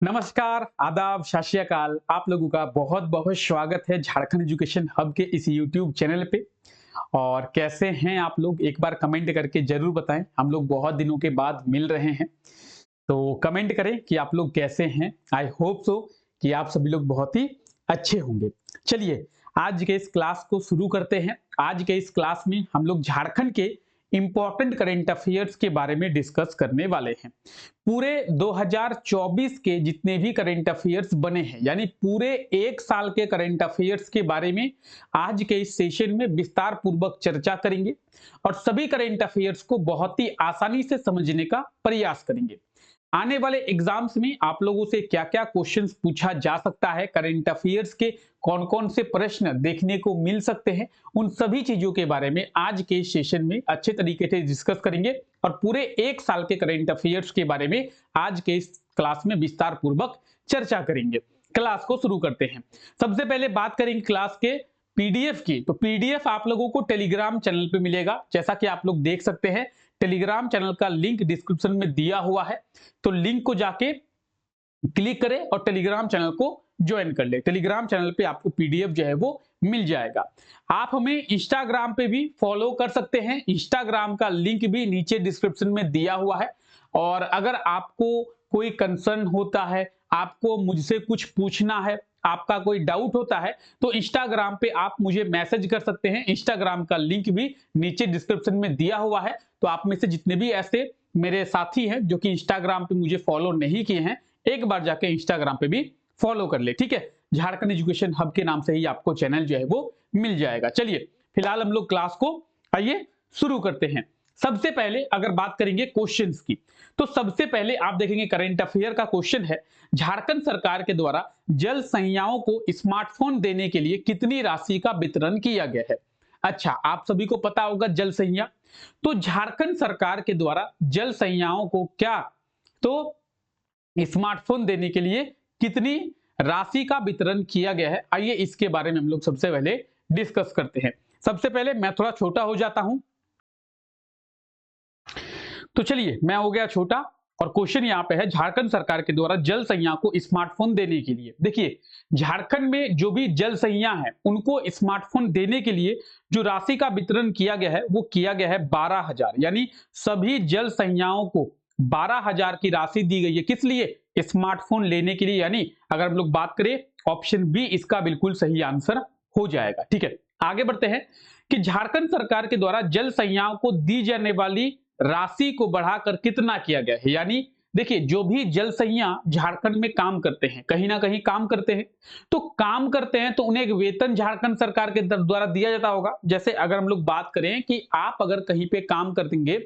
नमस्कार, आदाब, सत श्री अकाल। आप लोगों का बहुत-बहुत स्वागत है झारखंड एजुकेशन हब के इस यूट्यूब चैनल पे। और कैसे हैं आप लोग? एक बार कमेंट करके ज़रूर बताएँ। हम लोग बहुत दिनों के बाद मिल रहे हैं, तो कमेंट करें कि आप लोग कैसे हैं। आई होप सो कि आप सभी लोग बहुत ही अच्छे होंगे। चलिए, आज के इस क्लास को शुरू करते हैं। आज के इस क्लास में हम लोग झारखंड के इम्पोर्टेंट करंट अफेयर्स के बारे में डिस्कस करने वाले हैं। पूरे 2024 के जितने भी करंट अफेयर्स बने हैं, यानी पूरे 1 साल के करंट अफेयर्स के बारे में आज के इस सेशन में विस्तार पूर्वक चर्चा करेंगे और सभी करंट अफेयर्स को बहुत ही आसानी से समझने का प्रयास करेंगे। आने वाले एग्जाम्स में आप लोगों से क्या-क्या क्वेश्चंस पूछा जा सकता है, करंट अफेयर्स के कौन-कौन से प्रश्न देखने को मिल सकते हैं, उन सभी चीजों के बारे में आज के सेशन में अच्छे तरीके से डिस्कस करेंगे और पूरे 1 साल के करंट अफेयर्स के बारे में आज के इस क्लास में विस्तार पूर्वक चर्चा करेंगे। क्लास को शुरू करते हैं। सबसे पहले बात करेंगे क्लास के पीडीएफ की। तो पीडीएफ आप लोगों को टेलीग्राम चैनल पे मिलेगा। जैसा कि आप लोग देख सकते हैं, टेलीग्राम चैनल का लिंक डिस्क्रिप्शन में दिया हुआ है, तो लिंक को जाके क्लिक करें और टेलीग्राम चैनल को ज्वाइन कर ले। टेलीग्राम चैनल पे आपको पीडीएफ जो है वो मिल जाएगा। आप हमें इंस्टाग्राम पे भी फॉलो कर सकते हैं। इंस्टाग्राम का लिंक भी नीचे डिस्क्रिप्शन में दिया हुआ है। और अगर आपको कोई कंसर्न होता है, आपको मुझसे कुछ पूछना है, आपका कोई डाउट होता है, तो इंस्टाग्राम पे आप मुझे मैसेज कर सकते हैं। इंस्टाग्राम का लिंक भी नीचे डिस्क्रिप्शन में दिया हुआ है। तो आप में से जितने भी ऐसे मेरे साथी हैं जो कि इंस्टाग्राम पे मुझे फॉलो नहीं किए हैं, एक बार जाके इंस्टाग्राम पे भी फॉलो कर ले, ठीक है। झारखंड एजुकेशन हब के नाम से ही आपको चैनल जो है वो मिल जाएगा। चलिए, फिलहाल हम लोग क्लास को आइए शुरू करते हैं। सबसे पहले अगर बात करेंगे क्वेश्चंस की, तो सबसे पहले आप देखेंगे करंट अफेयर का क्वेश्चन है, झारखंड सरकार के द्वारा जल संस्थाओं को स्मार्टफोन देने के लिए कितनी राशि का वितरण किया गया है। अच्छा, आप सभी को पता होगा जल संस्थान, तो झारखंड सरकार के द्वारा जल संस्थाओं को क्या, तो स्मार्टफोन देने के लिए कितनी राशि का वितरण किया गया है, आइए इसके बारे में हम लोग सबसे पहले डिस्कस करते हैं। सबसे पहले मैं थोड़ा छोटा हो जाता हूं, तो चलिए मैं हो गया छोटा और क्वेश्चन यहाँ पे है, झारखंड सरकार के द्वारा जल संस्थान को स्मार्टफोन देने के लिए। देखिए, झारखंड में जो भी जल संस्थान है उनको स्मार्टफोन देने के लिए जो राशि का वितरण किया गया है वो किया गया है 12,000, यानी सभी जल संस्थानों को 12,000 की राशि दी गई है। किस लिए? स्मार्टफोन लेने के लिए। यानी अगर हम लोग बात करें, ऑप्शन बी इसका बिल्कुल सही आंसर हो जाएगा। ठीक है, आगे बढ़ते हैं कि झारखंड सरकार के द्वारा जल संस्थानों को दी जाने वाली राशि को बढ़ाकर कितना किया गया है। यानी देखिए, जो भी जल संस्थान झारखंड में काम करते हैं, कहीं ना कहीं काम करते हैं, तो काम करते हैं तो उन्हें एक वेतन झारखंड सरकार के द्वारा दिया जाता होगा। जैसे अगर हम लोग बात करें कि आप अगर कहीं पे काम करेंगे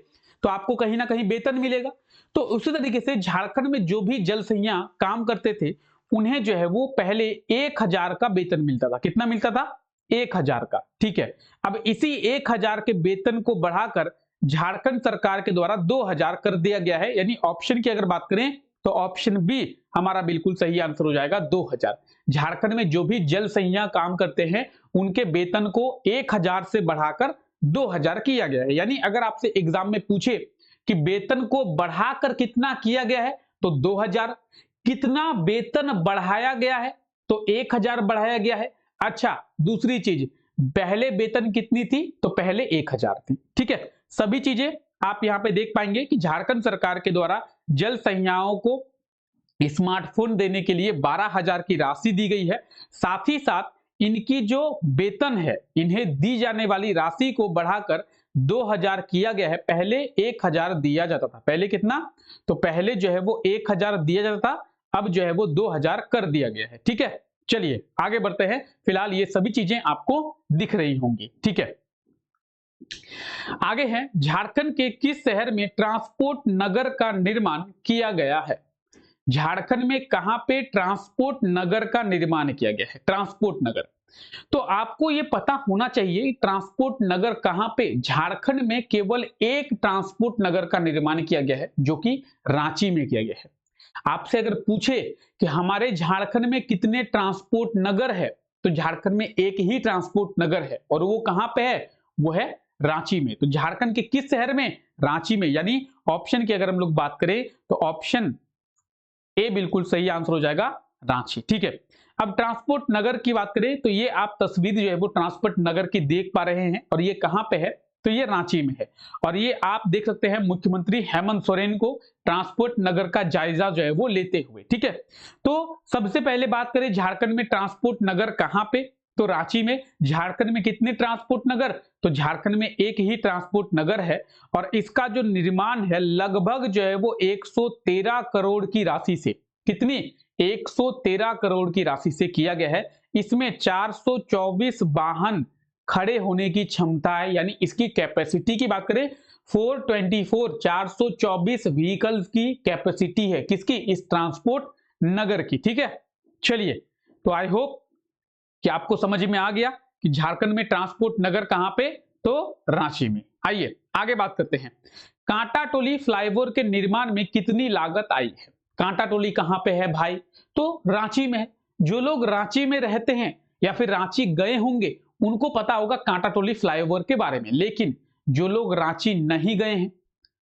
तो आपको कहीं ना कहीं वेतन मिलेगा, तो उसी तरीके से झारखंड में जो भी जल संस्थान काम करते थे उन्हें जो है वो पहले 1,000 का वेतन मिलता था। कितना मिलता था? 1,000 का। ठीक है, अब इसी 1,000 के वेतन को बढ़ाकर झारखंड सरकार के द्वारा 2,000 कर दिया गया है। यानी ऑप्शन की अगर बात करें तो ऑप्शन बी हमारा बिल्कुल सही आंसर हो जाएगा, 2,000। झारखंड में जो भी जल संस्थान काम करते हैं उनके वेतन को 1,000 से बढ़ाकर 2,000 किया गया है। यानी अगर आपसे एग्जाम में पूछे कि वेतन को बढ़ाकर कितना किया गया है, तो 2,000। कितना वेतन बढ़ाया गया है, तो 1,000 बढ़ाया गया है। अच्छा, दूसरी चीज, पहले वेतन कितनी थी, तो पहले 1,000 थी। ठीक है, सभी चीजें आप यहां पे देख पाएंगे कि झारखंड सरकार के द्वारा जल संस्थानों को स्मार्टफोन देने के लिए 12,000 की राशि दी गई है। साथ ही साथ इनकी जो वेतन है, इन्हें दी जाने वाली राशि को बढ़ाकर 2,000 किया गया है। पहले 1,000 दिया जाता था। पहले कितना? तो पहले जो है वो 1,000 दिया जाता था, अब जो है वो 2,000 कर दिया गया है। ठीक है, चलिए आगे बढ़ते हैं। फिलहाल ये सभी चीजें आपको दिख रही होंगी। ठीक है, आगे है, झारखंड के किस शहर में ट्रांसपोर्ट नगर का निर्माण किया गया है। झारखंड में कहां पे ट्रांसपोर्ट नगर का निर्माण किया गया है? ट्रांसपोर्ट नगर, तो आपको यह पता होना चाहिए ट्रांसपोर्ट नगर कहां पे। झारखंड में केवल एक ट्रांसपोर्ट नगर का निर्माण किया गया है, जो कि रांची में किया गया है। आपसे अगर पूछे कि हमारे झारखंड में कितने ट्रांसपोर्ट नगर है, तो झारखंड में एक ही ट्रांसपोर्ट नगर है और वो कहां पे है? वो है रांची में। तो झारखंड के किस शहर में? रांची में। यानी ऑप्शन की अगर हम लोग बात करें तो ऑप्शन ए बिल्कुल सही आंसर हो जाएगा, रांची। ठीक है, अब ट्रांसपोर्ट नगर की बात करें तो ये आप तस्वीर जो है वो ट्रांसपोर्ट नगर की देख पा रहे हैं, और ये कहां पे है, तो ये रांची में है। और ये आप देख सकते हैं मुख्यमंत्री हेमंत सोरेन को ट्रांसपोर्ट नगर का जायजा जो है वो लेते हुए। ठीक है, तो सबसे पहले बात करें झारखंड में ट्रांसपोर्ट नगर कहां पे, तो रांची में। झारखंड में कितने ट्रांसपोर्ट नगर, तो झारखंड में एक ही ट्रांसपोर्ट नगर है, और इसका जो निर्माण है लगभग जो है वो 113 करोड़ की राशि से, कितनी, 113 करोड़ की राशि से किया गया है। इसमें 424 वाहन खड़े होने की क्षमता है, यानी इसकी कैपेसिटी की बात करें 424 व्हीकल्स की कैपेसिटी है, किसकी, इस ट्रांसपोर्ट नगर की। ठीक है, चलिए, तो आई होप कि आपको समझ में आ गया कि झारखंड में ट्रांसपोर्ट नगर कहां पे, तो रांची में। आइए आगे बात करते हैं, कांटा टोली फ्लाईओवर के निर्माण में कितनी लागत आई है। कांटा टोली कहां पे है भाई, तो रांची में है। जो लोग रांची में रहते हैं या फिर रांची गए होंगे उनको पता होगा कांटा टोली फ्लाईओवर के बारे में, लेकिन जो लोग रांची नहीं गए हैं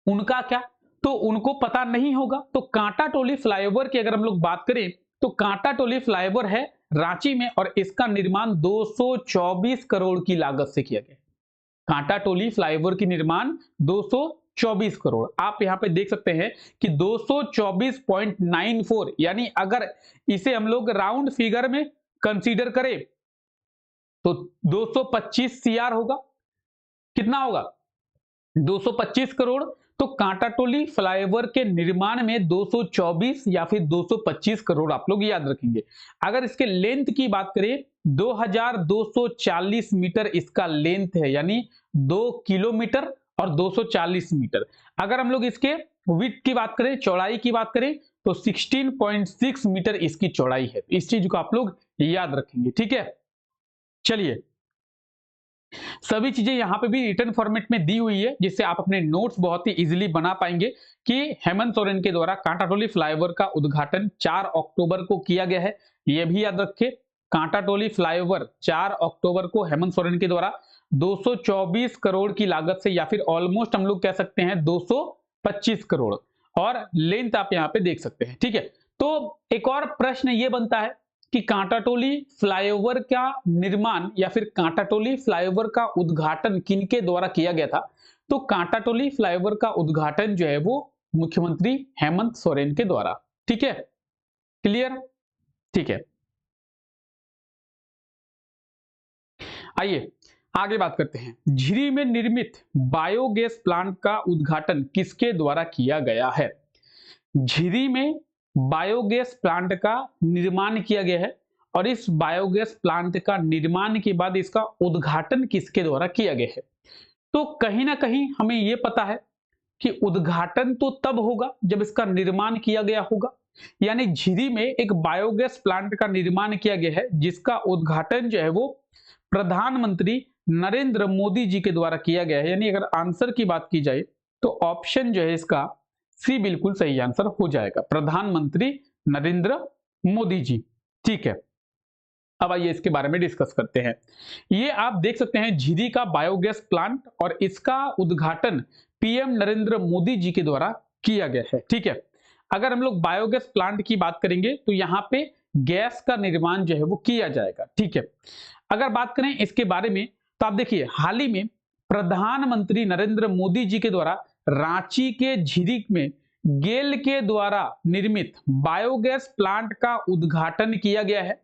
उनका क्या, तो उनको पता नहीं होगा। तो कांटा टोली फ्लाईओवर की अगर हम लोग बात करें तो कांटा टोली फ्लाईओवर है रांची में, और इसका निर्माण 224 करोड़ की लागत से किया गया। कांटा टोली फ्लाईओवर की निर्माण 224 करोड़, आप यहां पे देख सकते हैं कि 224.94, यानी अगर इसे हम लोग राउंड फिगर में कंसीडर करें तो 225 सीआर होगा, कितना होगा, 225 करोड़। तो कांटाटोली फ्लाईओवर के निर्माण में 224 या फिर 225 करोड़ आप लोग याद रखेंगे। अगर इसके लेंथ की बात करें 2240 मीटर इसका लेंथ है, यानी 2 किलोमीटर और 240 मीटर। अगर हम लोग इसके विड्थ की बात करें, चौड़ाई की बात करें, तो 16.6 मीटर इसकी चौड़ाई है। इस चीज को आप लोग याद रखेंगे। ठीक है, चलिए, सभी चीजें यहां पे भी रिटर्न फॉर्मेट में दी हुई है, जिससे आप अपने नोट्स बहुत ही इजीली बना पाएंगे कि हेमंत सोरेन के द्वारा कांटाटोली फ्लाईओवर का उद्घाटन 4 अक्टूबर को किया गया है। यह भी याद रखें, कांटाटोली फ्लाईओवर 4 अक्टूबर को हेमंत सोरेन के द्वारा 224 करोड़ की लागत से, या फिर ऑलमोस्ट हम लोग कह सकते हैं 225 करोड़, और लेंथ आप यहां पे देख सकते हैं। ठीक है, तो एक और प्रश्न ये बनता है कि कांटाटोली फ्लाईओवर का निर्माण या फिर कांटाटोली फ्लाईओवर का उद्घाटन किनके द्वारा किया गया था, तो कांटाटोली फ्लाईओवर का उद्घाटन जो है वो मुख्यमंत्री हेमंत सोरेन के द्वारा। ठीक है, क्लियर, ठीक है। आइए आगे बात करते हैं, झिरी में निर्मित बायोगैस प्लांट का उद्घाटन किसके द्वारा किया गया है। झिरी में बायोगैस प्लांट का निर्माण किया गया है, और इस बायोगैस प्लांट का निर्माण के बाद इसका उद्घाटन किसके द्वारा किया गया है। तो कहीं ना कहीं हमें यह पता है कि उद्घाटन तो तब होगा जब इसका निर्माण किया गया होगा, यानी झिरी में एक बायोगैस प्लांट का निर्माण किया गया है जिसका उद्घाटन जो है वो प्रधानमंत्री नरेंद्र मोदी जी के द्वारा किया गया है। यानी अगर आंसर की बात की जाए तो ऑप्शन जो है इसका सी बिल्कुल सही आंसर हो जाएगा, प्रधानमंत्री नरेंद्र मोदी जी। ठीक है, अब आइए इसके बारे में डिस्कस करते हैं। ये आप देख सकते हैं झिरी का बायोगैस प्लांट, और इसका उद्घाटन पीएम नरेंद्र मोदी जी के द्वारा किया गया है। ठीक है, अगर हम लोग बायोगैस प्लांट की बात करेंगे तो यहाँ पे गैस का निर्माण जो है वो किया जाएगा। ठीक है, अगर बात करें इसके बारे में तो आप देखिए हाल ही में प्रधानमंत्री नरेंद्र मोदी जी के द्वारा रांची के झिरी में गेल के द्वारा निर्मित बायोगैस प्लांट का उद्घाटन किया गया है,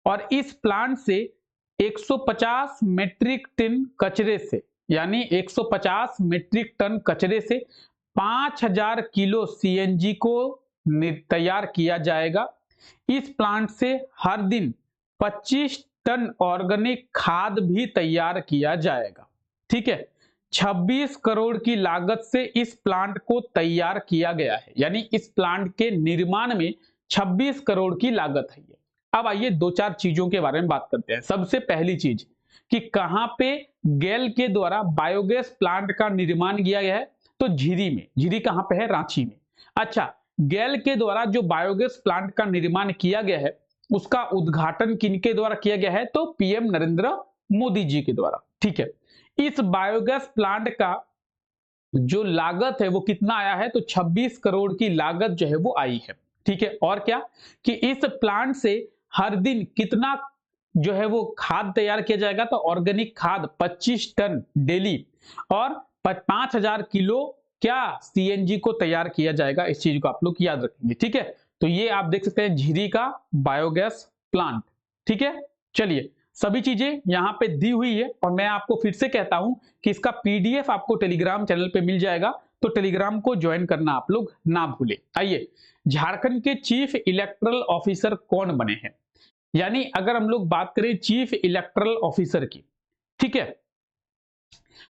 और इस प्लांट से 150 मीट्रिक टन कचरे से, यानी 150 मीट्रिक टन कचरे से 5000 किलो सीएनजी को तैयार किया जाएगा। इस प्लांट से हर दिन 25 टन ऑर्गेनिक खाद भी तैयार किया जाएगा। ठीक है, 26 करोड़ की लागत से इस प्लांट को तैयार किया गया है, यानी इस प्लांट के निर्माण में 26 करोड़ की लागत है। अब आइए दो चार चीजों के बारे में बात करते हैं। सबसे पहली चीज कि कहां पे गेल के द्वारा बायोगैस प्लांट का निर्माण किया गया है, तो झिरी में। झिरी कहां पे है, रांची में। अच्छा, गेल के द्वारा जो बायोगैस प्लांट का निर्माण किया गया है उसका उद्घाटन किनके द्वारा किया गया है, तो पीएम नरेंद्र मोदी जी के द्वारा। ठीक है, इस बायोगैस प्लांट का जो लागत है वो कितना आया है, तो 26 करोड़ की लागत जो है वो आई है। ठीक है, और क्या कि इस प्लांट से हर दिन कितना जो है वो खाद तैयार किया जाएगा, तो ऑर्गेनिक खाद 25 टन डेली और 5000 किलो क्या सीएनजी को तैयार किया जाएगा। इस चीज को आप लोग याद रखेंगे, ठीक है। तो ये आप देख सकते हैं झिरी का बायोगैस प्लांट, ठीक है। चलिए, सभी चीजें यहां पे दी हुई है और मैं आपको फिर से कहता हूं कि इसका पीडीएफ आपको टेलीग्राम चैनल पे मिल जाएगा, तो टेलीग्राम को ज्वाइन करना आप लोग ना भूलें। आइए, झारखंड के चीफ इलेक्टोरल ऑफिसर कौन बने हैं, यानी अगर हम लोग बात करें चीफ इलेक्टोरल ऑफिसर की, ठीक है,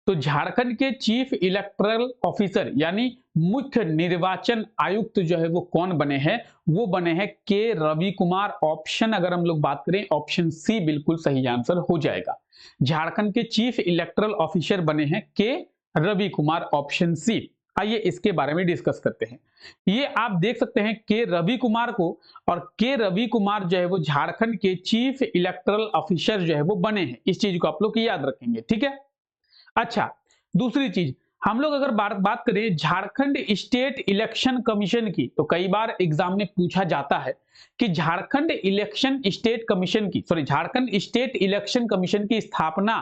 तो झारखंड के चीफ इलेक्टोरल ऑफिसर यानी मुख्य निर्वाचन आयुक्त जो है वो कौन बने हैं, वो बने हैं के रवि कुमार। ऑप्शन अगर हम लोग बात करें, ऑप्शन सी बिल्कुल सही आंसर हो जाएगा। झारखंड के चीफ इलेक्टोरल ऑफिसर बने हैं के रवि कुमार, ऑप्शन सी। आइए इसके बारे में डिस्कस करते हैं। ये आप देख सकते हैं के रवि कुमार को, और के रवि कुमार जो है वो झारखंड के चीफ इलेक्टोरल ऑफिसर जो है वो बने हैं। इस चीज को आप लोग याद रखेंगे, ठीक है। अच्छा, दूसरी चीज, हम लोग अगर बात करें झारखंड स्टेट इलेक्शन कमीशन की, तो कई बार एग्जाम में पूछा जाता है कि Jharkhand Jharkhand state election commission की स्थापना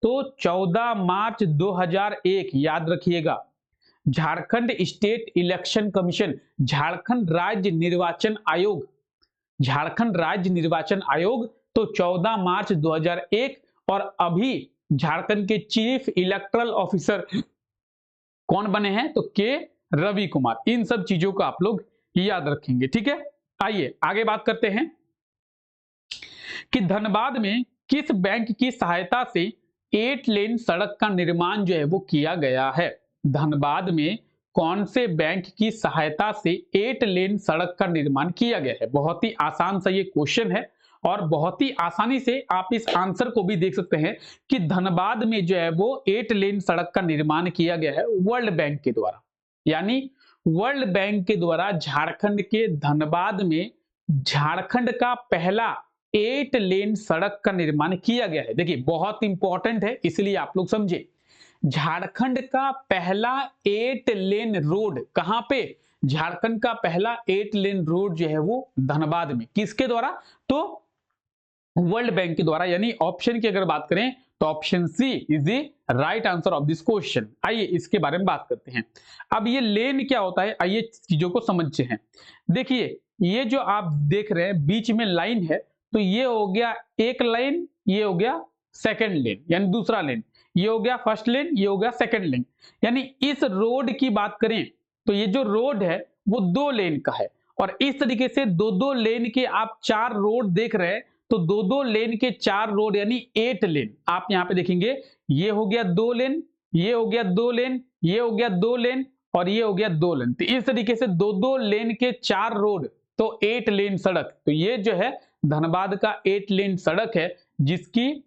तो 14 मार्च 2001, याद रखिएगा। Jharkhand state election commission, Jharkhand राज्य निर्वाचन आयोग, झारखंड राज्य निर्वाचन आयोग तो 14 मार्च 2001, और अभी झारखंड के चीफ इलेक्टोरल ऑफिसर कौन बने हैं, तो के रवि कुमार। इन सब चीजों को आप लोग याद रखेंगे, ठीक है। आइए आगे बात करते हैं कि धनबाद में किस बैंक की सहायता से 8 लेन सड़क का निर्माण जो है वो किया गया है। धनबाद में कौन से बैंक की सहायता से 8 लेन सड़क का निर्माण किया गया है। बहुत ही आसान सा ये क्वेश्चन है और बहुत ही आसानी से आप इस आंसर को भी देख सकते हैं कि धनबाद में जो है वो 8 लेन सड़क का निर्माण किया गया है वर्ल्ड बैंक के द्वारा। यानी वर्ल्ड बैंक के द्वारा झारखंड के धनबाद में झारखंड का पहला 8 लेन सड़क का निर्माण किया गया है। देखिए बहुत इंपॉर्टेंट है, इसलिए आप लोग समझे। झारखंड का पहला 8 लेन रोड कहां पे, झारखंड का पहला 8 लेन रोड जो है वो धनबाद में, किसके द्वारा, तो वर्ल्ड बैंक के द्वारा। यानी ऑप्शन की अगर बात करें तो option C is the right answer of this question. आइए इसके बारे में बात करते हैं। अब ये लेन क्या होता है, आइए चीजों को समझते हैं। देखिए ये जो आप देख रहे हैं बीच में लाइन है, तो ये हो गया एक लाइन, ये हो गया सेकंड लेन यानी दूसरा लेन, ये हो गया फर्स्ट लेन, ये हो गया सेकंड लेन। यानी इस रोड की बात करें तो ये जो रोड है वो 2 लेन का है, और इस तरीके से 2-2 लेन के आप 4 रोड देख रहे हैं, तो 2-2 लेन के 4 रोड यानी 8 लेन। आप यहां पे देखेंगे ये हो गया 2 लेन, ये हो गया 2 लेन, ये हो गया 2 लेन, और ये हो गया 2 लेन। तो इस तरीके से 2-2 लेन के 4 रोड तो 8 लेन सड़क। तो ये जो है धनबाद का 8 लेन सड़क है, जिसकी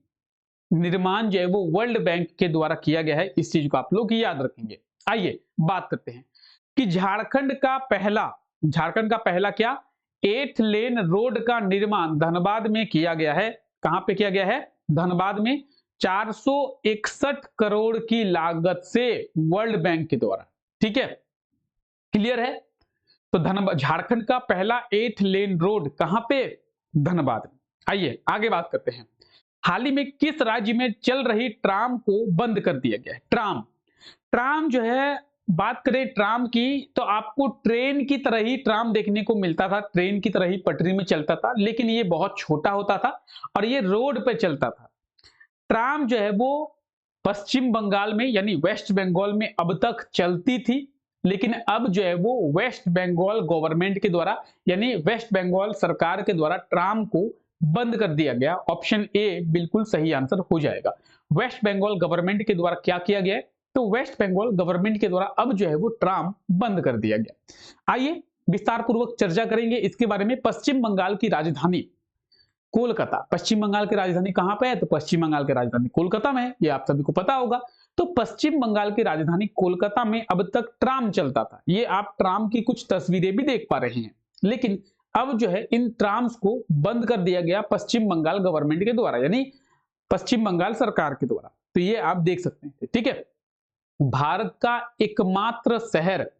निर्माण जो है वो वर्ल्ड बैंक के द्वारा किया गया है। इस चीज को आप लोग याद रखेंगे। आइए बात करते हैं कि झारखंड का पहला क्या 8 लेन रोड का निर्माण धनबाद में किया गया है। कहां पे किया गया है, धनबाद में 461 करोड़ की लागत से वर्ल्ड बैंक के द्वारा, ठीक है, क्लियर है। तो झारखंड का पहला 8 लेन रोड कहां पे, धनबाद में। आइए आगे बात करते हैं। हाल ही में किस राज्य में चल रही ट्राम को बंद कर दिया गया है। ट्राम जो है, बात करें ट्राम की तो आपको ट्रेन की तरह ही ट्राम देखने को मिलता था, ट्रेन की तरह ही पटरी में चलता था, लेकिन ये बहुत छोटा होता था और ये रोड पे चलता था। ट्राम जो है वो पश्चिम बंगाल में यानी वेस्ट बंगाल में अब तक चलती थी, लेकिन अब जो है वो वेस्ट बंगाल गवर्नमेंट के द्वारा यानी वेस्ट बंगाल सरकार के द्वारा ट्राम को बंद कर दिया गया। ऑप्शन ए बिल्कुल सही आंसर हो जाएगा। वेस्ट बंगाल गवर्नमेंट के द्वारा क्या किया गया है, तो वेस्ट बंगाल गवर्नमेंट के द्वारा अब जो है वो ट्राम बंद कर दिया गया। आइए विस्तार पूर्वक चर्चा करेंगे इसके बारे में। पश्चिम बंगाल की राजधानी कोलकाता, पश्चिम बंगाल की राजधानी कहां पे है, तो पश्चिम बंगाल की राजधानी कोलकाता में है, ये आप सभी को पता होगा। तो पश्चिम बंगाल की राजधानी कोलकाता में अब तक ट्राम चलता था। ये आप ट्राम की कुछ तस्वीरें भी देख पा रहे हैं, लेकिन अब जो है इन ट्राम्स को बंद कर दिया गया पश्चिम बंगाल गवर्नमेंट के द्वारा यानी पश्चिम बंगाल सरकार के द्वारा। तो ये आप देख सकते हैं, ठीक है। भारत का एकमात्र शहर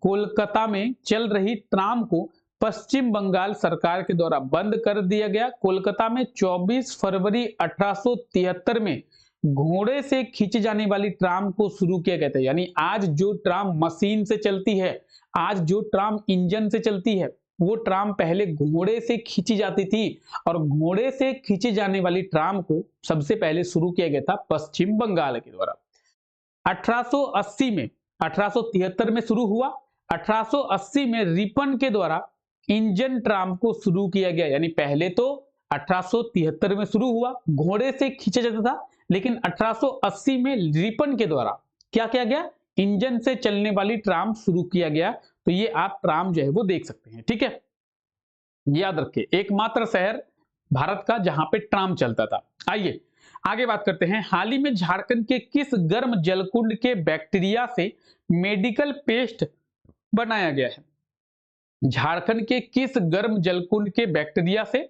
कोलकाता में चल रही ट्राम को पश्चिम बंगाल सरकार के द्वारा बंद कर दिया गया। कोलकाता में 24 फरवरी 1873 में घोड़े से खींची जाने वाली ट्राम को शुरू किया गया था। यानी आज जो ट्राम मशीन से चलती है, आज जो ट्राम इंजन से चलती है, वो ट्राम पहले घोड़े से खींची जाती थी और घोड़े से खींची जाने वाली ट्राम को सबसे पहले शुरू किया गया था पश्चिम बंगाल के द्वारा। 1880 में, 1873 में शुरू हुआ। 1880 में रिपन के द्वारा इंजन ट्राम को शुरू किया गया। यानी पहले तो 1873 में शुरू हुआ, घोड़े से खींचा जाता था, लेकिन 1880 में रिपन के द्वारा क्या किया गया, इंजन से चलने वाली ट्राम शुरू किया गया। तो ये आप ट्राम जो है वो देख सकते हैं। ठीक है, याद रखिए, एकमात्र शहर भारत का जहां पे ट्राम चलता था। आइए आगे बात करते हैं। हाल ही में झारखंड के किस गर्म जलकुंड के बैक्टीरिया से मेडिकल पेस्ट बनाया गया है? झारखंड के किस गर्म जलकुंड के बैक्टीरिया से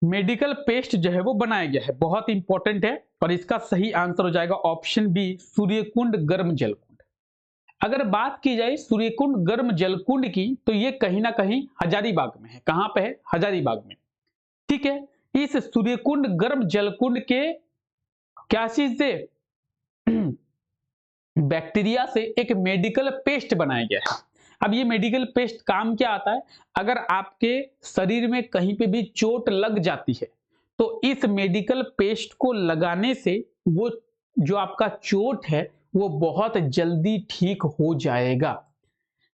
मेडिकल पेस्ट जो है वो बनाया गया है? बहुत इंपॉर्टेंट है और इसका सही आंसर हो जाएगा ऑप्शन बी, सूर्यकुंड गर्म जलकुंड। अगर बात की जाए सूर्यकुंड गर्म जलकुंड की, तो ये कहीं ना कहीं हजारीबाग में है। कहां पे है? हजारीबाग में। ठीक है, इस सूर्यकुंड गर्म जलकुंड के क्या चीज से बैक्टीरिया से एक मेडिकल पेस्ट बनाया गया है। अब ये मेडिकल पेस्ट काम क्या आता है? अगर आपके शरीर में कहीं पे भी चोट लग जाती है तो इस मेडिकल पेस्ट को लगाने से वो जो आपका चोट है वो बहुत जल्दी ठीक हो जाएगा।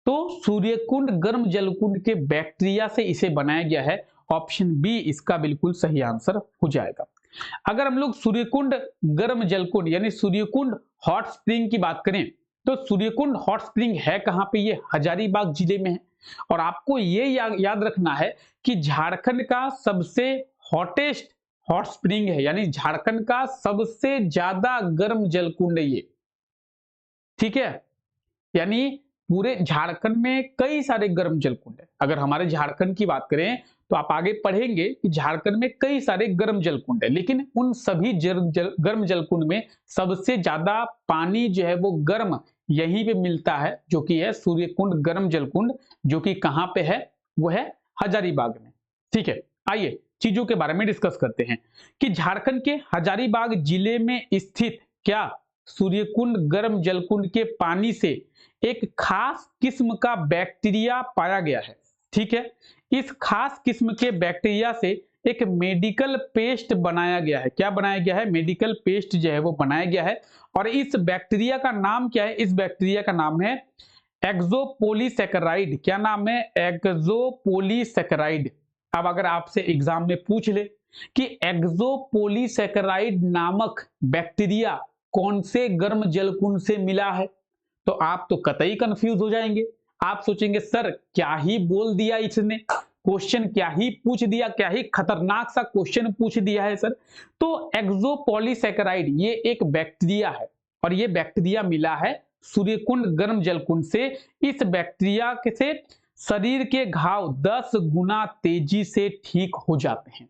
तो सूर्यकुंड गर्म जलकुंड के बैक्टीरिया से इसे बनाया गया है। ऑप्शन बी इसका बिल्कुल सही आंसर हो जाएगा। अगर हम लोग सूर्यकुंड गर्म जलकुंड यानी सूर्यकुंड हॉट स्प्रिंग की बात करें, तो सूर्यकुंड हॉट स्प्रिंग है कहां पे? ये हजारीबाग जिले में है। और आपको ये याद रखना है कि झारखंड का सबसे हॉटेस्ट हॉट स्प्रिंग है, यानी झारखंड का सबसे ज्यादा गर्म जलकुंड है ये। ठीक है, यानी पूरे झारखंड में कई सारे गर्म जलकुंड है। अगर हमारे झारखंड की बात करें तो आप आगे पढ़ेंगे कि झारखंड में कई सारे गर्म जलकुंड है, लेकिन उन सभी गर्म जलकुंड में सबसे ज्यादा पानी जो है वो गर्म यहीं पे मिलता है, जो कि है सूर्यकुंड गर्म जलकुंड, जो कि कहां पे है? वो है हजारीबाग में। ठीक है, आइए चीजों के बारे में डिस्कस करते हैं कि झारखंड के हजारीबाग जिले में स्थित क्या सूर्यकुंड गर्म जलकुंड के पानी से एक खास किस्म का बैक्टीरिया पाया गया है। ठीक है, इस खास किस्म के बैक्टीरिया से एक मेडिकल पेस्ट बनाया गया है। क्या बनाया गया है? मेडिकल पेस्ट जो है वो बनाया गया है। और इस बैक्टीरिया का नाम क्या है? इस बैक्टीरिया का नाम है एक्सोपोलीसैकेराइड। क्या नाम है? एक्सोपोलीसैकेराइड। अब अगर आपसे एग्जाम में पूछ ले कि एक्सोपोलीसैकेराइड नामक बैक्टीरिया कौन से गर्म जलकुंड से मिला है, तो आप तो कतई कंफ्यूज हो जाएंगे। आप सोचेंगे सर क्या ही बोल दिया इसने, क्वेश्चन क्या ही पूछ दिया, क्या ही खतरनाक सा क्वेश्चन पूछ दिया है सर। तो एक्सोपोलीसैकेराइड ये एक बैक्टीरिया है और ये बैक्टीरिया मिला है सूर्यकुंड गर्म जलकुंड से। इस बैक्टीरिया से शरीर के घाव 10 गुना तेजी से ठीक हो जाते हैं।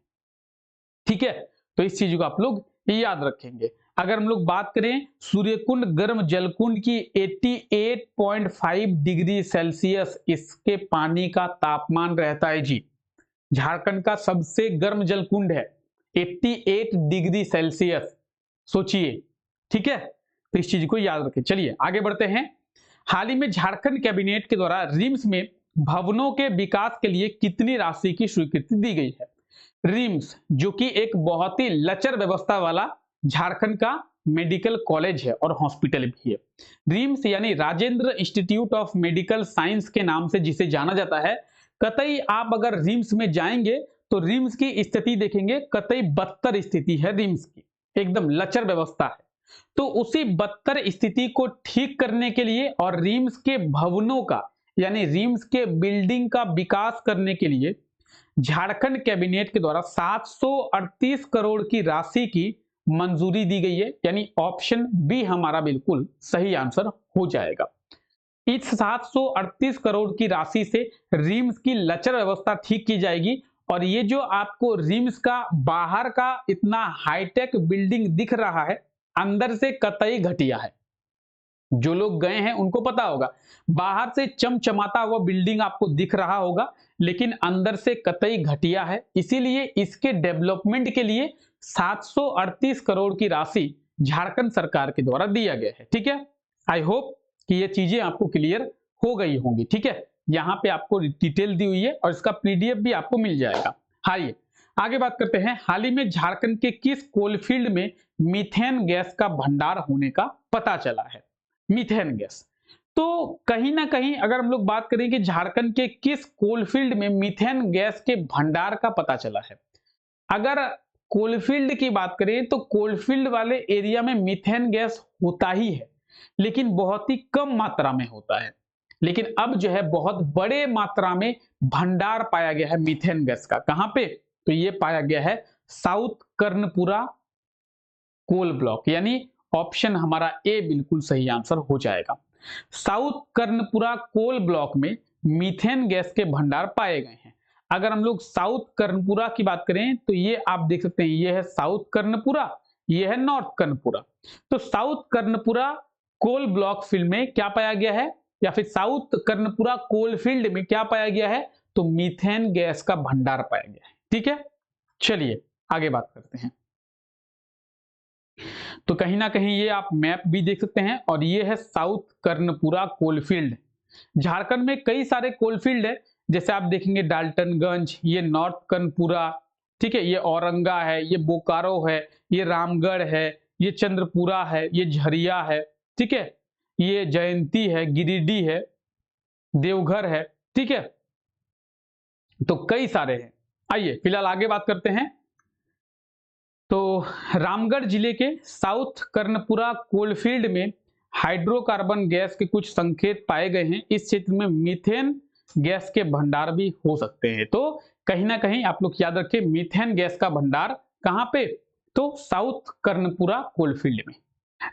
ठीक है, तो इस चीज को आप लोग याद रखेंगे। अगर हम लोग बात करें सूर्यकुंड गर्म जलकुंड की, 88.5 डिग्री सेल्सियस इसके पानी का तापमान रहता है जी। झारखंड का सबसे गर्म जलकुंड है, 88 डिग्री सेल्सियस, सोचिए। ठीक है, तो इस चीज को याद रखें। चलिए आगे बढ़ते हैं। हाल ही में झारखंड कैबिनेट के द्वारा रिम्स में भवनों के विकास के लिए कितनी राशि की स्वीकृति दी गई है? रिम्स जो कि एक बहुत ही लचर व्यवस्था वाला झारखंड का मेडिकल कॉलेज है और हॉस्पिटल भी है। रिम्स यानी Rajendra institute of medical science के नाम से जिसे जाना जाता है। कतई आप अगर रिम्स में जाएंगे तो रिम्स की स्थिति देखेंगे, कतई बदतर स्थिति है रिम्स की, एकदम लचर व्यवस्था है। तो उसी बदतर स्थिति को ठीक करने के लिए और रिम्स के भवनों का यानी रिम्स के बिल्डिंग का विकास करने के लिए झारखंड कैबिनेट के द्वारा 738 करोड़ की राशि की मंजूरी दी गई है। यानी ऑप्शन बी हमारा बिल्कुल सही आंसर हो जाएगा। इस 738 करोड़ की राशि से रिम्स की लचर व्यवस्था ठीक की जाएगी। और ये जो आपको रिम्स का बाहर का इतना हाईटेक बिल्डिंग दिख रहा है, अंदर से कतई घटिया है। जो लोग गए हैं उनको पता होगा। बाहर से चमचमाता हुआ बिल्डिंग आपको दिख रहा होगा, लेकिन अंदर से कतई घटिया है। इसीलिए इसके डेवलपमेंट के लिए 738 करोड़ की राशि झारखंड सरकार के द्वारा दिया गया है। ठीक है, आई होप कि ये चीजें आपको क्लियर हो गई होंगी। ठीक है, यहाँ पे आपको डिटेल दी हुई है और इसका पीडीएफ भी आपको मिल जाएगा। आइए आगे बात करते हैं। हाल ही में झारखंड के किस कोलफील्ड में मीथेन गैस का भंडार होने का पता चला है? मीथेन गैस, तो कहीं ना कहीं अगर हम लोग बात करें कि झारखंड के किस कोलफील्ड में मीथेन गैस के भंडार का पता चला है, अगर कोलफील्ड की बात करें तो कोलफील्ड वाले एरिया में मीथेन गैस होता ही है, लेकिन बहुत ही कम मात्रा में होता है। लेकिन अब जो है बहुत बड़े मात्रा में भंडार पाया गया है मीथेन गैस का। कहां पे? तो ये पाया गया है साउथ कर्णपुरा कोल ब्लॉक, यानी ऑप्शन हमारा ए बिल्कुल सही आंसर हो जाएगा। साउथ कर्णपुरा कोल ब्लॉक में मीथेन गैस के भंडार पाए गए हैं। अगर हम लोग साउथ कर्णपुरा की बात करें तो ये आप देख सकते हैं, ये है साउथ कर्णपुरा, ये है नॉर्थ कर्णपुरा। तो south Karanpura coal block field में क्या पाया गया है, या फिर साउथ कर्णपुरा कोल फील्ड में क्या पाया गया है? तो मीथेन गैस का भंडार पाया गया है। ठीक है, चलिए आगे बात करते हैं। तो कहीं ना कहीं ये आप मैप भी देख सकते हैं, और ये है साउथ कर्णपुरा कोलफील्ड। झारखंड में कई सारे कोलफील्ड है, जैसे आप देखेंगे डाल्टनगंज, ये नॉर्थ कर्णपुरा, ठीक है, ये औरंगा है, ये बोकारो है, ये रामगढ़ है, ये चंद्रपुरा है, ये झरिया है, ठीक है, ये जयंती है, गिरिडीह है, देवघर है। ठीक है, तो कई सारे हैं। आइए फिलहाल आगे बात करते हैं। तो रामगढ़ जिले के साउथ कर्णपुरा कोलफील्ड में हाइड्रोकार्बन गैस के कुछ संकेत पाए गए हैं। इस क्षेत्र में मीथेन गैस के भंडार भी हो सकते हैं। तो कहीं ना कहीं आप लोग याद रखें, मीथेन गैस का भंडार कहां पे? तो साउथ कर्णपुरा कोलफील्ड में।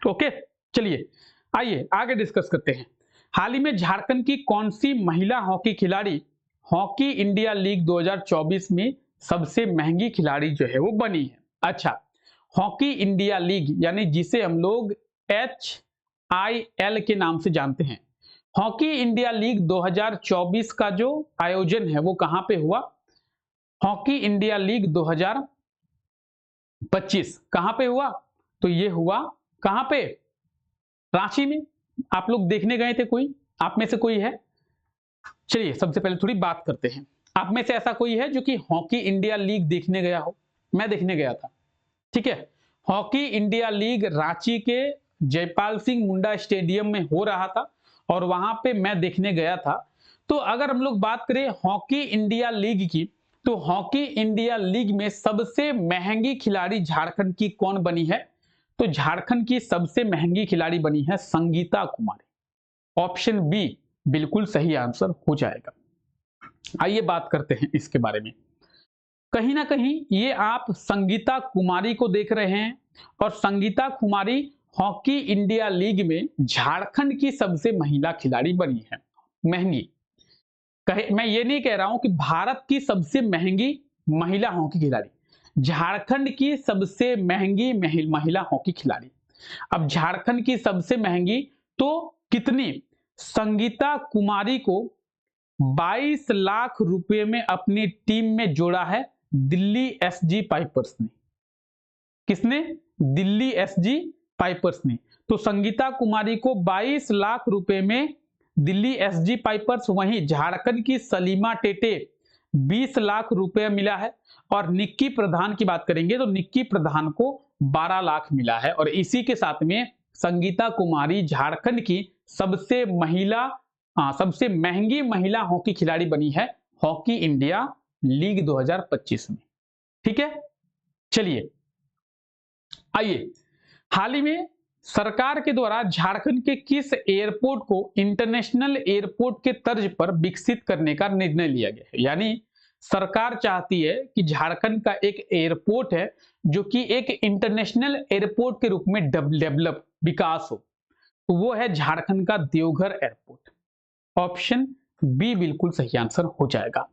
ओके, चलिए आइए आगे डिस्कस करते हैं। हाल ही में झारखंड की कौन सी महिला हॉकी खिलाड़ी हॉकी इंडिया लीग 2024 में सबसे महंगी खिलाड़ी जो है वो बनी है? अच्छा, हॉकी इंडिया लीग यानी जिसे हम लोग HIL के नाम से जानते हैं, हॉकी इंडिया लीग 2024 का जो आयोजन है वो कहां पे हुआ? हॉकी इंडिया लीग 2025 कहां पे हुआ? तो ये हुआ कहां पे? रांची में। आप लोग देखने गए थे? कोई आप में से कोई है? चलिए सबसे पहले थोड़ी बात करते हैं। आप में से ऐसा कोई है जो कि हॉकी इंडिया लीग देखने गया हो? मैं देखने गया था। ठीक है, हॉकी इंडिया लीग रांची के जयपाल सिंह मुंडा स्टेडियम में हो रहा था और वहां पे मैं देखने गया था। तो अगर हम लोग बात करें हॉकी इंडिया लीग की, तो हॉकी इंडिया लीग में सबसे महंगी खिलाड़ी झारखंड की कौन बनी है? तो झारखंड की सबसे महंगी खिलाड़ी बनी है संगीता कुमारी। ऑप्शन बी बिल्कुल सही आंसर हो जाएगा। आइए बात करते हैं इसके बारे में। कहीं ना कहीं ये आप संगीता कुमारी को देख रहे हैं, और संगीता कुमारी हॉकी इंडिया लीग में झारखंड की सबसे महिला खिलाड़ी बनी है। महंगी मैं ये नहीं कह रहा हूं कि भारत की सबसे महंगी महिला हॉकी खिलाड़ी, झारखंड की सबसे महंगी महिला हॉकी खिलाड़ी। अब झारखंड की सबसे महंगी तो कितनी? संगीता कुमारी को 22 लाख रुपए में अपनी टीम में जोड़ा है दिल्ली SG पाइपर्स ने। किसने? दिल्ली SG पाइपर्स ने। तो संगीता कुमारी को 22 लाख रुपए में दिल्ली SG पाइपर्स, वहीं झारखंड की सलीमा टेटे 20 लाख रुपए मिला है, और निक्की प्रधान की बात करेंगे तो निक्की प्रधान को 12 लाख मिला है। और इसी के साथ में संगीता कुमारी झारखंड की सबसे महंगी महिला हॉकी खिलाड़ी बनी है हॉकी इंडिया लीग 2025 में। ठीक है, चलिए आइए, हाल ही में सरकार के द्वारा झारखंड के किस एयरपोर्ट को इंटरनेशनल एयरपोर्ट के तर्ज पर विकसित करने का निर्णय लिया गया है? यानी सरकार चाहती है कि झारखंड का एक एयरपोर्ट है जो कि एक इंटरनेशनल एयरपोर्ट के रूप में डेवलप विकास हो, तो वो है झारखंड का देवघर एयरपोर्ट। ऑप्शन बी बिल्कुल सही आंसर हो जाएगा।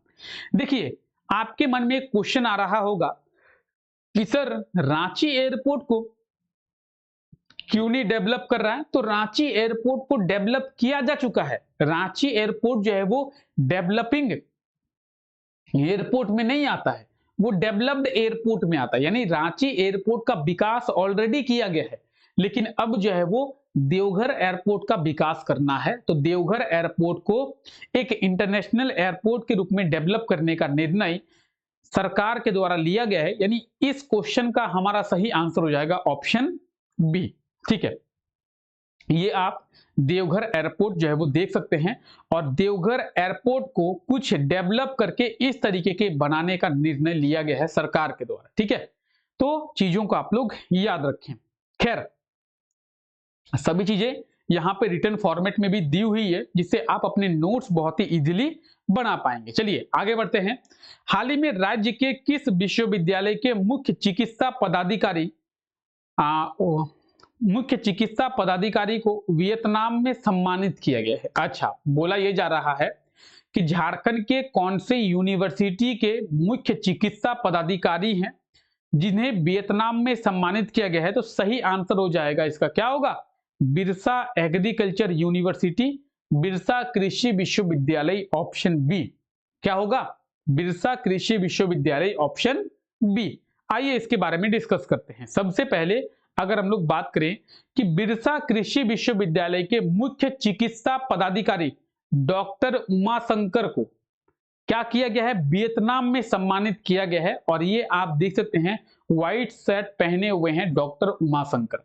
देखिए आपके मन में एक क्वेश्चन आ रहा होगा कि सर रांची एयरपोर्ट को क्यों नहीं डेवलप कर रहा है? तो रांची एयरपोर्ट को डेवलप किया जा चुका है। रांची एयरपोर्ट जो है वो डेवलपिंग एयरपोर्ट में नहीं आता है, वो डेवलप्ड एयरपोर्ट में आता है। यानी रांची एयरपोर्ट का विकास ऑलरेडी किया गया है, लेकिन अब जो है वो देवघर एयरपोर्ट का विकास करना है। तो देवघर एयरपोर्ट को एक इंटरनेशनल एयरपोर्ट के रूप में डेवलप करने का निर्णय सरकार के द्वारा लिया गया है। यानी इस क्वेश्चन का हमारा सही आंसर हो जाएगा ऑप्शन बी। ठीक है, ये आप देवघर एयरपोर्ट जो है वो देख सकते हैं, और देवघर एयरपोर्ट को कुछ डेवलप करके इस तरीके के बनाने का निर्णय लिया गया है सरकार के द्वारा। ठीक है, तो चीजों को आप लोग याद रखें। खैर, सभी चीजें यहां पे रिटर्न फॉर्मेट में भी दी हुई है, जिससे आप अपने नोट्स बहुत ही इजीली बना पाएंगे। चलिए आगे बढ़ते हैं। हाल ही में राज्य के किस विश्वविद्यालय के मुख्य चिकित्सा पदाधिकारी को वियतनाम में सम्मानित किया गया है? अच्छा, बोला यह जा रहा है कि झारखंड के कौन से यूनिवर्सिटी के मुख्य चिकित्सा पदाधिकारी हैं जिन्हें वियतनाम में सम्मानित किया गया है? तो सही आंसर हो जाएगा इसका, क्या होगा? बिरसा एग्रीकल्चर यूनिवर्सिटी, बिरसा कृषि विश्वविद्यालय, ऑप्शन बी। क्या होगा? बिरसा कृषि विश्वविद्यालय, ऑप्शन बी। आइए इसके बारे में डिस्कस करते हैं। सबसे पहले अगर हम लोग बात करें कि बिरसा कृषि विश्वविद्यालय के मुख्य चिकित्सा पदाधिकारी डॉक्टर उमाशंकर को क्या किया गया है? वियतनाम में सम्मानित किया गया है। और ये आप देख सकते हैं व्हाइट शर्ट पहने हुए हैं डॉक्टर उमाशंकर।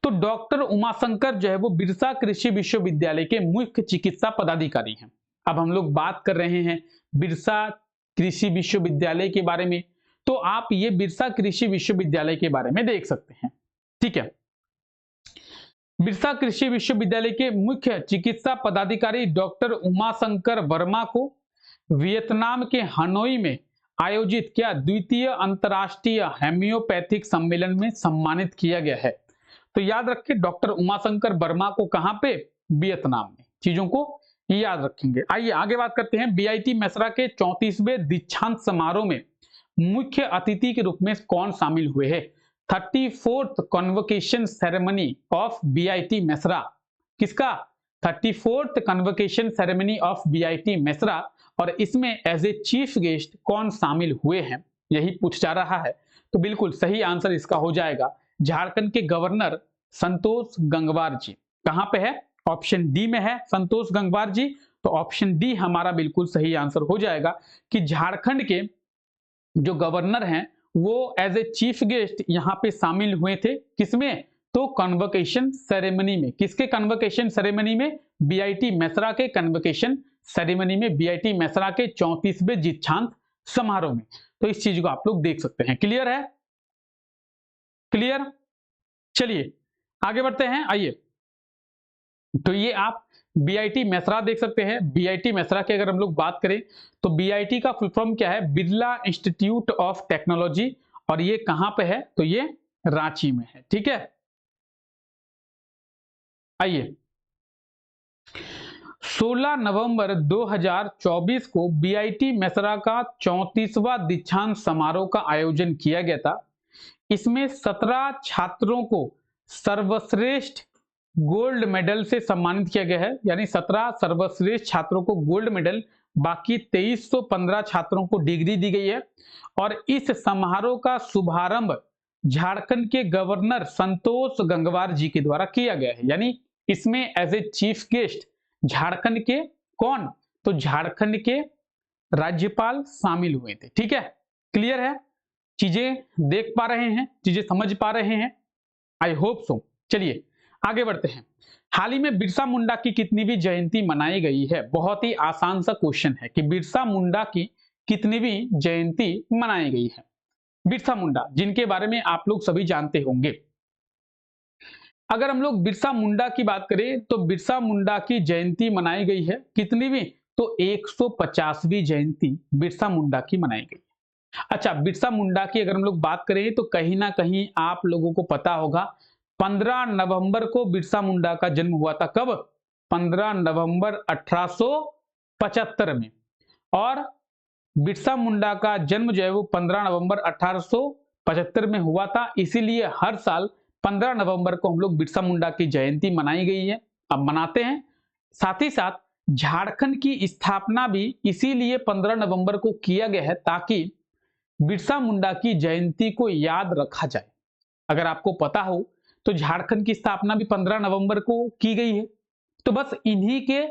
तो डॉक्टर उमाशंकर जो है वो बिरसा कृषि विश्वविद्यालय के मुख्य चिकित्सा पदाधिकारी हैं। अब हम लोग बात कर रहे हैं बिरसा कृषि विश्वविद्यालय के बारे में, तो आप ये बिरसा कृषि विश्वविद्यालय के बारे में देख सकते हैं। ठीक है, बिरसा कृषि विश्वविद्यालय के मुख्य चिकित्सा पदाधिकारी डॉक्टर उमाशंकर वर्मा को वियतनाम के हनोई में आयोजित क्या द्वितीय अंतरराष्ट्रीय हेम्योपैथिक सम्मेलन में सम्मानित किया गया है? तो याद रखिए, डॉक्टर उमाशंकर वर्मा को कहां पे? वियतनाम में। चीजों को याद रखेंगे। आइए आगे बात करते हैं। बीआईटी मेसरा के 34वें दीक्षांत समारोह में मुख्य अतिथि के रूप में कौन शामिल हुए हैं? 34th convocation ceremony of BIT Mesra. किसका? 34th convocation ceremony of BIT Mesra. और इसमें एज ए चीफ गेस्ट कौन शामिल हुए हैं, यही पूछ जा रहा है। तो बिल्कुल सही आंसर इसका हो जाएगा झारखंड के गवर्नर संतोष गंगवार जी। कहां पे है? ऑप्शन डी में है संतोष गंगवार जी। तो ऑप्शन डी हमारा बिल्कुल सही आंसर हो जाएगा कि झारखंड के जो गवर्नर हैं वो एज ए चीफ गेस्ट यहां पे शामिल हुए थे। किसमें? तो कन्वोकेशन सेरेमनी में। किसके कन्वोकेशन सेरेमनी में? बीआईटी मेसरा के कन्वोकेशन सेरेमनी में, बीआईटी मेसरा के 34वें दीक्षांत समारोह में। तो इस चीज को आप लोग देख सकते हैं। क्लियर है? क्लियर? चलिए आगे बढ़ते हैं। आइए, तो ये आप बीआईटी मेसरा देख सकते हैं। बीआईटी मेसरा की अगर हम लोग बात करें तो बीआईटी का फुल फॉर्म क्या है? Birla institute of technology. और ये कहां पे है? तो ये रांची में है। ठीक है, आइए 16 नवंबर 2024 को बीआईटी मेसरा का 34वां दीक्षांत समारोह का आयोजन किया गया था। इसमें 17 छात्रों को सर्वश्रेष्ठ गोल्ड मेडल से सम्मानित किया गया है। यानी 17 सर्वश्रेष्ठ छात्रों को गोल्ड मेडल, बाकी 2315 छात्रों को डिग्री दी गई है। और इस समारोह का शुभारंभ झारखंड के गवर्नर संतोष गंगवार जी के द्वारा किया गया है। यानी इसमें as a chief guest Jharkhand के कौन? तो झारखंड के राज्यपाल शामिल हुए थे। ठीक है, क्लियर है? चीजें देख पा रहे हैं, चीजें समझ पा रहे हैं? I hope so. चलिए आगे बढ़ते हैं। हाल ही में बिरसा मुंडा की कितनीवीं जयंती मनाई गई है? बहुत ही आसान सा क्वेश्चन है कि बिरसा मुंडा की कितनीवीं जयंती मनाई गई है। बिरसा मुंडा जिनके बारे में आप लोग सभी जानते होंगे। अगर हम लोग बिरसा मुंडा की बात करें तो बिरसा मुंडा की जयंती मनाई गई है कितनीवीं? तो 150वीं जयंती बिरसा मुंडा की मनाई गई। अच्छा, बिरसा मुंडा की अगर हम लोग बात करें तो कहीं ना कहीं आप लोगों को पता होगा 15 नवंबर को बिरसा मुंडा का जन्म हुआ था। कब? 15 नवंबर 1875 में। और बिरसा मुंडा का जन्म जो है वो 15 नवंबर 1875 में हुआ था। इसीलिए हर साल 15 नवंबर को हम लोग बिरसा मुंडा की जयंती मनाई गई है, अब मनाते हैं। साथ ही साथ झारखंड की स्थापना भी इसीलिए 15 नवंबर को किया गया है ताकि बिरसा मुंडा की जयंती को याद रखा जाए। अगर आपको पता हो तो झारखंड की स्थापना भी 15 नवंबर को की गई है, तो बस इन्हीं के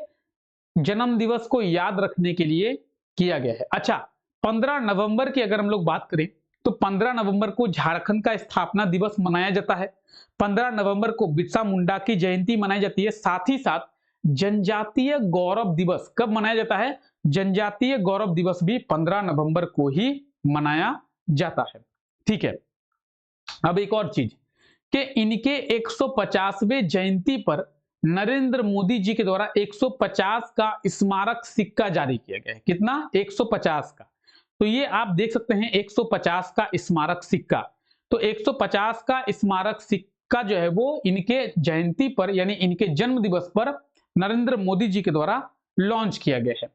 जन्म दिवस को याद रखने के लिए किया गया है। अच्छा, 15 नवंबर की अगर हम लोग बात करें तो 15 नवंबर को झारखंड का स्थापना दिवस मनाया जाता है। 15 नवंबर को बिरसा मुंडा की जयंती मनाई जाती है। साथ ही साथ जनजातीय गौरव दिवस कब मनाया जाता है? जनजातीय गौरव दिवस भी 15 नवंबर को ही मनाया जाता है। ठीक है, अब एक और चीज कि इनके 150वें जयंती पर नरेंद्र मोदी जी के द्वारा 150 का स्मारक सिक्का जारी किया गया है। कितना? 150 का। तो ये आप देख सकते हैं 150 का स्मारक सिक्का। तो 150 का स्मारक सिक्का जो है वो इनके जयंती पर यानी इनके जन्म दिवस पर नरेंद्र मोदी जी के द्वारा लॉन्च किया गया है।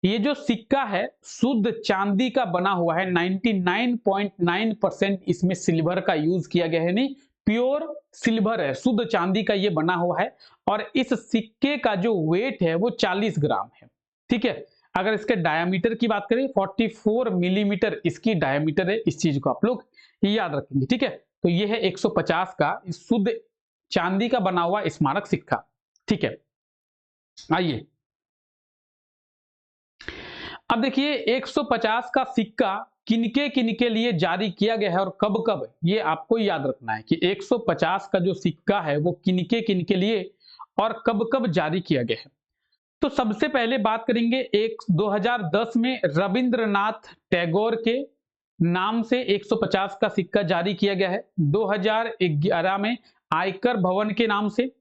ये जो सिक्का है शुद्ध चांदी का बना हुआ है। 99.9% इसमें सिल्वर का यूज किया गया है, नहीं प्योर सिल्वर है, शुद्ध चांदी का ये बना हुआ है। और इस सिक्के का जो वेट है वो 40 ग्राम है। ठीक है, अगर इसके डायमीटर की बात करें 44 मिलीमीटर इसकी डायमीटर है। इस चीज को आप लोग याद रखेंगे। ठीक है, तो ये है 150 का शुद्ध चांदी का बना हुआ स्मारक सिक्का। ठीक है, आइए अब देखिए 150 का सिक्का किनके लिए जारी किया गया है और कब कब, ये आपको याद रखना है कि 150 का जो सिक्का है वो किनके लिए और कब कब जारी किया गया है। तो सबसे पहले बात करेंगे 2010 में रविंद्रनाथ टैगोर के नाम से 150 का सिक्का जारी किया गया है। 2011 में आयकर भवन के नाम से,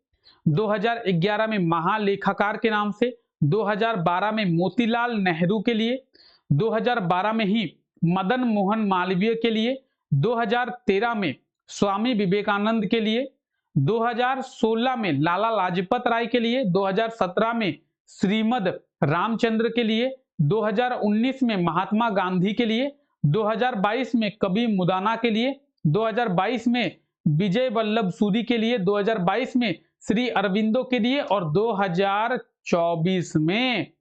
2011 में महालेखाकार के नाम से, 2012 में मोतीलाल नेहरू के लिए, 2012 में ही मदन मोहन मालवीय के लिए, 2013 में स्वामी विवेकानंद के लिए, 2016 में लाला लाजपत राय के लिए, 2017 में श्रीमद रामचंद्र के लिए, 2019 में महात्मा गांधी के लिए, 2022 में कबीर मुदाना के लिए, 2022 में विजय वल्लभ सूरी के लिए, 2022 में श्री अरविंदो के लिए और 2024 में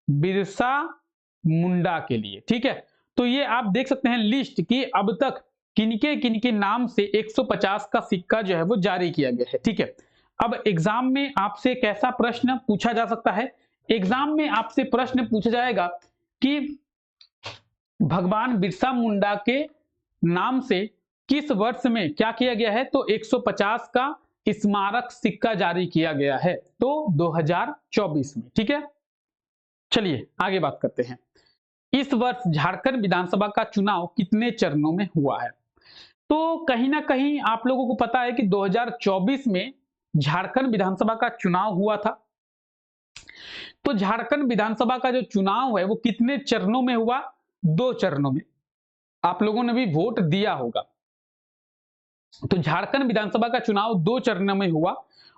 बिरसा मुंडा के लिए। ठीक है, तो ये आप देख सकते हैं लिस्ट कि अब तक किनके नाम से 150 का सिक्का जो है वो जारी किया गया है। ठीक है, अब एग्जाम में आपसे कैसा प्रश्न पूछा जा सकता है? एग्जाम में आपसे प्रश्न पूछा जाएगा कि भगवान बिरसा मुंडा के नाम से किस वर्ष में क्या किया गया है? तो 150 का स्मारक सिक्का जारी किया गया है, तो 2024 में। ठीक है, चलिए आगे बात करते हैं। इस वर्ष झारखंड विधानसभा का चुनाव कितने चरणों में हुआ है? तो कहीं ना कहीं आप लोगों को पता है कि 2024 में झारखंड विधानसभा का चुनाव हुआ था। तो झारखंड विधानसभा का जो चुनाव है वो कितने चरणों में हुआ? 2 चरणों में। आप लोगों ने भी वोट दिया होगा। तो झारखंड विधानसभा का चुनाव 2 चरणों में हुआ।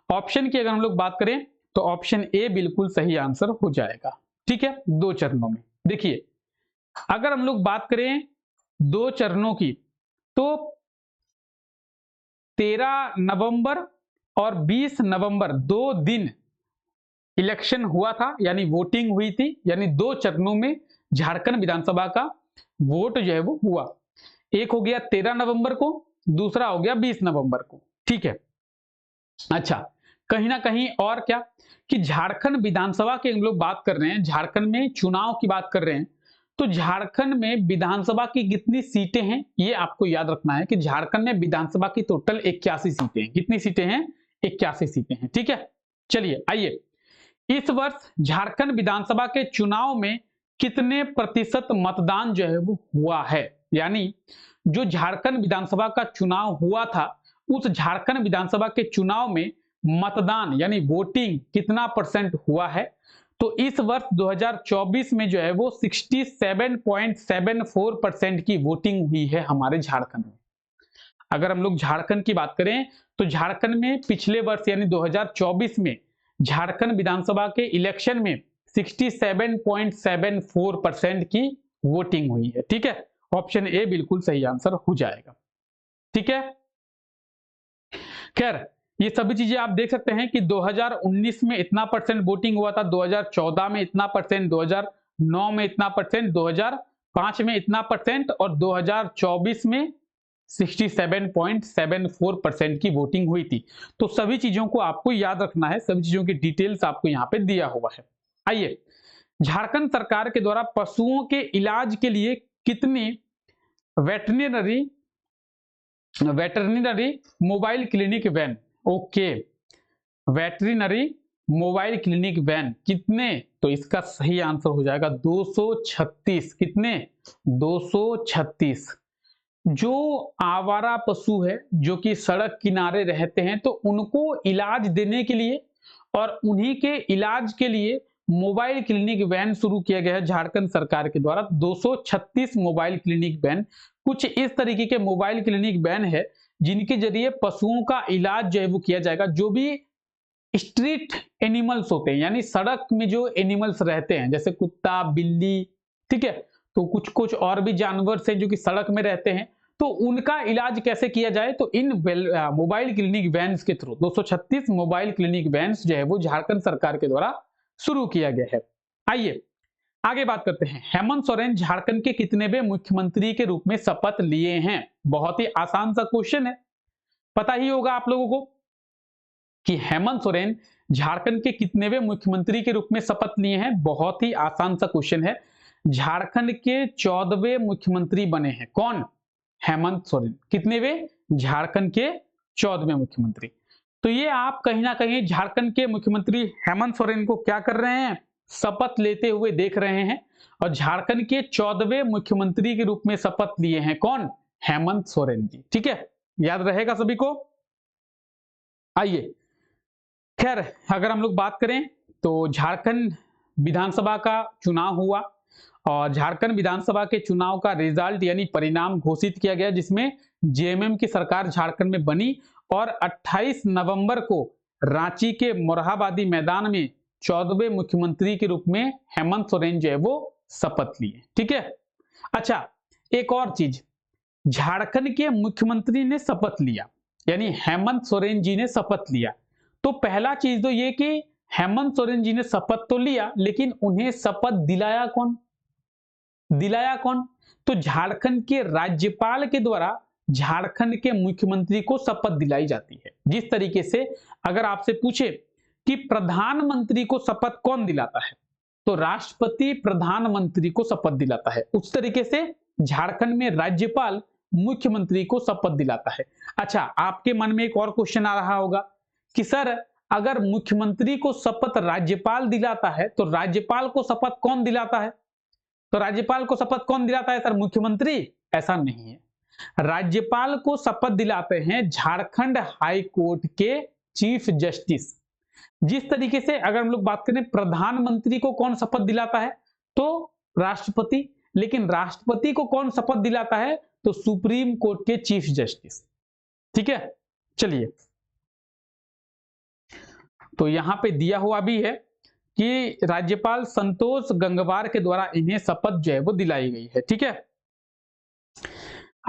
ऑप्शन की अगर हम लोग बात करें तो ऑप्शन ए बिल्कुल सही आंसर हो जाएगा। ठीक है, 2 चरणों में। देखिए अगर हम लोग बात करें 2 चरणों की तो 13 नवंबर और 20 नवंबर 2 दिन इलेक्शन हुआ था, यानी वोटिंग हुई थी, यानी 2 चरणों में झारखंड विधानसभा का वोट जो है वो हुआ। एक हो गया 13 नवंबर को, दूसरा हो गया 20 नवंबर को। ठीक है, अच्छा कहीं ना कहीं और क्या कि झारखंड विधानसभा की हम लोग बात कर रहे हैं, झारखंड में चुनाव की बात कर रहे हैं, तो झारखंड में विधानसभा की कितनी सीटें हैं ये आपको याद रखना है कि झारखंड में विधानसभा की टोटल 81 सीटें हैं। कितनी सीटें हैं? 81 सीटें हैं। ठीक है, चलिए आइए इस वर्ष झारखंड विधानसभा के चुनाव में कितने प्रतिशत मतदान जो है वो हुआ है, यानी जो झारखंड विधानसभा का चुनाव हुआ था उस झारखंड विधानसभा के चुनाव में मतदान यानी वोटिंग कितना परसेंट हुआ है? तो इस वर्ष 2024 में जो है वो 67.74% की वोटिंग हुई है हमारे झारखंड में। अगर हम लोग झारखंड की बात करें तो झारखंड में पिछले वर्ष यानी 2024 में झारखंड विधानसभा के इलेक्शन में 67.74% की वोटिंग हुई है। ठीक है, ऑप्शन ए बिल्कुल सही आंसर हो जाएगा। ठीक है, खैर ये सभी चीजें आप देख सकते हैं कि 2019 में इतना परसेंट वोटिंग हुआ था, 2014 में इतना परसेंट, 2009 में इतना परसेंट, 2005 में इतना परसेंट और 2024 में 67.74% की वोटिंग हुई थी। तो सभी चीजों को आपको याद रखना है, सभी चीजों की डिटेल्स आपको यहाँ पे दिया हुआ है। आइए, झारखंड सरकार के द्वारा पशुओं के इलाज के लिए कितने veterinary mobile clinic van, okay, veterinary mobile clinic van कितने, तो इसका सही आंसर हो जाएगा 236। कितने? 236। जो आवारा पशु है जो कि सड़क किनारे रहते हैं, तो उनको इलाज देने के लिए और उन्हीं के इलाज के लिए मोबाइल क्लिनिक वैन शुरू किया गया है झारखंड सरकार के द्वारा। 236 मोबाइल क्लिनिक वैन, कुछ इस तरीके के मोबाइल क्लिनिक वैन है जिनके जरिए पशुओं का इलाज जो है वो किया जाएगा। जो भी स्ट्रीट एनिमल्स होते हैं, यानी सड़क में जो एनिमल्स रहते हैं, जैसे कुत्ता, बिल्ली, ठीक है, तो कुछ कुछ और भी जानवर हैं जो कि सड़क में रहते हैं, तो उनका इलाज कैसे किया जाए, तो इन मोबाइल क्लिनिक वैन्स के थ्रू 236 मोबाइल क्लिनिक वैन्स जो है वो झारखंड सरकार के द्वारा शुरू किया गया है। आइए आगे बात करते हैं। हेमंत सोरेन झारखंड के कितनेवें मुख्यमंत्री के रूप में शपथ लिए हैं? बहुत ही आसान सा क्वेश्चन है, पता ही होगा आप लोगों को कि हेमंत सोरेन झारखंड के कितनेवें मुख्यमंत्री के रूप में शपथ लिए हैं। बहुत ही आसान सा क्वेश्चन है। झारखंड के 14वें मुख्यमंत्री बने हैं। कौन? हेमंत सोरेन। कितनेवें? झारखंड के 14वें मुख्यमंत्री। तो ये आप कहीं ना कहीं झारखंड के मुख्यमंत्री हेमंत सोरेन को क्या कर रहे हैं? शपथ लेते हुए देख रहे हैं, और झारखंड के 14वें मुख्यमंत्री के रूप में शपथ लिए हैं। कौन? हेमंत सोरेन जी। ठीक है, याद रहेगा सभी को। आइए, खैर अगर हम लोग बात करें तो झारखंड विधानसभा का चुनाव हुआ और झारखंड विधानसभा के चुनाव का रिजल्ट यानी परिणाम घोषित किया गया, जिसमें जेएमएम की सरकार झारखंड में बनी और 28 नवंबर को रांची के मोरहाबादी मैदान में 14वें मुख्यमंत्री के रूप में हेमंत सोरेन जो है वो शपथ लिए। ठीक है। अच्छा, एक और चीज, झारखंड के मुख्यमंत्री ने शपथ लिया, यानी हेमंत सोरेन जी ने शपथ लिया, तो पहला चीज तो ये कि हेमंत सोरेन जी ने शपथ तो लिया, लेकिन उन्हें शपथ दिलाया कौन? दिलाया कौन? तो झारखंड के राज्यपाल के द्वारा झारखंड के मुख्यमंत्री को शपथ दिलाई जाती है। जिस तरीके से अगर आपसे पूछे कि प्रधानमंत्री को शपथ कौन दिलाता है, तो राष्ट्रपति प्रधानमंत्री को शपथ दिलाता है, उस तरीके से झारखंड में राज्यपाल मुख्यमंत्री को शपथ दिलाता है। अच्छा, आपके मन में एक और क्वेश्चन आ रहा होगा कि सर अगर मुख्यमंत्री को शपथ राज्यपाल दिलाता है तो राज्यपाल को शपथ कौन दिलाता है? तो राज्यपाल को शपथ कौन दिलाता है सर? मुख्यमंत्री? ऐसा नहीं है, राज्यपाल को शपथ दिलाते हैं झारखंड हाई कोर्ट के चीफ जस्टिस। जिस तरीके से अगर हम लोग बात करें प्रधानमंत्री को कौन शपथ दिलाता है, तो राष्ट्रपति, लेकिन राष्ट्रपति को कौन शपथ दिलाता है? तो सुप्रीम कोर्ट के चीफ जस्टिस। ठीक है, चलिए, तो यहां पे दिया हुआ भी है कि राज्यपाल संतोष गंगवार के द्वारा इन्हें शपथ जो है वो दिलाई गई है। ठीक है,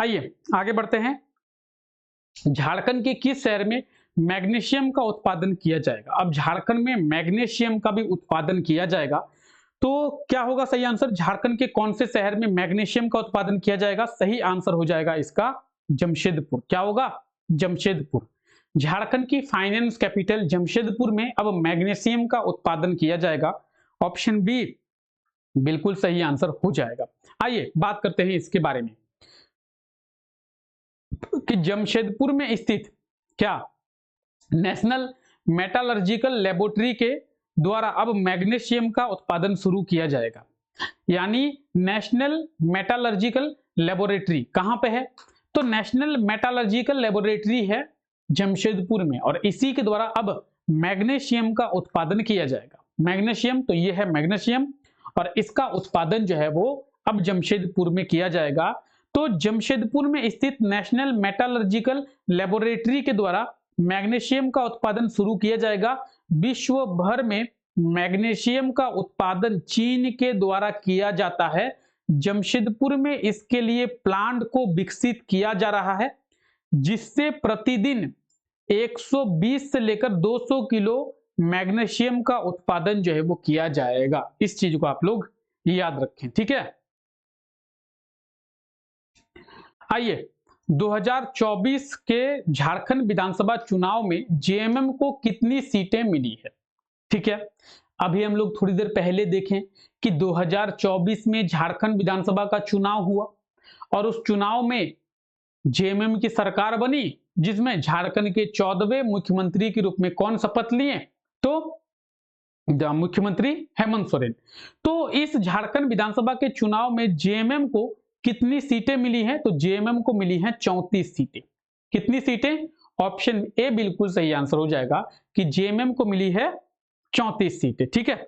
आइए आगे बढ़ते हैं। झारखंड के किस शहर में मैग्नीशियम का उत्पादन किया जाएगा? अब झारखंड में मैग्नीशियम का भी उत्पादन किया जाएगा, तो क्या होगा सही आंसर? झारखंड के कौन से शहर में मैग्नीशियम का उत्पादन किया जाएगा? सही आंसर हो जाएगा इसका जमशेदपुर। क्या होगा? जमशेदपुर। झारखंड की फाइनेंस कैपिटल जमशेदपुर में अब मैग्नीशियम का उत्पादन किया जाएगा। ऑप्शन बी बिल्कुल सही आंसर हो जाएगा। आइए बात करते हैं इसके बारे में कि जमशेदपुर में स्थित क्या नेशनल मेटालर्जिकल लेबोरेटरी के द्वारा अब मैग्नीशियम का उत्पादन शुरू किया जाएगा। यानी नेशनल मेटालर्जिकल लेबोरेटरी कहां पे है? तो नेशनल मेटालर्जिकल लेबोरेटरी है जमशेदपुर में, और इसी के द्वारा अब मैग्नीशियम का उत्पादन किया जाएगा। मैग्नीशियम, तो ये है मैग्नीशियम, और इसका उत्पादन जो है वो अब जमशेदपुर में किया जाएगा। तो जमशेदपुर में स्थित नेशनल मेटालर्जिकल लेबोरेटरी के द्वारा मैग्नीशियम का उत्पादन शुरू किया जाएगा। विश्व भर में मैग्नीशियम का उत्पादन चीन के द्वारा किया जाता है। जमशेदपुर में इसके लिए प्लांट को विकसित किया जा रहा है, जिससे प्रतिदिन 120 से लेकर 200 किलो मैग्नीशियम का उत्पादन जो है वो किया जाएगा। इस चीज को आप लोग याद रखें, ठीक है। आइए 2024 के झारखंड विधानसभा चुनाव में जेएमएम को कितनी सीटें मिली है, ठीक है। अभी हम लोग थोड़ी देर पहले देखें कि 2024 में झारखंड विधानसभा का चुनाव हुआ और उस चुनाव में जेएमएम की सरकार बनी, जिसमें झारखंड के 14वें मुख्यमंत्री के रूप में कौन शपथ लिए, तो मुख्यमंत्री हेमंत सोरेन। तो इस झारखंड विधानसभा के चुनाव में जेएमएम को कितनी सीटें मिली हैं, तो जेएमएम को मिली हैं 34 सीटें। कितनी सीटें? ऑप्शन ए बिल्कुल सही आंसर हो जाएगा कि जेएमएम को मिली है 34 सीटें, ठीक है।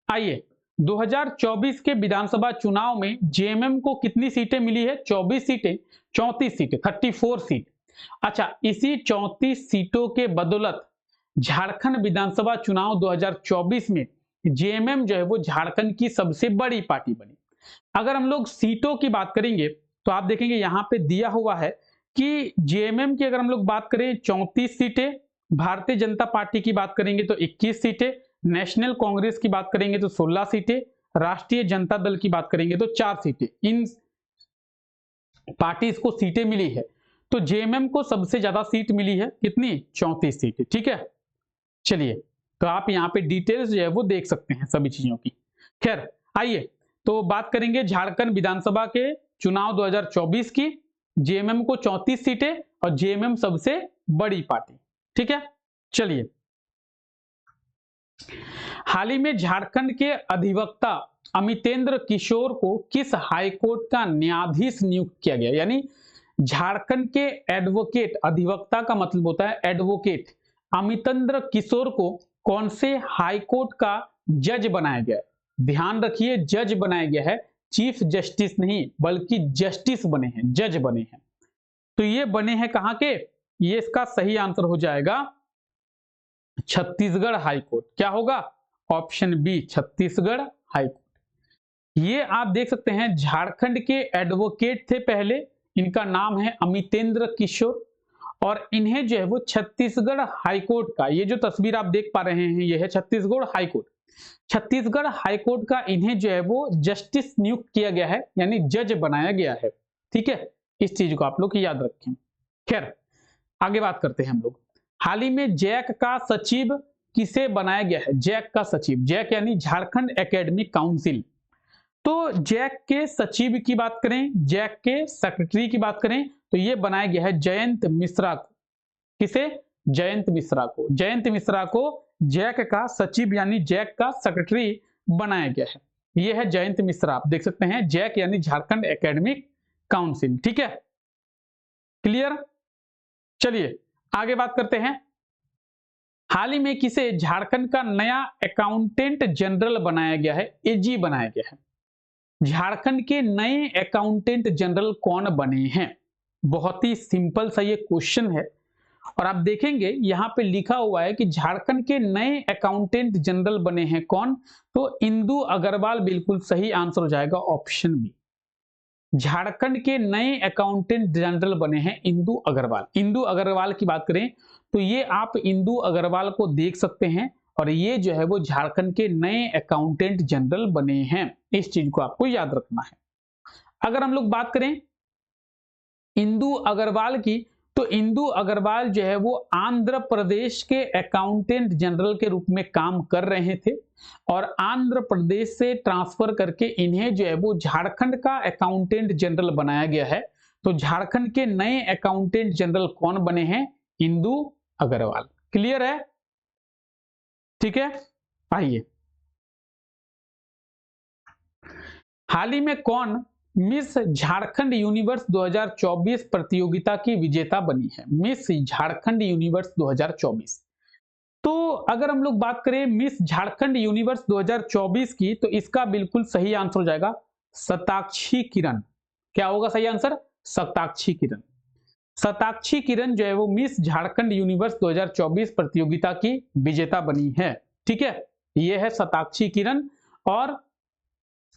आइए 2024 के विधानसभा चुनाव में जेएमएम को कितनी सीटें मिली है? 24 सीटें, 34 सीटें, 34 सीट। अच्छा, इसी 34 सीटों के बदौलत झारखंड विधानसभा चुनाव 2024 में जेएमएम जो है वो झारखंड की सबसे बड़ी पार्टी बनी। अगर हम लोग सीटों की बात करेंगे तो आप देखेंगे यहां पे दिया हुआ है कि जेएमएम की अगर हम लोग बात करें 34 सीटें, भारतीय जनता पार्टी की बात करेंगे तो 21 सीटें, नेशनल कांग्रेस की बात करेंगे तो 16 सीटें, राष्ट्रीय जनता दल की बात करेंगे तो 4 सीटें। इन पार्टीज को सीटें मिली है, तो जेएमएम को सबसे ज्यादा सीट मिली है, कितनी? 34 सीटें, ठीक है। चलिए, तो आप यहाँ पे डिटेल्स जो है वो देख सकते हैं सभी चीजों की। खैर, आइए तो बात करेंगे झारखंड विधानसभा के चुनाव 2024 की। जेएमएम को 34 सीटें और जेएमएम सबसे बड़ी पार्टी, ठीक है। चलिए, हाल ही में झारखंड के अधिवक्ता अमितेंद्र किशोर को किस हाईकोर्ट का न्यायाधीश नियुक्त किया गया? यानी झारखंड के एडवोकेट, अधिवक्ता का मतलब होता है एडवोकेट, अमितेंद्र किशोर को कौन से हाईकोर्ट का जज बनाया गया? ध्यान रखिए, जज बनाया गया है, चीफ जस्टिस नहीं बल्कि जस्टिस बने हैं, जज बने हैं। तो ये बने हैं कहां के? ये इसका सही आंसर हो जाएगा छत्तीसगढ़ हाईकोर्ट। क्या होगा? Option B, Chhattisgarh high court. ये आप देख सकते हैं झारखंड के एडवोकेट थे पहले, इनका नाम है अमितेंद्र किशोर, और इन्हें जो है वो छत्तीसगढ़ हाईकोर्ट का, ये जो तस्वीर आप देख पा रहे हैं ये है छत्तीसगढ़ हाईकोर्ट। छत्तीसगढ़ हाईकोर्ट का इन्हें जो है वो जस्टिस नियुक्त किया गया है, यानी जज बनाया गया है, ठीक है। इस चीज को आप लोग याद रखें। खैर, आगे बात करते हैं हम लोग। हाल ही में जैक का सचिव किसे बनाया गया है? जैक का सचिव, जैक यानी झारखंड एकेडमिक काउंसिल। तो जैक के सचिव की बात करें, जैक के सेक्रेटरी की बात करें तो ये बनाया गया है जयंत मिश्रा को। किसे? जयंत मिश्रा को। जयंत मिश्रा को जैक का सचिव यानी जैक का सेक्रेटरी बनाया गया है। ये है जयंत मिश्रा, आप देख सकते हैं, जैक यानी झारखंड एकेडमिक काउंसिल, ठीक है। क्लियर? चलिए आगे बात करते हैं। हाल ही में किसे झारखंड का नया अकाउंटेंट जनरल बनाया गया है? एजी बनाया गया है। झारखंड के नए अकाउंटेंट जनरल कौन बने हैं? बहुत ही सिंपल सा ये क्वेश्चन है, और आप देखेंगे यहां पे लिखा हुआ है कि झारखंड के नए अकाउंटेंट जनरल बने हैं कौन? तो इंदु अग्रवाल बिल्कुल सही आंसर हो जाएगा, ऑप्शन बी। झारखंड के नए अकाउंटेंट जनरल बने हैं इंदु अग्रवाल। इंदु अग्रवाल की बात करें तो ये आप इंदु अग्रवाल को देख सकते हैं, और ये जो है वो झारखंड के नए अकाउंटेंट जनरल बने हैं। इस चीज को आपको याद रखना है। अगर हम लोग बात करें इंदु अग्रवाल की, तो इंदु अग्रवाल जो है वो आंध्र प्रदेश के अकाउंटेंट जनरल के रूप में काम कर रहे थे, और आंध्र प्रदेश से ट्रांसफर करके इन्हें जो है वो झारखंड का अकाउंटेंट जनरल बनाया गया है। तो झारखंड के नए अकाउंटेंट जनरल कौन बने हैं? इंदु अग्रवाल। क्लियर है? ठीक है। आइए, हाल ही में कौन मिस झारखंड यूनिवर्स 2024 प्रतियोगिता की विजेता बनी है? Miss Jharkhand universe 2024। तो अगर हम लोग बात करें मिस झारखंड यूनिवर्स 2024 की, तो इसका बिल्कुल सही आंसर हो जाएगा शताक्षी किरण। क्या होगा सही आंसर? शताक्षी किरण। शताक्षी किरण जो है वो मिस झारखंड यूनिवर्स 2024 प्रतियोगिता की विजेता बनी है, ठीक है। ये है शताक्षी किरण, और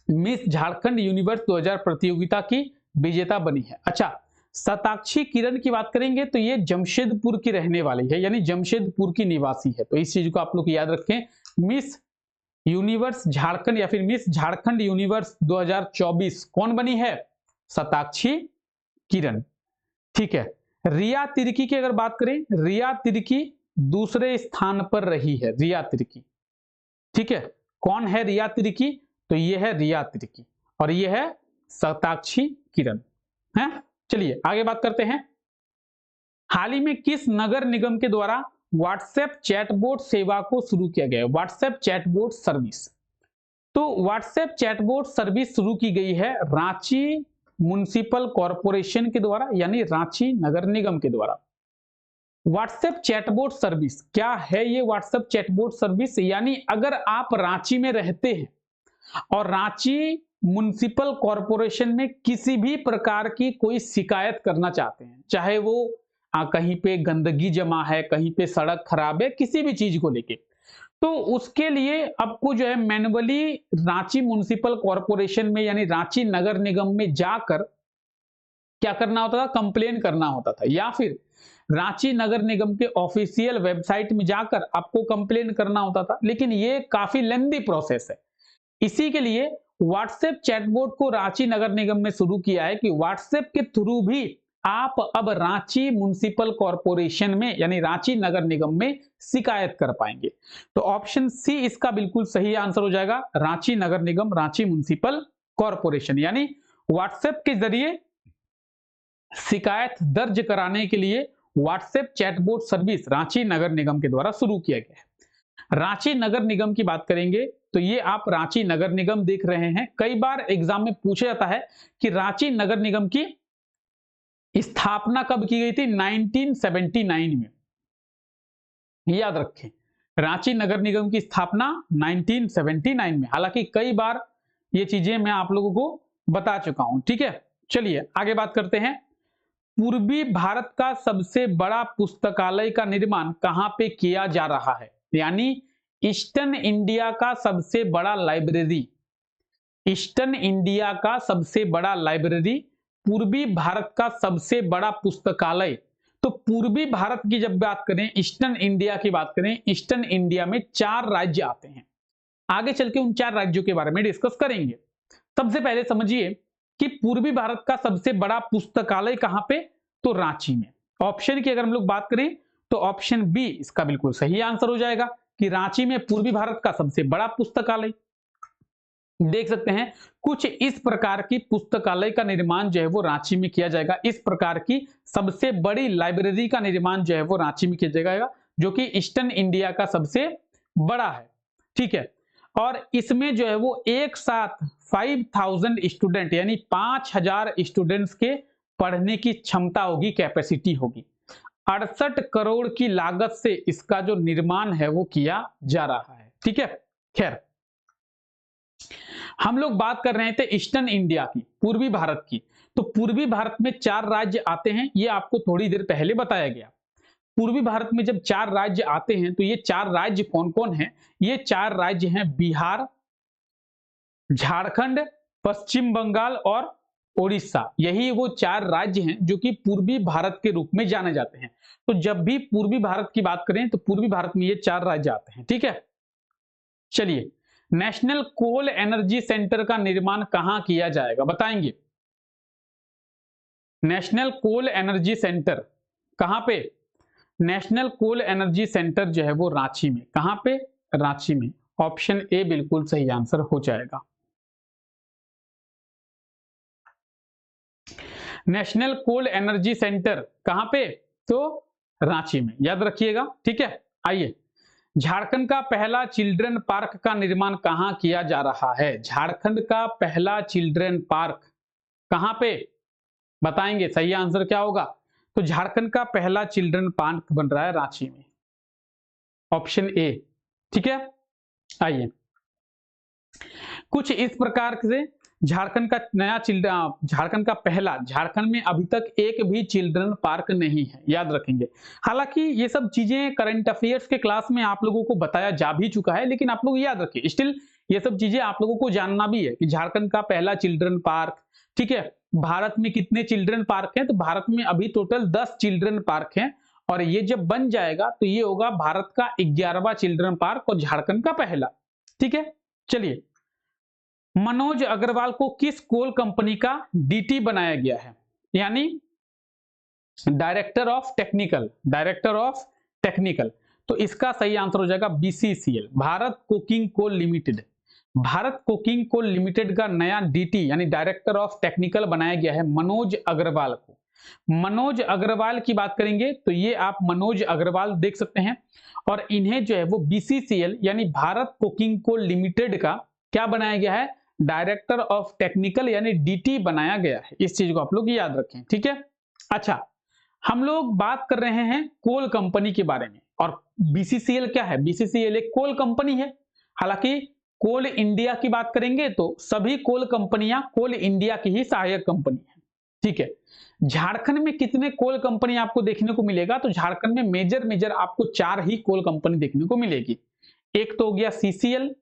मिस झारखंड यूनिवर्स 2000 प्रतियोगिता की विजेता बनी है। अच्छा, शताक्षी किरण की बात करेंगे तो ये जमशेदपुर की रहने वाली है, यानी जमशेदपुर की निवासी है। तो इस चीज को आप लोग याद रखें। मिस यूनिवर्स झारखंड या फिर मिस झारखंड यूनिवर्स 2024 कौन बनी है? शताक्षी किरण। ठीक है। रिया तिर्की की अगर बात करें, रिया तिर्की दूसरे स्थान पर रही है, रिया तिर्की। ठीक है। कौन है रिया तिर्की? तो ये है रिया तिर्की और ये है शताक्षी किरण है। चलिए आगे बात करते हैं। हाल ही में किस नगर निगम के द्वारा व्हाट्सएप चैटबॉट सेवा को शुरू किया गया है? WhatsApp chatbot service. तो व्हाट्सएप चैटबॉट सर्विस शुरू की गई है रांची म्युनिसिपल कॉरपोरेशन के द्वारा, यानी रांची नगर निगम के द्वारा। व्हाट्सएप चैटबॉट सर्विस क्या है? ये व्हाट्सएप चैटबॉट सर्विस यानी अगर आप रांची में रहते हैं और रांची म्युनिसिपल कॉरपोरेशन में किसी भी प्रकार की कोई शिकायत करना चाहते हैं, चाहे वो कहीं पे गंदगी जमा है, कहीं पे सड़क खराब है, किसी भी चीज को लेके, तो उसके लिए आपको जो है मैन्युअली रांची म्युनिसिपल कॉरपोरेशन में यानी रांची नगर निगम में जाकर क्या करना होता था? कंप्लेन करना होता था, या फिर रांची नगर निगम के ऑफिशियल वेबसाइट में जाकर आपको कंप्लेन करना होता था। लेकिन ये काफी लेंदी प्रोसेस है। इसी के लिए व्हाट्सएप चैटबॉट को रांची नगर निगम में शुरू किया है कि व्हाट्सएप के थ्रू भी आप अब रांची म्युनिसिपल कॉरपोरेशन में यानी रांची नगर निगम में शिकायत कर पाएंगे। तो ऑप्शन सी इसका बिल्कुल सही आंसर हो जाएगा, रांची नगर निगम, रांची म्युनिसिपल कॉरपोरेशन। यानी व्हाट्सएप के जरिए शिकायत दर्ज कराने के लिए व्हाट्सएप चैटबॉट सर्विस रांची नगर निगम के द्वारा शुरू किया गया है। रांची नगर निगम की बात करेंगे तो ये आप रांची नगर निगम देख रहे हैं। कई बार एग्जाम में पूछा जाता है कि रांची नगर निगम की स्थापना कब की गई थी? 1979 में। याद रखें, रांची नगर निगम की स्थापना 1979 में। हालांकि कई बार ये चीजें मैं आप लोगों को बता चुका हूं। ठीक है, चलिए आगे बात करते हैं। पूर्वी भारत का सबसे बड़ा पुस्तकालय का निर्माण कहां पे किया जा रहा है? यानी ईस्टर्न इंडिया का सबसे बड़ा लाइब्रेरी, ईस्टर्न इंडिया का सबसे बड़ा लाइब्रेरी, पूर्वी भारत का सबसे बड़ा पुस्तकालय। तो पूर्वी भारत की जब बात करें, ईस्टर्न इंडिया की बात करें, ईस्टर्न इंडिया में 4 राज्य आते हैं। आगे चल के उन 4 राज्यों के बारे में डिस्कस करेंगे। सबसे पहले समझिए कि पूर्वी भारत का सबसे बड़ा पुस्तकालय कहां पे? तो रांची में। ऑप्शन की अगर हम लोग बात करें तो ऑप्शन बी इसका बिल्कुल सही आंसर हो जाएगा कि रांची में पूर्वी भारत का सबसे बड़ा पुस्तकालय। देख सकते हैं कुछ इस प्रकार की पुस्तकालय का निर्माण जो है वो रांची में किया जाएगा। इस प्रकार की सबसे बड़ी लाइब्रेरी का निर्माण जो है वो रांची में किया जाएगा, जो कि ईस्टर्न इंडिया का सबसे बड़ा है। ठीक है, और इसमें जो है वो एक साथ 5000 स्टूडेंट यानी 5000 स्टूडेंट्स के पढ़ने की क्षमता होगी, कैपेसिटी होगी। 68 करोड़ की लागत से इसका जो निर्माण है वो किया जा रहा है। ठीक है, खैर हम लोग बात कर रहे थे ईस्टर्न इंडिया की, पूर्वी भारत की। तो पूर्वी भारत में 4 राज्य आते हैं, ये आपको थोड़ी देर पहले बताया गया। पूर्वी भारत में जब 4 राज्य आते हैं तो ये 4 राज्य कौन कौन हैं? ये 4 राज्य हैं बिहार, झारखंड, पश्चिम बंगाल और ओडिशा। यही वो 4 राज्य हैं जो कि पूर्वी भारत के रूप में जाने जाते हैं। तो जब भी पूर्वी भारत की बात करें तो पूर्वी भारत में ये 4 राज्य आते हैं। ठीक है, चलिए नेशनल कोल एनर्जी सेंटर का निर्माण कहां किया जाएगा? बताएंगे। नेशनल कोल एनर्जी सेंटर कहां पे? नेशनल कोल एनर्जी सेंटर जो है वो रांची में। कहां पे? रांची में। ऑप्शन ए बिल्कुल सही आंसर हो जाएगा। नेशनल कोल एनर्जी सेंटर कहां पे? तो रांची में, याद रखिएगा। ठीक है, आइए झारखंड का पहला चिल्ड्रन पार्क का निर्माण कहां किया जा रहा है? झारखंड का पहला चिल्ड्रन पार्क कहां पे? बताएंगे सही आंसर क्या होगा? तो झारखंड का पहला चिल्ड्रन पार्क बन रहा है रांची में, ऑप्शन ए। ठीक है, आइए कुछ इस प्रकार से झारखंड का नया झारखंड का पहला, झारखंड में अभी तक एक भी चिल्ड्रन पार्क नहीं है, याद रखेंगे। हालांकि ये सब चीजें करंट अफेयर्स के क्लास में आप लोगों को बताया जा भी चुका है, लेकिन आप लोग याद रखिए, स्टिल ये सब चीजें आप लोगों को जानना भी है कि झारखंड का पहला चिल्ड्रन पार्क, ठीक है, भारत में कितने चिल्ड्रन पार्क हैं? तो भारत में अभी टोटल 10 चिल्ड्रन पार्क हैं और ये जब बन जाएगा तो ये होगा भारत का 11वां चिल्ड्रन पार्क और झारखंड का पहला। ठीक है, चलिए, मनोज अग्रवाल को किस कोल कंपनी का डीटी बनाया गया है? यानी डायरेक्टर ऑफ टेक्निकल। तो इसका सही आंसर हो जाएगा BCCL, Bharat coking coal limited. Bharat coking coal limited का नया डीटी यानी डायरेक्टर ऑफ टेक्निकल बनाया गया है मनोज अग्रवाल को। मनोज अग्रवाल की बात करेंगे तो ये आप मनोज अग्रवाल देख सकते हैं और इन्हें जो है वो बीसीसीएल यानी भारत कोकिंग कोल लिमिटेड का क्या बनाया गया है? डायरेक्टर ऑफ टेक्निकल यानी डीटी बनाया गया है। इस चीज को आप लोग याद रखें। ठीक है, अच्छा, हम लोग बात कर रहे हैं कोल कंपनी के बारे में और बीसीसीएल क्या है? बीसीसीएल एक कोल कंपनी है। हालांकि कोल इंडिया की बात करेंगे तो सभी कोल कंपनियां कोल इंडिया की ही सहायक कंपनी है। ठीक है, झारखंड में कितने कोल कंपनी आपको देखने को मिलेगा? तो झारखंड में मेजर आपको 4 ही कोल कंपनी देखने को मिलेगी। एक तो हो गया सीसीएल,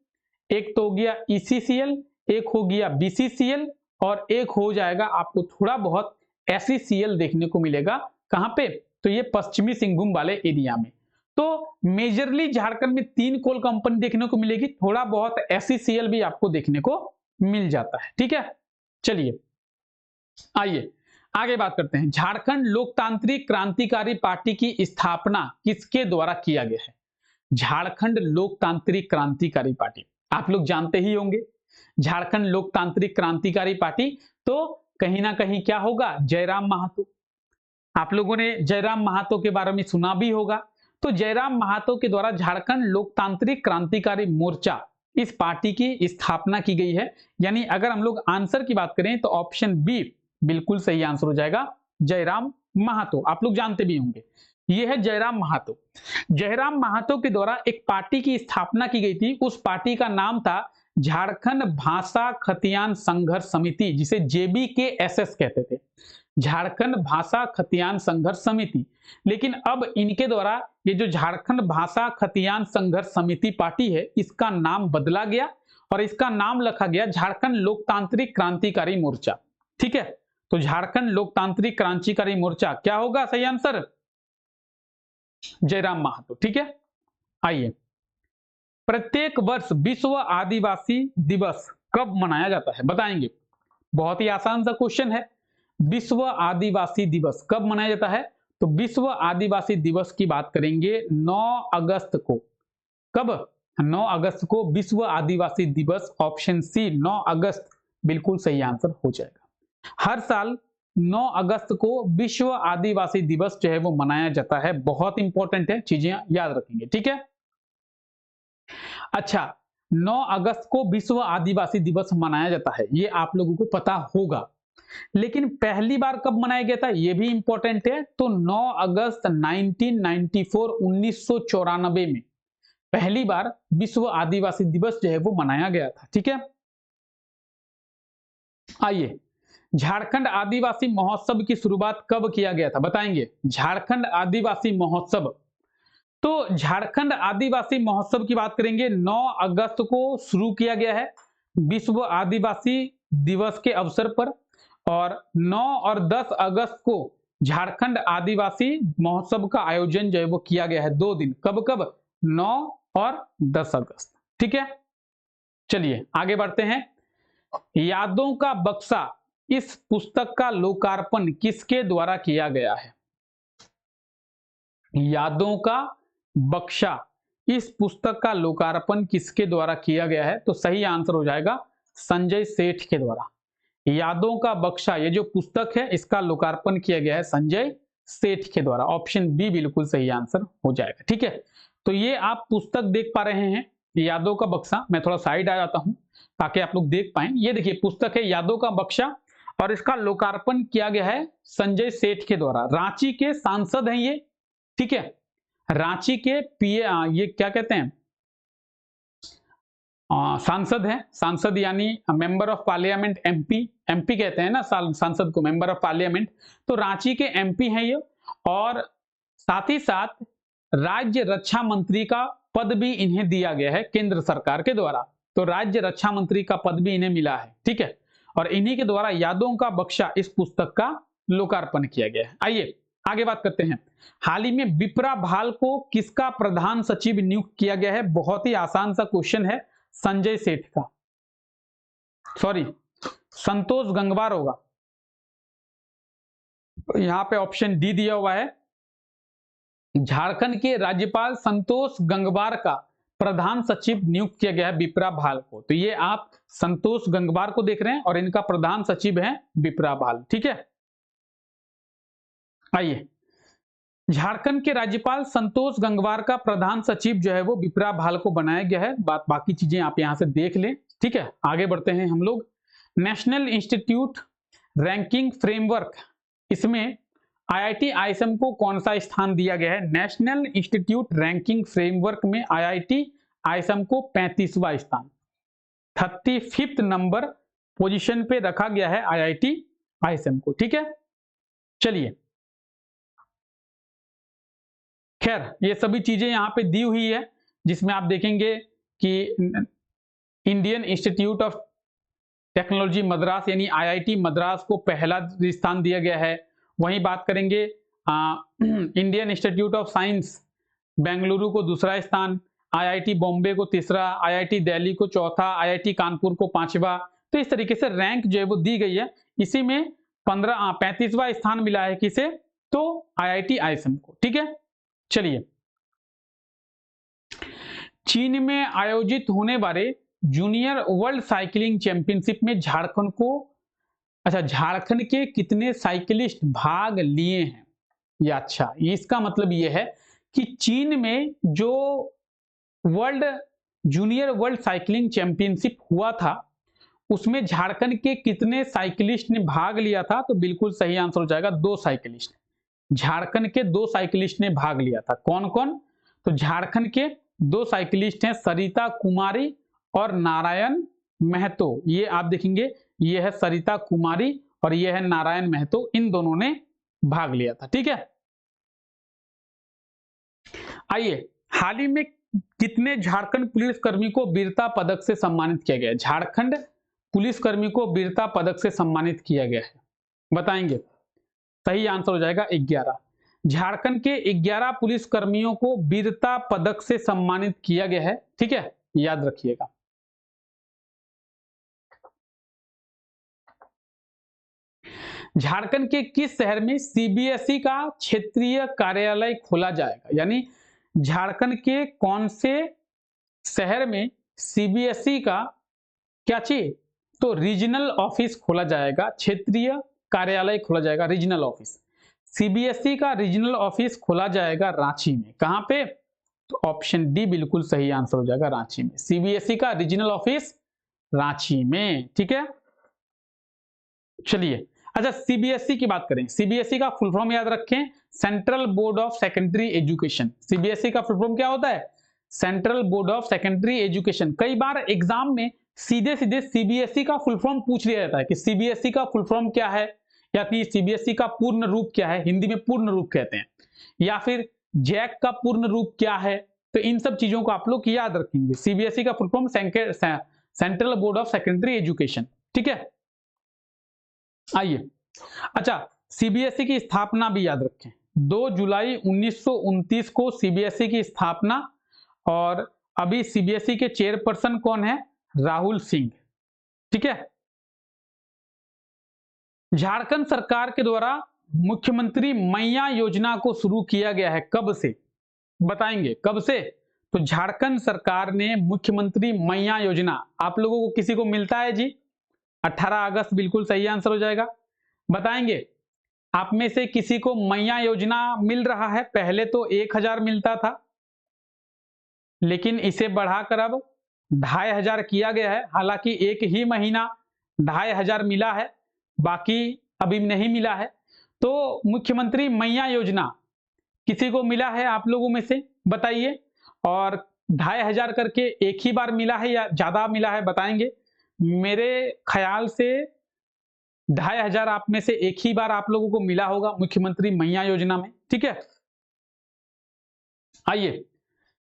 एक तो हो गया ईसीसीएल, एक हो गया बीसीसीएल और एक हो जाएगा आपको थोड़ा बहुत एसईसीएल देखने को मिलेगा। कहां पे? तो ये पश्चिमी सिंहभूम वाले एरिया में। तो मेजरली झारखंड में 3 कोल कंपनी देखने को मिलेगी, थोड़ा बहुत एसईसीएल भी आपको देखने को मिल जाता है। ठीक है, चलिए आइए आगे बात करते हैं। झारखंड लोकतांत्रिक क्रांतिकारी पार्टी की स्थापना किसके द्वारा किया गया है? झारखंड लोकतांत्रिक क्रांतिकारी पार्टी आप लोग जानते ही होंगे। झारखंड लोकतांत्रिक क्रांतिकारी पार्टी तो कहीं ना कहीं क्या होगा? जयराम महातो। आप लोगों ने जयराम महातो के बारे में सुना भी होगा। तो जयराम महातो के द्वारा झारखंड लोकतांत्रिक क्रांतिकारी मोर्चा इस पार्टी की स्थापना की गई है। यानी अगर हम लोग आंसर की बात करें तो ऑप्शन बी बिल्कुल सही आंसर हो जाएगा, जयराम महातो। आप लोग जानते भी होंगे, यह है जयराम महातो। जयराम महातो के द्वारा एक पार्टी की स्थापना की गई थी। उस पार्टी का नाम था झारखंड भाषा खतियान संघर्ष समिति, जिसे JBKSS कहते थे, झारखंड भाषा खतियान संघर्ष समिति। लेकिन अब इनके द्वारा ये जो झारखंड भाषा खतियान संघर्ष समिति पार्टी है, इसका नाम बदला गया और इसका नाम रखा गया झारखंड लोकतांत्रिक क्रांतिकारी मोर्चा। ठीक है, तो झारखंड लोकतांत्रिक क्रांतिकारी मोर्चा क्या होगा सही आंसर? जयराम महातो। ठीक है, आइए, प्रत्येक वर्ष विश्व आदिवासी दिवस कब मनाया जाता है? बताएंगे। बहुत ही आसान सा क्वेश्चन है। विश्व आदिवासी दिवस कब मनाया जाता है? तो विश्व आदिवासी दिवस की बात करेंगे 9 अगस्त को। कब? 9 अगस्त को विश्व आदिवासी दिवस। ऑप्शन सी 9 अगस्त बिल्कुल सही आंसर हो जाएगा। हर साल 9 अगस्त को विश्व आदिवासी दिवस जो है वो मनाया जाता है। बहुत इंपॉर्टेंट है, चीजें याद रखेंगे। ठीक है, अच्छा, 9 अगस्त को विश्व आदिवासी दिवस मनाया जाता है, ये आप लोगों को पता होगा। लेकिन पहली बार कब मनाया गया था ये भी इंपॉर्टेंट है। तो 9 अगस्त 1994 में पहली बार विश्व आदिवासी दिवस जो है वो मनाया गया था। ठीक है, आइए, झारखंड आदिवासी महोत्सव की शुरुआत कब किया गया था? बताएंगे। झारखंड आदिवासी महोत्सव, तो झारखंड आदिवासी महोत्सव की बात करेंगे 9 अगस्त को शुरू किया गया है विश्व आदिवासी दिवस के अवसर पर, और 9 और 10 अगस्त को झारखंड आदिवासी महोत्सव का आयोजन जो है वो किया गया है। 2 दिन, कब कब? 9 और 10 अगस्त। ठीक है, चलिए आगे बढ़ते हैं। यादों का बक्सा इस पुस्तक का लोकार्पण किसके द्वारा किया गया है? यादों का बक्सा इस पुस्तक का लोकार्पण किसके द्वारा किया गया है? तो सही आंसर हो जाएगा संजय सेठ के द्वारा। यादों का बक्सा ये जो पुस्तक है इसका लोकार्पण किया गया है संजय सेठ के द्वारा। ऑप्शन बी बिल्कुल सही आंसर हो जाएगा। ठीक है, तो ये आप पुस्तक देख पा रहे हैं यादों का बक्सा। मैं थोड़ा साइड आ जाता हूं ताकि आप लोग देख पाए। ये देखिए पुस्तक है यादों का बक्सा और इसका लोकार्पण किया गया है संजय सेठ के द्वारा। रांची के सांसद हैं ये। ठीक है, रांची के ये क्या कहते हैं, सांसद हैं। सांसद यानी मेंबर ऑफ पार्लियामेंट, एमपी कहते हैं ना सांसद को, मेंबर ऑफ पार्लियामेंट। तो रांची के एमपी हैं ये, और साथ ही साथ राज्य रक्षा मंत्री का पद भी इन्हें दिया गया है केंद्र सरकार के द्वारा। तो राज्य रक्षा मंत्री का पद भी इन्हें मिला है। ठीक है, और इन्हीं के द्वारा यादों का बक्शा इस पुस्तक का लोकार्पण किया गया है। आइए आगे बात करते हैं। हाल ही में विप्रा भाल को किसका प्रधान सचिव नियुक्त किया गया है? बहुत ही आसान सा क्वेश्चन है, संजय सेठ का, सॉरी संतोष गंगवार होगा। यहां पे ऑप्शन डी दिया हुआ है। झारखंड के राज्यपाल संतोष गंगवार का प्रधान सचिव नियुक्त किया गया है विप्रा भाल को। तो ये आप संतोष गंगवार को देख रहे हैं और इनका प्रधान सचिव है विप्रा भाल। ठीक है, आइए झारखंड के राज्यपाल संतोष गंगवार का प्रधान सचिव जो है वो विप्रा भाल को बनाया गया है। बाकी चीजें आप यहां से देख लें। ठीक है, आगे बढ़ते हैं हम लोग। नेशनल इंस्टीट्यूट रैंकिंग फ्रेमवर्क, इसमें आईआईटी आईएसएम को कौन सा स्थान दिया गया है? नेशनल इंस्टीट्यूट रैंकिंग फ्रेमवर्क में आईआईटी आईएसएम को 35वां स्थान, 35th नंबर पोजीशन पे रखा गया है आईआईटी आईएसएम को। ठीक है, चलिए खैर ये सभी चीजें यहां पे दी हुई है, जिसमें आप देखेंगे कि Indian institute of technology Madras यानी आईआईटी मद्रास को पहला स्थान दिया गया है। वहीं बात करेंगे Indian institute of science Bengaluru को दूसरा स्थान, आईआईटी बॉम्बे को तीसरा, आईआईटी दिल्ली को चौथा, आईआईटी कानपुर को 5वां। तो इस तरीके से रैंक जो है वो दी गई है। इसी में 35वां स्थान मिला है किसे? तो आईआईटी आईएसएम को। ठीक है, चलिए चीन में आयोजित होने वाले जूनियर वर्ल्ड साइकिलिंग चैंपियनशिप में झारखंड को, अच्छा झारखंड के कितने साइकिलिस्ट भाग लिए हैं? ये अच्छा, इसका मतलब ये है कि चीन में जो जूनियर वर्ल्ड साइकिलिंग चैंपियनशिप हुआ था उसमें झारखंड के कितने साइकिलिस्ट ने भाग लिया था? तो बिल्कुल सही आंसर हो जाएगा 2 साइकिलिस्ट। झारखंड के 2 साइकिलिस्ट ने भाग लिया था। कौन कौन? तो झारखंड के 2 साइकिलिस्ट हैं सरिता कुमारी और नारायण महतो। ये आप देखेंगे, ये है सरिता कुमारी और ये है नारायण महतो, इन दोनों ने भाग लिया था। ठीक है, आइए हाल ही में कितने झारखंड पुलिस कर्मी को वीरता पदक से सम्मानित किया गया है? झारखंड पुलिस कर्मी को वीरता पदक से सम्मानित किया गया है, बताएंगे? सही आंसर हो जाएगा 11। झारखंड के 11 पुलिस कर्मियों को वीरता पदक से सम्मानित किया गया है। ठीक है, याद रखिएगा। झारखंड के किस शहर में सीबीएसई का क्षेत्रीय कार्यालय खोला जाएगा? यानी झारखंड के कौन से शहर में सीबीएसई का क्या चीज? तो रीजनल ऑफिस खोला जाएगा, क्षेत्रीय कार्यालय खोला जाएगा, रीजनल ऑफिस। सीबीएसई का रीजनल ऑफिस खोला जाएगा रांची में। कहां पे? तो ऑप्शन डी बिल्कुल सही आंसर हो जाएगा, रांची में। सीबीएसई का रीजनल ऑफिस रांची में। ठीक है, चलिए अच्छा सीबीएसई की बात करें। सीबीएसई का फुल फॉर्म याद रखें, central board of secondary education. CBSE का फुल फॉर्म क्या होता है? Central board of secondary education. कई बार एग्जाम में सीधे सीधे सीबीएसई का फुल फॉर्म पूछ लिया जाता है कि सीबीएसई का फुल फॉर्म क्या है, या फिर सीबीएसई का पूर्ण रूप क्या है, हिंदी में पूर्ण रूप कहते हैं, या फिर जैक का पूर्ण रूप क्या है। तो इन सब चीजों को आप लोग याद रखेंगे। सीबीएसई का full form central board of secondary education. ठीक है, आइए अच्छा सीबीएसई की स्थापना भी याद रखें, 2 जुलाई 1929 को सीबीएसई की स्थापना, और अभी सीबीएसई के चेयरपर्सन कौन है? राहुल सिंह। ठीक है, झारखंड सरकार के द्वारा मुख्यमंत्री मैया योजना को शुरू किया गया है, कब से? बताएंगे कब से? तो झारखंड सरकार ने मुख्यमंत्री मैया योजना, आप लोगों को किसी को मिलता है जी? 18 अगस्त बिल्कुल सही आंसर हो जाएगा। बताएंगे आप में से किसी को मैया योजना मिल रहा है? पहले तो 1000 मिलता था, लेकिन इसे बढ़ाकर अब 2500 किया गया है। हालांकि एक ही महीना 2500 मिला है, बाकी अभी नहीं मिला है। तो मुख्यमंत्री मैया योजना किसी को मिला है आप लोगों में से? बताइए। और 2500 करके एक ही बार मिला है या ज्यादा मिला है? बताएंगे। मेरे ख्याल से 2500 आप में से एक ही बार आप लोगों को मिला होगा मुख्यमंत्री मैया योजना में। ठीक है, आइए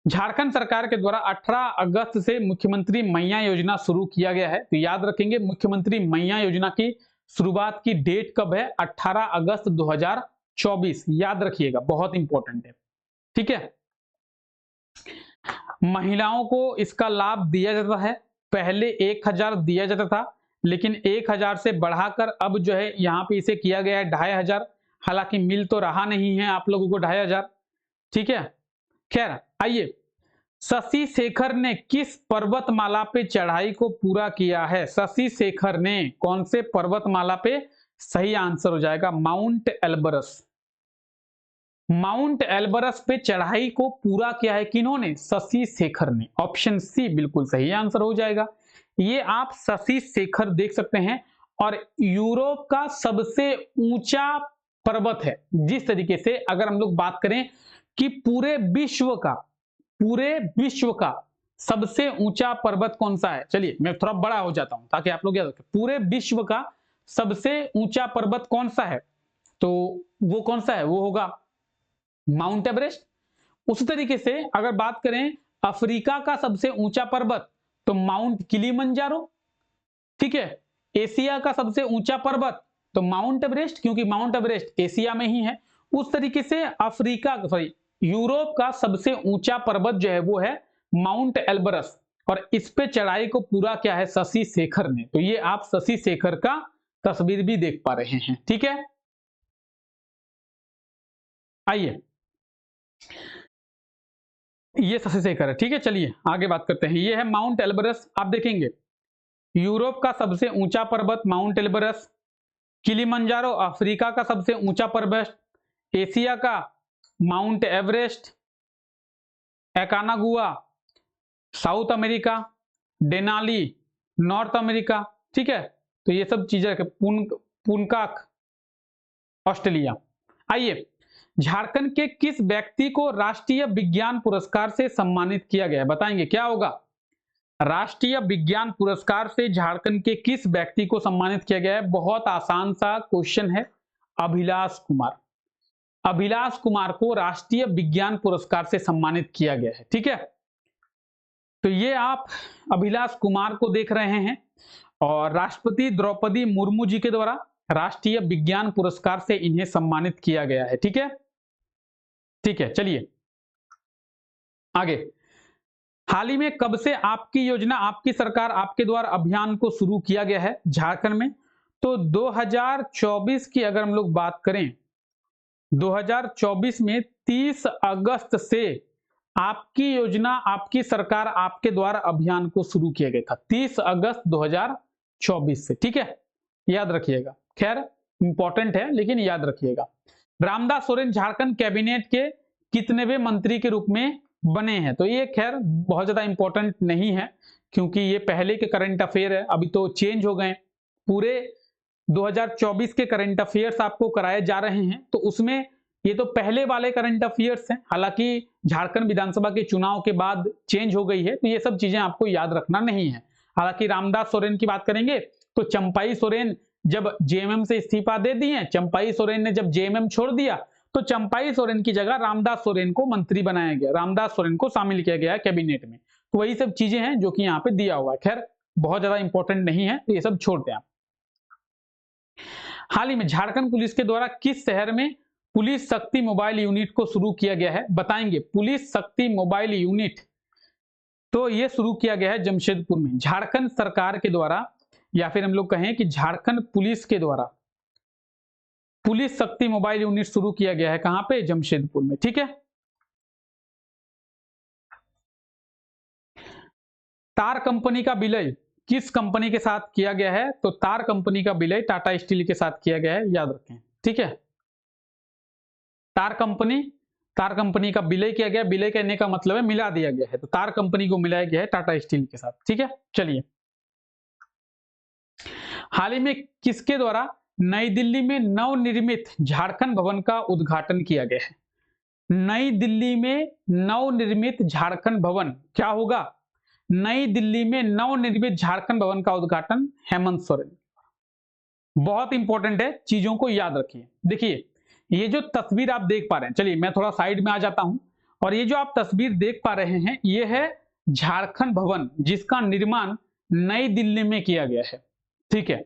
झारखंड सरकार के द्वारा 18 अगस्त से मुख्यमंत्री मैया योजना शुरू किया गया है। तो याद रखेंगे मुख्यमंत्री मैया योजना की शुरुआत की डेट कब है? 18 अगस्त 2024। याद रखिएगा, बहुत इंपॉर्टेंट है। ठीक है, महिलाओं को इसका लाभ दिया जाता है। पहले 1000 दिया जाता था, लेकिन 1000 से बढ़ाकर अब जो है यहाँ पे इसे किया गया है 2500। हालांकि मिल तो रहा नहीं है आप लोगों को 2500। ठीक है, खैर आइए, शशि शेखर ने किस पर्वतमाला पे चढ़ाई को पूरा किया है? शशि शेखर ने कौन से पर्वतमाला पे? सही आंसर हो जाएगा माउंट एल्बरस। माउंट एल्बरस पे चढ़ाई को पूरा किया है किन्होंने? शशि शेखर ने। ऑप्शन सी बिल्कुल सही आंसर हो जाएगा। ये आप शशि शेखर देख सकते हैं। और यूरोप का सबसे ऊंचा पर्वत है। जिस तरीके से अगर हम लोग बात करें कि पूरे विश्व का सबसे ऊंचा पर्वत कौन सा है, चलिए मैं थोड़ा बड़ा हो जाता हूं ताकि आप लोग याद रखें। पूरे विश्व का सबसे ऊंचा पर्वत कौन सा है? तो वो कौन सा है? वो होगा माउंट एवरेस्ट। उसी तरीके से अगर बात करें अफ्रीका का सबसे ऊंचा पर्वत, तो माउंट किलिमंजारो। ठीक है, एशिया का सबसे ऊंचा पर्वत तो माउंट एवरेस्ट, क्योंकि माउंट एवरेस्ट एशिया में ही है। उस तरीके से यूरोप का सबसे ऊंचा पर्वत जो है वो है माउंट एल्बरस। और इस पे चढ़ाई को पूरा किया है शशि शेखर ने। तो ये आप शशि शेखर का तस्वीर भी देख पा रहे हैं। ठीक है, आइए, ये शशि शेखर है। ठीक है, चलिए आगे बात करते हैं। ये है माउंट एल्बरस। आप देखेंगे यूरोप का सबसे ऊंचा पर्वत माउंट एल्बरस, किलिमंजारो अफ्रीका का सबसे ऊंचा पर्वत, एशिया का Mount Everest, Aconcagua South America, Denali North America. ठीक है, तो ये सब चीजें पुनकाक ऑस्ट्रेलिया। आइए, झारखंड के किस व्यक्ति को राष्ट्रीय विज्ञान पुरस्कार से सम्मानित किया गया है? बताएंगे क्या होगा? राष्ट्रीय विज्ञान पुरस्कार से झारखंड के किस व्यक्ति को सम्मानित किया गया है? बहुत आसान सा क्वेश्चन है, अभिलाष कुमार। अभिलाष कुमार को राष्ट्रीय विज्ञान पुरस्कार से सम्मानित किया गया है। ठीक है, तो ये आप अभिलाष कुमार को देख रहे हैं और राष्ट्रपति द्रौपदी मुर्मू जी के द्वारा राष्ट्रीय विज्ञान पुरस्कार से इन्हें सम्मानित किया गया है। ठीक है, ठीक है, चलिए आगे। हाल ही में कब से आपकी योजना आपकी सरकार आपके द्वार अभियान को शुरू किया गया है झारखंड में? तो 2024 की अगर हम लोग बात करें, 2024 में 30 अगस्त से आपकी योजना आपकी सरकार आपके द्वारा अभियान को शुरू किया गया था। 30 अगस्त 2024 से। ठीक है, याद रखिएगा। खैर इंपॉर्टेंट है लेकिन याद रखिएगा। रामदास सोरेन झारखंड कैबिनेट के कितनेवें मंत्री के रूप में बने हैं? तो ये खैर बहुत ज्यादा इंपॉर्टेंट नहीं है, क्योंकि ये पहले के करंट अफेयर है, अभी तो चेंज हो गए। पूरे 2024 के करंट अफेयर्स आपको कराए जा रहे हैं, तो उसमें ये तो पहले वाले करंट अफेयर्स हैं। हालांकि झारखंड विधानसभा के चुनाव के बाद चेंज हो गई है, तो ये सब चीजें आपको याद रखना नहीं है। हालांकि रामदास सोरेन की बात करेंगे तो चंपाई सोरेन जब जेएमएम से इस्तीफा दे दिए, चंपाई सोरेन ने जब जेएमएम छोड़ दिया, तो चंपाई सोरेन की जगह रामदास सोरेन को मंत्री बनाया गया, रामदास सोरेन को शामिल किया गया है कैबिनेट में। तो वही सब चीजें हैं जो कि यहाँ पे दिया हुआ है। खैर बहुत ज्यादा इंपॉर्टेंट नहीं है, तो ये सब छोड़ दें आप। हाल ही में झारखंड पुलिस के द्वारा किस शहर में पुलिस शक्ति मोबाइल यूनिट को शुरू किया गया है? बताएंगे। पुलिस शक्ति मोबाइल यूनिट तो ये शुरू किया गया है जमशेदपुर में। झारखंड सरकार के द्वारा, या फिर हम लोग कहें कि झारखंड पुलिस के द्वारा पुलिस शक्ति मोबाइल यूनिट शुरू किया गया है। कहां पे? जमशेदपुर में। ठीक है, तार कंपनी का विलय किस कंपनी के साथ किया गया है? तो तार कंपनी का विलय टाटा स्टील के साथ किया गया है, याद रखें। ठीक है, तार कंपनी का विलय किया गया। विलय कहने का मतलब है मिला दिया गया है, तो तार कंपनी को मिलाया गया है टाटा स्टील के साथ। ठीक है, चलिए। हाल ही में किसके द्वारा नई दिल्ली में नवनिर्मित झारखंड भवन का उद्घाटन किया गया है? नई दिल्ली में नवनिर्मित झारखंड भवन क्या होगा? नई दिल्ली में नवनिर्मित झारखंड भवन का उद्घाटन हेमंत सोरेन। बहुत इंपॉर्टेंट है, चीजों को याद रखिए। देखिए ये जो तस्वीर आप देख पा रहे हैं, चलिए मैं थोड़ा साइड में आ जाता हूं और ये जो आप तस्वीर देख पा रहे हैं ये है झारखंड भवन, जिसका निर्माण नई दिल्ली में किया गया है। ठीक है,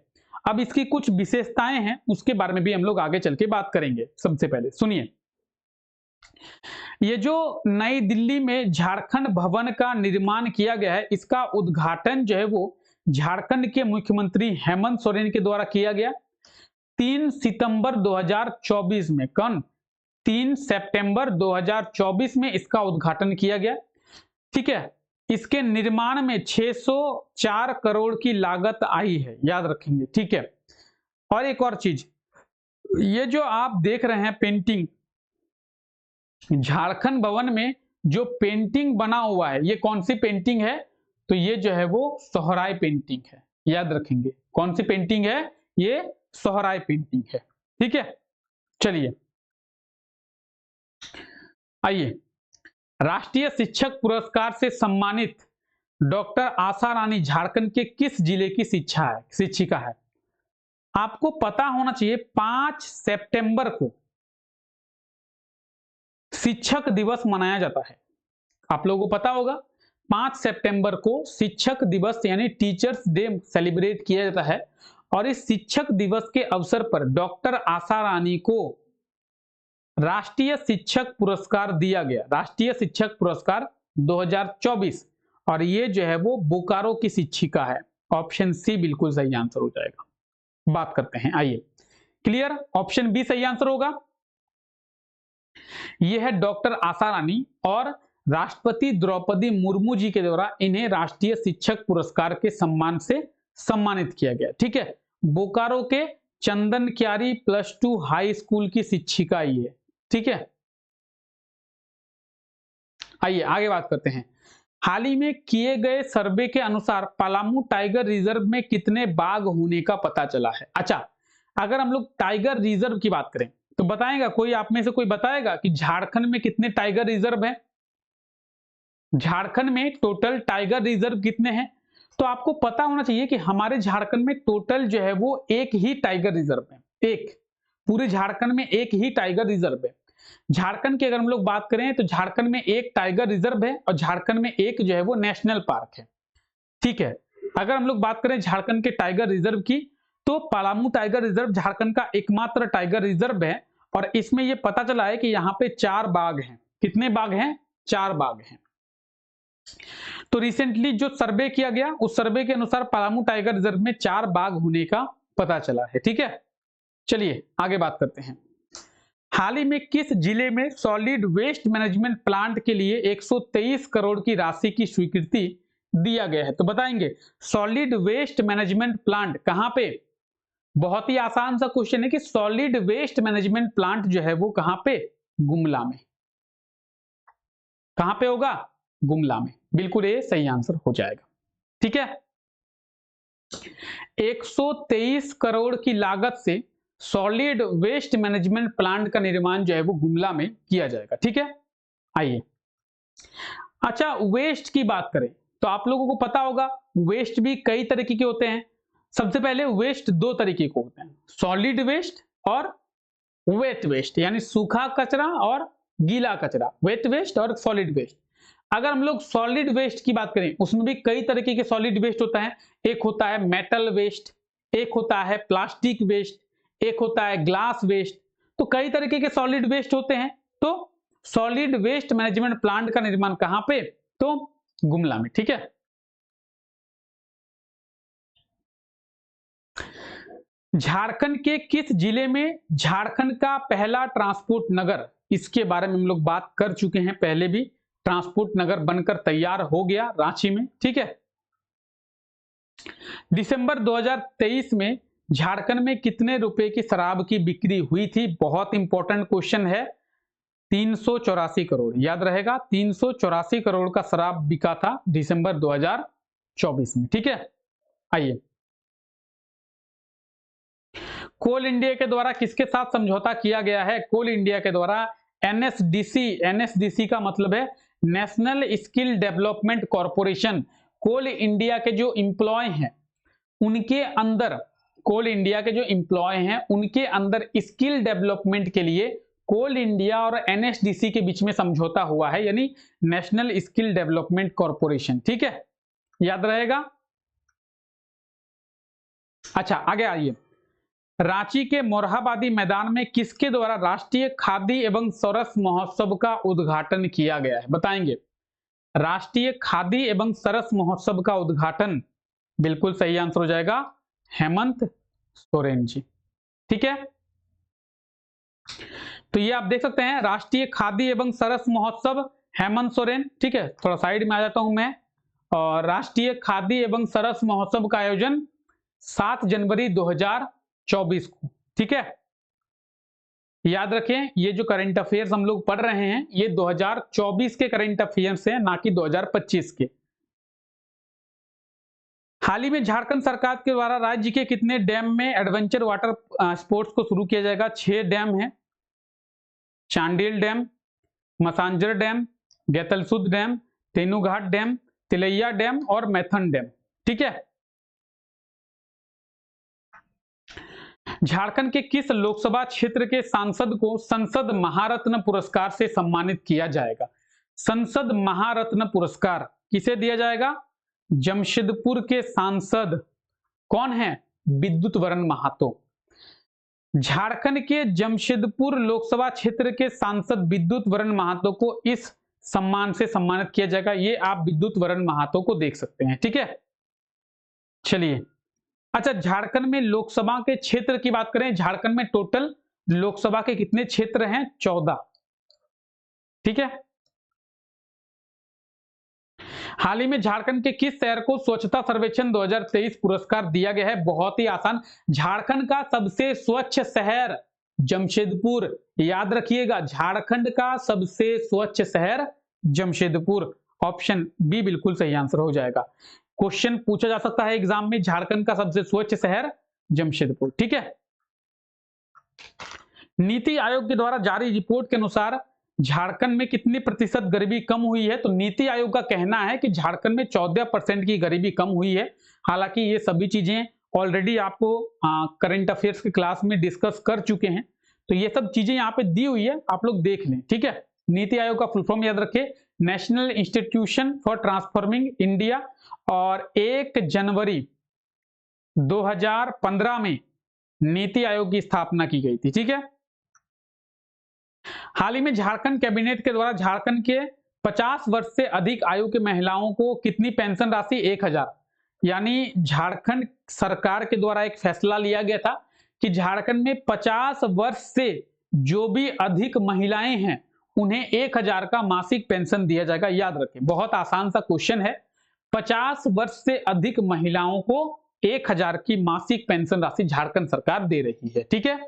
अब इसकी कुछ विशेषताएं हैं, उसके बारे में भी हम लोग आगे चल के बात करेंगे। सबसे पहले सुनिए, ये जो नई दिल्ली में झारखंड भवन का निर्माण किया गया है, इसका उद्घाटन जो है वो झारखंड के मुख्यमंत्री हेमंत सोरेन के द्वारा किया गया 3 सितंबर 2024 में। कौन? 3 सितंबर 2024 में इसका उद्घाटन किया गया। ठीक है, इसके निर्माण में 604 करोड़ की लागत आई है, याद रखेंगे। ठीक है, और एक और चीज, ये जो आप देख रहे हैं पेंटिंग, झारखंड भवन में जो पेंटिंग बना हुआ है, ये कौन सी पेंटिंग है? तो ये जो है वो सोहराय पेंटिंग है, याद रखेंगे। कौन सी पेंटिंग है? ये सोहराय पेंटिंग है। ठीक है, चलिए आइए, राष्ट्रीय शिक्षक पुरस्कार से सम्मानित डॉक्टर आशा रानी झारखंड के किस जिले की शिक्षिका है? आपको पता होना चाहिए 5 सितंबर को शिक्षक दिवस मनाया जाता है। आप लोगों को पता होगा 5 सितंबर को शिक्षक दिवस यानी टीचर्स डे सेलिब्रेट किया जाता है, और इस शिक्षक दिवस के अवसर पर डॉक्टर आशा रानी को राष्ट्रीय शिक्षक पुरस्कार दिया गया, राष्ट्रीय शिक्षक पुरस्कार 2024, और ये जो है वो बोकारो की शिक्षिका है। ऑप्शन सी बिल्कुल सही आंसर हो जाएगा। बात करते हैं, आइए, क्लियर? ऑप्शन बी सही आंसर होगा। यह है डॉक्टर आशा रानी, और राष्ट्रपति द्रौपदी मुर्मू जी के द्वारा इन्हें राष्ट्रीय शिक्षक पुरस्कार के सम्मान से सम्मानित किया गया। ठीक है, बोकारो के चंदन क्यारी +2 हाई स्कूल की शिक्षिका ही है। ठीक है, आइए आगे बात करते हैं। हाल ही में किए गए सर्वे के अनुसार पलामू टाइगर रिजर्व में कितने बाघ होने का पता चला है? अच्छा, अगर हम लोग टाइगर रिजर्व की बात करें तो बताएगा कोई, आप में से कोई बताएगा कि झारखंड में कितने टाइगर रिजर्व हैं? झारखंड में टोटल टाइगर रिजर्व कितने हैं? तो आपको पता होना चाहिए कि हमारे झारखंड में टोटल जो है वो एक ही टाइगर रिजर्व है। एक, पूरे झारखंड में एक ही टाइगर रिजर्व है। झारखंड की अगर हम लोग बात करें तो झारखंड में एक टाइगर रिजर्व है, और झारखंड में एक जो है वो नेशनल पार्क है। ठीक है, अगर हम लोग बात करें झारखंड के टाइगर रिजर्व की, तो पलामू टाइगर रिजर्व झारखंड का एकमात्र टाइगर रिजर्व है, और इसमें यह पता चला है कि यहाँ पे 4 बाघ हैं। कितने बाघ हैं? 4 बाघ हैं। तो रिसेंटली जो सर्वे किया गया, उस सर्वे के अनुसार पलामू टाइगर रिजर्व में 4 बाघ होने का पता चला है। ठीक है, चलिए आगे बात करते हैं। हाल ही में किस जिले में सॉलिड वेस्ट मैनेजमेंट प्लांट के लिए 123 करोड़ की राशि की स्वीकृति दिया गया है? तो बताएंगे सॉलिड वेस्ट मैनेजमेंट प्लांट कहां पे? बहुत ही आसान सा क्वेश्चन है कि सॉलिड वेस्ट मैनेजमेंट प्लांट जो है वो कहां पे? गुमला में। कहां पे होगा? गुमला में। बिल्कुल ये सही आंसर हो जाएगा। ठीक है, 123 करोड़ की लागत से सॉलिड वेस्ट मैनेजमेंट प्लांट का निर्माण जो है वो गुमला में किया जाएगा। ठीक है, आइए, अच्छा, वेस्ट की बात करें तो आप लोगों को पता होगा वेस्ट भी कई तरीके के होते हैं। सबसे पहले वेस्ट 2 तरीके के होते हैं, सॉलिड वेस्ट और वेट वेस्ट, यानी सूखा कचरा और गीला कचरा, वेट वेस्ट और सॉलिड वेस्ट। अगर हम लोग सॉलिड वेस्ट की बात करें, उसमें भी कई तरीके के सॉलिड वेस्ट होता है। एक होता है मेटल वेस्ट, एक होता है प्लास्टिक वेस्ट, एक होता है ग्लास वेस्ट। तो कई तरीके के सॉलिड वेस्ट होते हैं। तो सॉलिड वेस्ट मैनेजमेंट प्लांट का निर्माण कहां पे? तो गुमला में। ठीक है, झारखंड के किस जिले में झारखंड का पहला ट्रांसपोर्ट नगर, इसके बारे में हम लोग बात कर चुके हैं पहले भी। ट्रांसपोर्ट नगर बनकर तैयार हो गया रांची में। ठीक है, दिसंबर 2023 में झारखंड में कितने रुपए की शराब की बिक्री हुई थी? बहुत इंपॉर्टेंट क्वेश्चन है। 384 करोड़, याद रहेगा, 384 करोड़ का शराब बिका था दिसंबर 2024 में। ठीक है, आइए, कोल इंडिया के द्वारा किसके साथ समझौता किया गया है? कोल इंडिया के द्वारा एनएसडीसी, एनएसडीसी का मतलब है नेशनल स्किल डेवलपमेंट कॉर्पोरेशन। कोल इंडिया के जो इंप्लॉय हैं उनके अंदर, कोल इंडिया के जो इंप्लॉय हैं उनके अंदर स्किल डेवलपमेंट के लिए कोल इंडिया और एनएसडीसी के बीच में समझौता हुआ है, यानी नेशनल स्किल डेवलपमेंट कॉरपोरेशन। ठीक है, याद रहेगा। अच्छा आगे आइए, रांची के मोरहाबादी मैदान में किसके द्वारा राष्ट्रीय खादी एवं सरस महोत्सव का उद्घाटन किया गया है, बताएंगे। राष्ट्रीय खादी एवं सरस महोत्सव का उद्घाटन, बिल्कुल सही आंसर हो जाएगा हेमंत सोरेन जी। ठीक है, तो ये आप देख सकते हैं राष्ट्रीय खादी एवं सरस महोत्सव हेमंत सोरेन। ठीक है, थोड़ा साइड में आ जाता हूं मैं। और राष्ट्रीय खादी एवं सरस महोत्सव का आयोजन 7 जनवरी 2024 को। ठीक है, याद रखें ये जो करंट अफेयर्स हम लोग पढ़ रहे हैं ये 2024 के करंट अफेयर्स हैं, ना कि 2025 के। हाल ही में झारखंड सरकार के द्वारा राज्य के कितने डैम में एडवेंचर वाटर स्पोर्ट्स को शुरू किया जाएगा? 6 डैम हैं, Chandil dam, Masanjor dam, Getalsud dam, Tenughat dam, Tilaiya dam और मैथन डैम। ठीक है, झारखंड के किस लोकसभा क्षेत्र के सांसद को संसद महारत्न पुरस्कार से सम्मानित किया जाएगा? संसद महारत्न पुरस्कार किसे दिया जाएगा? जमशेदपुर के सांसद कौन है? विद्युत वरण महातो। झारखंड के जमशेदपुर लोकसभा क्षेत्र के सांसद विद्युत वरण महातो को इस सम्मान से सम्मानित किया जाएगा। ये आप विद्युत वरण महातो को देख सकते हैं। ठीक है, चलिए। अच्छा, झारखंड में लोकसभा के क्षेत्र की बात करें, झारखंड में टोटल लोकसभा के कितने क्षेत्र हैं? 14। ठीक है, हाल ही में झारखंड के किस शहर को स्वच्छता सर्वेक्षण 2023 पुरस्कार दिया गया है? बहुत ही आसान, झारखंड का सबसे स्वच्छ शहर जमशेदपुर। याद रखिएगा, झारखंड का सबसे स्वच्छ शहर जमशेदपुर। ऑप्शन बी बिल्कुल सही आंसर हो जाएगा। क्वेश्चन पूछा जा सकता है एग्जाम में, झारखंड का सबसे स्वच्छ शहर जमशेदपुर। ठीक है, नीति आयोग के द्वारा जारी रिपोर्ट के अनुसार झारखंड में कितनी प्रतिशत गरीबी कम हुई है? तो नीति आयोग का कहना है कि झारखंड में 14% की गरीबी कम हुई है। हालांकि ये सभी चीजें ऑलरेडी आपको करंट अफेयर्स की क्लास में डिस्कस कर चुके हैं, तो ये सब चीजें यहाँ पे दी हुई है, आप लोग देख लें। ठीक है, नीति आयोग का फुल फॉर्म याद रखें, national institution for transforming India. और 1 जनवरी 2015 में नीति आयोग की स्थापना की गई थी। ठीक है, हाल ही में झारखंड कैबिनेट के द्वारा झारखंड के 50 वर्ष से अधिक आयु के महिलाओं को कितनी पेंशन राशि? 1000। यानी झारखंड सरकार के द्वारा एक फैसला लिया गया था कि झारखंड में 50 वर्ष से जो भी अधिक महिलाएं हैं उन्हें 1000 का मासिक पेंशन दिया जाएगा। याद रखें, बहुत आसान सा क्वेश्चन है। 50 वर्ष से अधिक महिलाओं को 1000 की मासिक पेंशन राशि झारखंड सरकार दे रही है। ठीक है,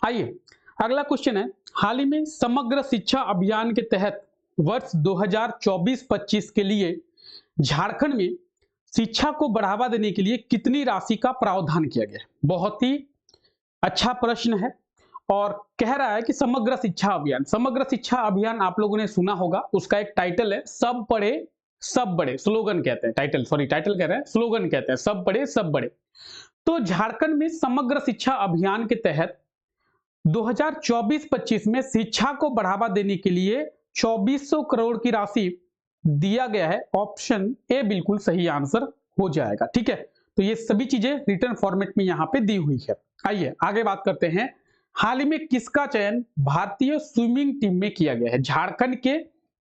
आइए अगला क्वेश्चन है, हाल ही में समग्र शिक्षा अभियान के तहत वर्ष 2024-25 के लिए झारखंड में शिक्षा को बढ़ावा देने के लिए कितनी राशि का प्रावधान किया गया? बहुत ही अच्छा प्रश्न है और कह रहा है कि समग्र शिक्षा अभियान। समग्र शिक्षा अभियान आप लोगों ने सुना होगा, उसका एक टाइटल है सब पढ़े सब बड़े, स्लोगन कहते हैं, टाइटल कह रहे हैं, स्लोगन कहते हैं, सब पढ़े सब बड़े। तो झारखंड में समग्र शिक्षा अभियान के तहत 2024-25 में शिक्षा को बढ़ावा देने के लिए 2400 करोड़ की राशि दिया गया है। ऑप्शन ए बिल्कुल सही आंसर हो जाएगा। ठीक है, तो ये सभी चीजें रिटर्न फॉर्मेट में यहां पे दी हुई है। आइए आगे बात करते हैं, हाल ही में किसका चयन भारतीय स्विमिंग टीम में किया गया है? झारखंड के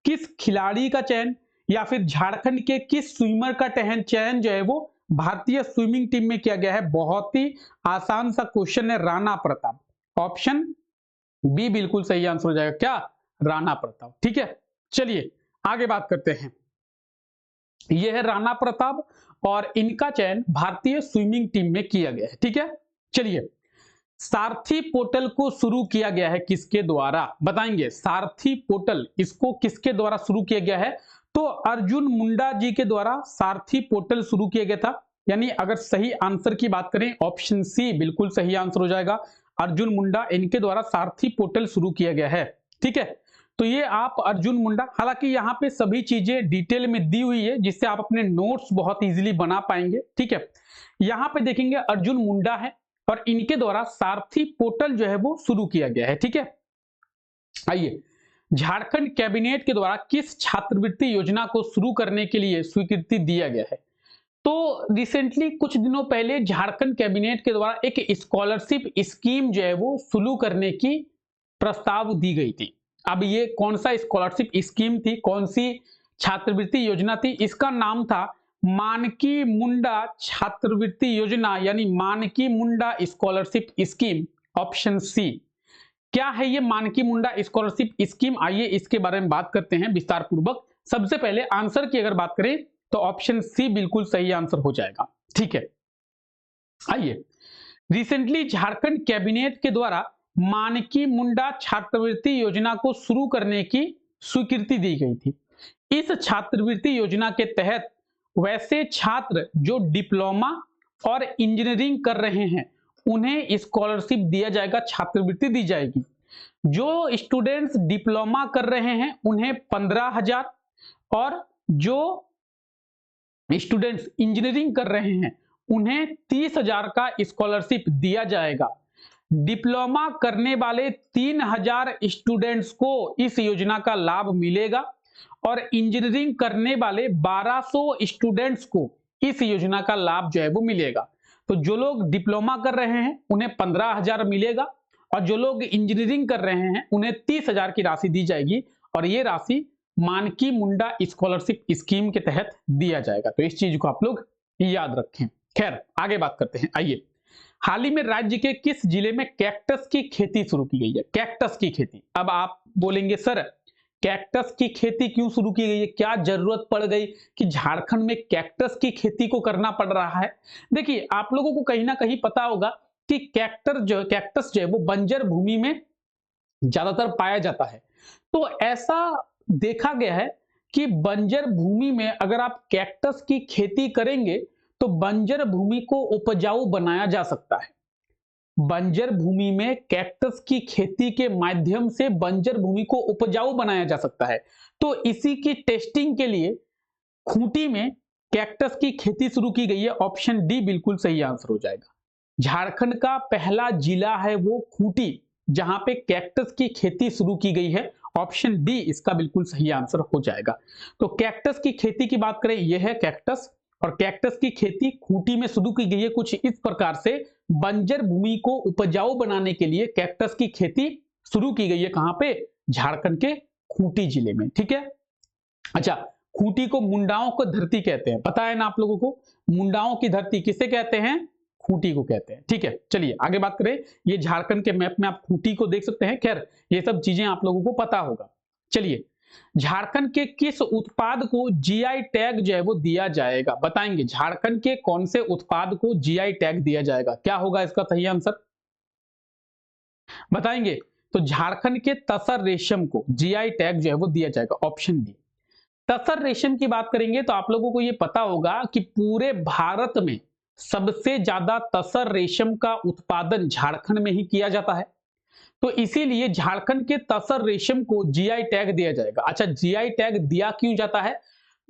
किस खिलाड़ी का चयन या फिर झारखंड के किस स्विमर का चयन जो है वो भारतीय स्विमिंग टीम में किया गया है? बहुत ही आसान सा क्वेश्चन है, राणा प्रताप। ऑप्शन बी बिल्कुल सही आंसर हो जाएगा, क्या? राणा प्रताप। ठीक है, चलिए आगे बात करते हैं। यह है राणा प्रताप और इनका चयन भारतीय स्विमिंग टीम में किया गया है। ठीक है, चलिए सारथी पोर्टल को शुरू किया गया है किसके द्वारा? बताएंगे। सारथी पोर्टल इसको किसके द्वारा शुरू किया गया है? तो अर्जुन मुंडा जी के द्वारा सारथी पोर्टल शुरू किया गया था। यानी अगर सही आंसर की बात करें, ऑप्शन सी बिल्कुल सही आंसर हो जाएगा। अर्जुन मुंडा इनके द्वारा सारथी पोर्टल शुरू किया गया है। ठीक है, तो ये आप अर्जुन मुंडा, हालांकि यहाँ पे सभी चीजें डिटेल में दी हुई है जिससे आप अपने नोट्स बहुत इजीली बना पाएंगे। ठीक है, यहाँ पे देखेंगे अर्जुन मुंडा है, और इनके द्वारा सारथी पोर्टल जो है वो शुरू किया गया है। ठीक है, आइए, झारखंड कैबिनेट के द्वारा किस छात्रवृत्ति योजना को शुरू करने के लिए स्वीकृति दिया गया है? तो रिसेंटली कुछ दिनों पहले झारखंड कैबिनेट के द्वारा एक स्कॉलरशिप स्कीम जो है वो शुरू करने की प्रस्ताव दी गई थी। अब ये कौन सा स्कॉलरशिप स्कीम थी, कौन सी छात्रवृत्ति योजना थी? इसका नाम था मानकी मुंडा छात्रवृत्ति योजना, यानी Manki Munda scholarship scheme, option C. क्या है ये मानकी मुंडा स्कॉलरशिप स्कीम? आइए इसके बारे में बात करते हैं विस्तार पूर्वक। सबसे पहले आंसर की अगर बात करें तो ऑप्शन सी बिल्कुल सही आंसर हो जाएगा। ठीक है, आइए, रिसेंटली झारखंड कैबिनेट के द्वारा मानकी मुंडा छात्रवृत्ति योजना को शुरू करने की स्वीकृति दी गई थी। इस छात्रवृत्ति योजना के तहत वैसे छात्र जो डिप्लोमा और इंजीनियरिंग कर रहे हैं उन्हें स्कॉलरशिप दिया जाएगा, छात्रवृत्ति दी जाएगी। जो स्टूडेंट्स डिप्लोमा कर रहे हैं उन्हें 15,000 और जो स्टूडेंट्स इंजीनियरिंग कर रहे हैं उन्हें 30,000 का स्कॉलरशिप दिया जाएगा। डिप्लोमा करने वाले 3,000 स्टूडेंट्स को इस योजना का लाभ मिलेगा और इंजीनियरिंग करने वाले 1,200 स्टूडेंट्स को इस योजना का लाभ जो है वो मिलेगा। तो जो लोग डिप्लोमा कर रहे हैं उन्हें 15,000 मिलेगा और जो लोग इंजीनियरिंग कर रहे हैं उन्हें 30,000 की राशि दी जाएगी और ये राशि मानकी मुंडा स्कॉलरशिप स्कीम के तहत दिया जाएगा। तो इस चीज को आप लोग याद रखें। खैर, आगे बात करते हैं। आइए, हाल ही में राज्य के किस जिले में कैक्टस की खेती शुरू की गई है? कैक्टस की खेती। अब आप बोलेंगे सर कैक्टस की खेती क्यों शुरू की गई है, क्या जरूरत पड़ गई कि झारखंड में कैक्टस की खेती को करना पड़ रहा है? देखिए, आप लोगों को कहीं ना कहीं पता होगा कि कैक्टस जो है वो बंजर भूमि में ज्यादातर पाया जाता है। तो ऐसा देखा गया है कि बंजर भूमि में अगर आप कैक्टस की खेती करेंगे तो बंजर भूमि को उपजाऊ बनाया जा सकता है। बंजर भूमि में कैक्टस की खेती के माध्यम से बंजर भूमि को उपजाऊ बनाया जा सकता है। तो इसी की टेस्टिंग के लिए खूंटी में कैक्टस की खेती शुरू की गई है। ऑप्शन डी बिल्कुल सही आंसर हो जाएगा। झारखंड का पहला जिला है वो खूंटी, जहां पे कैक्टस की खेती शुरू की गई है। ऑप्शन डी इसका बिल्कुल सही आंसर हो जाएगा। तो कैक्टस की खेती की बात करें, यह है कैक्टस, और कैक्टस की खेती खूंटी में शुरू की गई है। कुछ इस प्रकार से बंजर भूमि को उपजाऊ बनाने के लिए कैक्टस की खेती शुरू की गई है। कहां पे? झारखंड के खूंटी जिले में। ठीक है, अच्छा, खूंटी को मुंडाओं को धरती कहते हैं, पता है ना आप लोगों को? मुंडाओं की धरती किसे कहते हैं? खूंटी को कहते हैं। ठीक है, चलिए आगे बात करें। ये झारखंड के मैप में आप खूंटी को देख सकते हैं। खैर, ये सब चीजें आप लोगों को पता होगा। चलिए, झारखंड के किस उत्पाद को जीआई टैग जो है वो दिया जाएगा? बताएंगे झारखंड के कौन से उत्पाद को जीआई टैग दिया जाएगा? क्या होगा इसका सही आंसर? बताएंगे। तो झारखंड के तसर रेशम को जीआई टैग जो है वो दिया जाएगा। Option D. तसर रेशम की बात करेंगे तो आप लोगों को ये पता होगा कि पूरे भारत में सबसे ज्यादा तसर रेशम का उत्पादन झारखंड में ही किया जाता है। तो इसीलिए झारखंड के तसर रेशम को जीआई टैग दिया जाएगा। अच्छा, जीआई टैग दिया क्यों जाता है?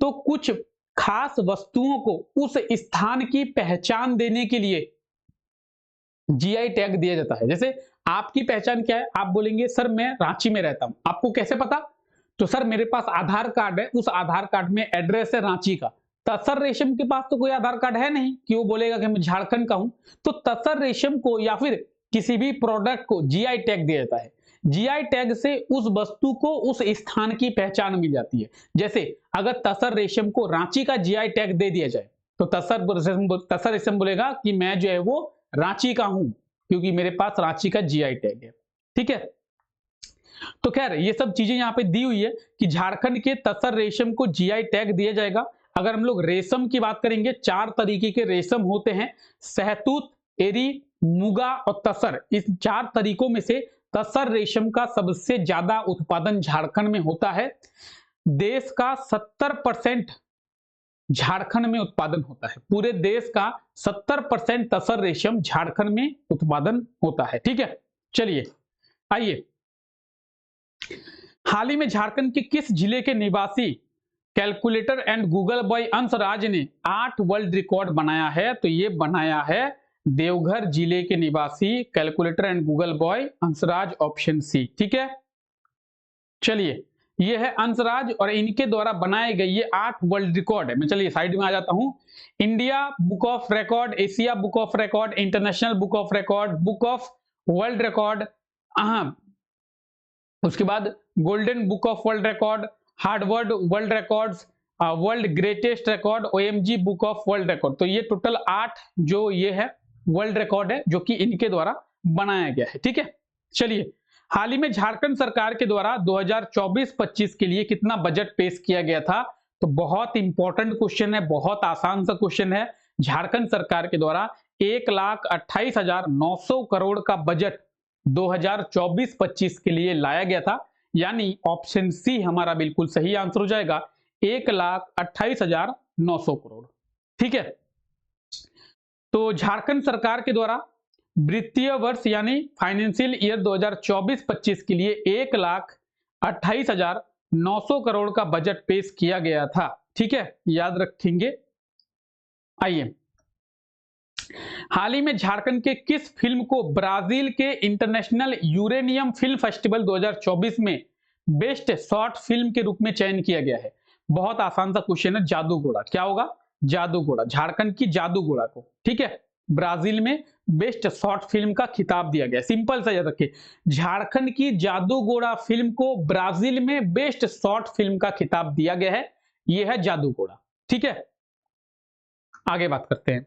तो कुछ खास वस्तुओं को उस स्थान की पहचान देने के लिए जीआई टैग दिया जाता है। जैसे आपकी पहचान क्या है? आप बोलेंगे सर मैं रांची में रहता हूं। आपको कैसे पता? तो सर मेरे पास आधार कार्ड है, उस आधार कार्ड में एड्रेस है रांची का। तसर रेशम के पास तो कोई आधार कार्ड है नहीं कि वो बोलेगा कि मैं झारखंड का हूं। तो तसर रेशम को या फिर किसी भी प्रोडक्ट को जीआई टैग दिया जाता है। जीआई टैग से उस वस्तु को उस स्थान की पहचान मिल जाती है। जैसे अगर तसर रेशम को रांची का जीआई टैग दे दिया जाए तो तसर रेशम बोलेगा कि मैं जो है वो रांची का हूं क्योंकि मेरे पास रांची का जीआई टैग है। ठीक है, तो खैर ये सब चीजें यहाँ पे दी हुई है कि झारखंड के तसर रेशम को जीआई टैग दिया जाएगा। अगर हम लोग रेशम की बात करेंगे, 4 तरीके के रेशम होते हैं, सहतूत, एरी, मुगा और तसर। इस 4 तरीकों में से तसर रेशम का सबसे ज्यादा उत्पादन झारखंड में होता है। देश का 70% झारखंड में उत्पादन होता है। पूरे देश का 70% तसर रेशम झारखंड में उत्पादन होता है। ठीक है, चलिए आइए, हाल ही में झारखंड के किस जिले के निवासी कैलकुलेटर एंड गूगल बॉय अंश राज ने 8 वर्ल्ड रिकॉर्ड बनाया है? तो ये बनाया है देवघर जिले के निवासी, calculator and Google boy, Anshraj, option C. ठीक है, चलिए ये है अंशराज और इनके द्वारा बनाए गए ये 8 वर्ल्ड रिकॉर्ड है। मैं चलिए साइड में आ जाता हूं। India book of record, Asia book of record, international book of record, book of world record, उसके बाद golden book of world record, Harvard world records, world greatest record, OMG book of world record. तो ये total 8 जो ये है world record है जो कि इनके द्वारा बनाया गया है। ठीक है, चलिए हाल ही में झारखंड सरकार के द्वारा 2024-25 के लिए कितना बजट पेश किया गया था? तो बहुत इंपॉर्टेंट क्वेश्चन है, बहुत आसान सा क्वेश्चन है। झारखंड सरकार के द्वारा 1,28,900 करोड़ का बजट 2024-25 के लिए लाया गया था, यानी ऑप्शन सी हमारा बिल्कुल सही आंसर हो जाएगा, 1,28,900 करोड़। ठीक है, तो झारखंड सरकार के द्वारा वित्तीय वर्ष यानी फाइनेंशियल ईयर 2024-25 के लिए 1,28,900 करोड़ का बजट पेश किया गया था। ठीक है, याद रखेंगे। आइए, हाल ही में झारखंड के किस फिल्म को ब्राजील के इंटरनेशनल यूरेनियम फिल्म फेस्टिवल 2024 में बेस्ट शॉर्ट फिल्म के रूप में चयन किया गया है? बहुत आसान सा क्वेश्चन है, जादू घोड़ा। क्या होगा? जादू घोड़ा, झारखंड की जादू घोड़ा को, ठीक है, ब्राजील में बेस्ट शॉर्ट फिल्म का खिताब दिया गया। सिंपल सा याद रखिए, झारखंड की जादू घोड़ा फिल्म को ब्राजील में बेस्ट शॉर्ट फिल्म का खिताब दिया गया है, यह है जादू घोड़ा। ठीक है, आगे बात करते हैं।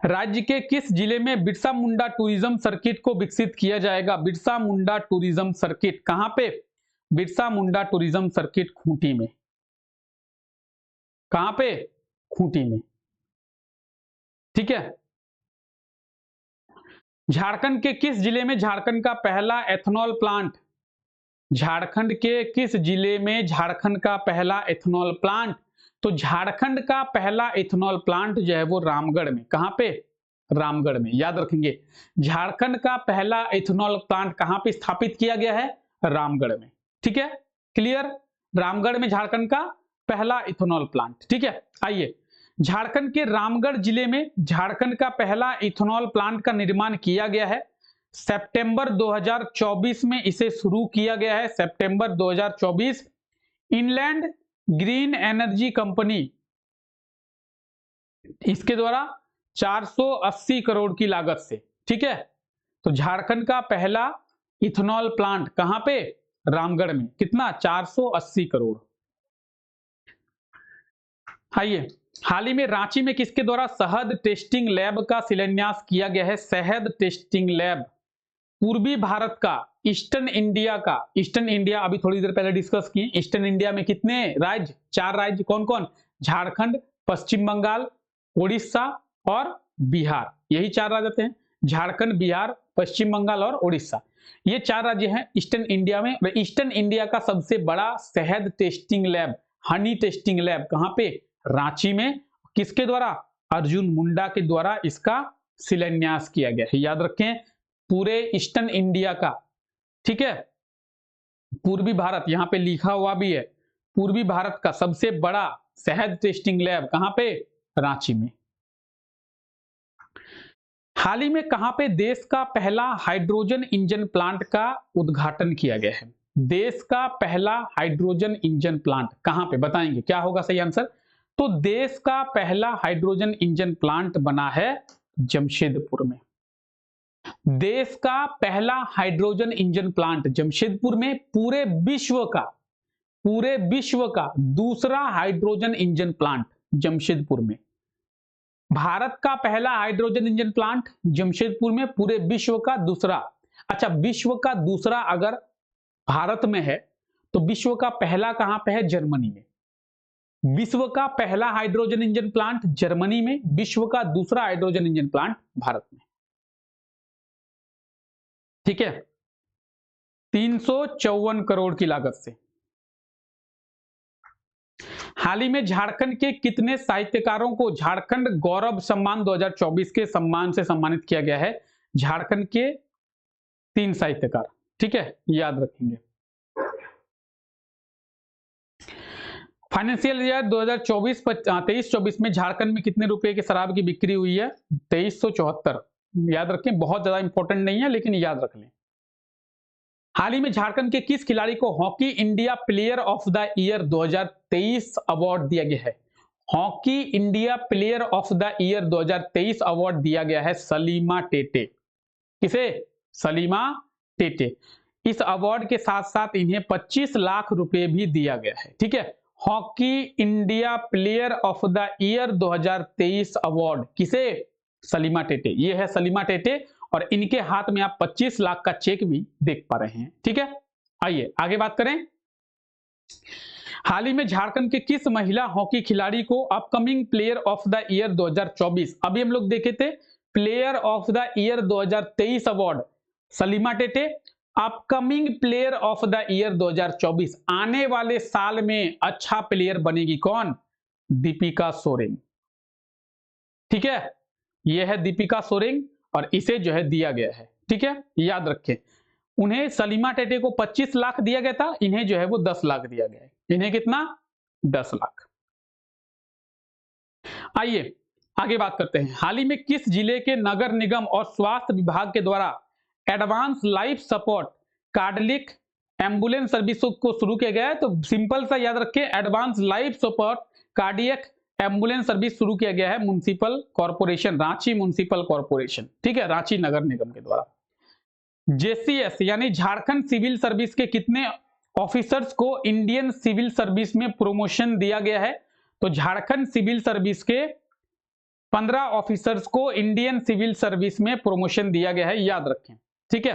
राज्य के किस जिले में बिरसा मुंडा टूरिज्म सर्किट को विकसित किया जाएगा? बिरसा मुंडा टूरिज्म सर्किट कहां पे? बिरसा मुंडा टूरिज्म सर्किट खूंटी में। कहां पे? खूंटी में। ठीक है, झारखंड के किस जिले में झारखंड का पहला एथेनॉल प्लांट? झारखंड के किस जिले में झारखंड का पहला एथेनॉल प्लांट? तो झारखंड का पहला एथेनॉल प्लांट जो है वो रामगढ़ में। कहां पे? रामगढ़ में। याद रखेंगे, झारखंड का पहला एथेनॉल प्लांट कहां पे स्थापित किया गया है? रामगढ़ में। ठीक है, क्लियर? रामगढ़ में झारखंड का पहला इथेनॉल प्लांट। ठीक है, आइए, झारखंड के रामगढ़ जिले में झारखंड का पहला इथेनॉल प्लांट का निर्माण किया गया है। सितंबर 2024 में इसे शुरू किया गया है। सितंबर 2024 इनलैंड ग्रीन एनर्जी कंपनी, इसके द्वारा 480 करोड़ की लागत से। ठीक है, तो झारखंड का पहला इथेनॉल प्लांट कहां पे? रामगढ़ में। कितना? 480 करोड़। आइए, हाल ही में रांची में किसके द्वारा शहद टेस्टिंग लैब का शिलान्यास किया गया है? शहद टेस्टिंग लैब पूर्वी भारत का, ईस्टर्न इंडिया का। ईस्टर्न इंडिया अभी थोड़ी देर पहले डिस्कस की। ईस्टर्न इंडिया में कितने राज्य? 4 राज्य। कौन कौन? झारखंड, पश्चिम बंगाल, उड़ीसा और बिहार। यही 4 राज्य आते हैं, झारखंड, बिहार, पश्चिम बंगाल और उड़ीसा। ये 4 राज्य हैं ईस्टर्न इंडिया में। ईस्टर्न इंडिया का सबसे बड़ा शहद testing lab, Honey testing lab कहां पे? रांची में। किसके द्वारा? अर्जुन मुंडा के द्वारा इसका शिलान्यास किया गया है। याद रखें, पूरे ईस्टर्न इंडिया का, ठीक है, पूर्वी भारत यहां पे लिखा हुआ भी है, पूर्वी भारत का सबसे बड़ा शहद टेस्टिंग लैब कहां पे? रांची में। हाल ही में कहां पे देश का पहला हाइड्रोजन इंजन प्लांट का उद्घाटन किया गया है? देश का पहला हाइड्रोजन इंजन प्लांट कहां पे? बताएंगे क्या होगा सही आंसर? तो देश का पहला हाइड्रोजन इंजन प्लांट बना है जमशेदपुर में। देश का पहला हाइड्रोजन इंजन प्लांट जमशेदपुर में। पूरे विश्व का दूसरा हाइड्रोजन इंजन प्लांट जमशेदपुर में। भारत का पहला हाइड्रोजन इंजन प्लांट जमशेदपुर में, पूरे विश्व का दूसरा। अच्छा, विश्व का दूसरा अगर भारत में है तो विश्व का पहला कहां पे है? जर्मनी में। विश्व का पहला हाइड्रोजन इंजन प्लांट जर्मनी में, विश्व का दूसरा हाइड्रोजन इंजन प्लांट भारत में। ठीक है, 354 करोड़ की लागत से। हाल ही में झारखंड के कितने साहित्यकारों को झारखंड गौरव सम्मान 2024 के सम्मान से सम्मानित किया गया है? झारखंड के 3 साहित्यकार। ठीक है, याद रखेंगे। फाइनेंशियल ईयर 2023-24 में झारखंड में कितने रुपए के शराब की बिक्री हुई है? 2374। याद रखें, बहुत ज्यादा इंपॉर्टेंट नहीं है लेकिन याद रख लें। हाल ही में झारखंड के किस खिलाड़ी को hockey India player of the year 2023 award दिया गया है? Hockey India player of the year 2023 award दिया गया है सलीमा टेटे। किसे? सलीमा टेटे। इस अवार्ड के साथ साथ इन्हें 25 लाख रुपए भी दिया गया है। ठीक है, hockey India player of the year 2023 award किसे? सलीमा टेटे। ये है सलीमा टेटे और इनके हाथ में आप 25 लाख का चेक भी देख पा रहे हैं। ठीक है, आइए आगे बात करें। हाल ही में झारखंड के किस महिला हॉकी खिलाड़ी को upcoming player of the year 2024, अभी हम लोग देखे थे player of the year 2023 award Salima Tete, upcoming player of the year 2024 आने वाले साल में अच्छा प्लेयर बनेगी कौन? दीपिका सोरेन। ठीक है, यह है दीपिका सोरेन और इसे जो है दिया गया है। ठीक है, याद रखें, उन्हें सलीमा टेटे को 25 लाख दिया गया था, इन्हें जो है वो 10 लाख दिया गया है। इन्हें कितना? 10 लाख। आइए आगे बात करते हैं। हाल ही में किस जिले के नगर निगम और स्वास्थ्य विभाग के द्वारा advance life support cardiac ambulance service को शुरू किया गया है? तो सिंपल सा याद रखें, advance life support cardiac ambulance service शुरू किया गया है municipal corporation, Ranchi municipal corporation. ठीक है, रांची नगर निगम के द्वारा। जेसीएस यानी झारखंड सिविल सर्विस के कितने ऑफिसर्स को इंडियन सिविल सर्विस में प्रमोशन दिया गया है? तो झारखंड सिविल सर्विस के 15 ऑफिसर्स को इंडियन सिविल सर्विस में प्रमोशन दिया गया है, याद रखें। ठीक है,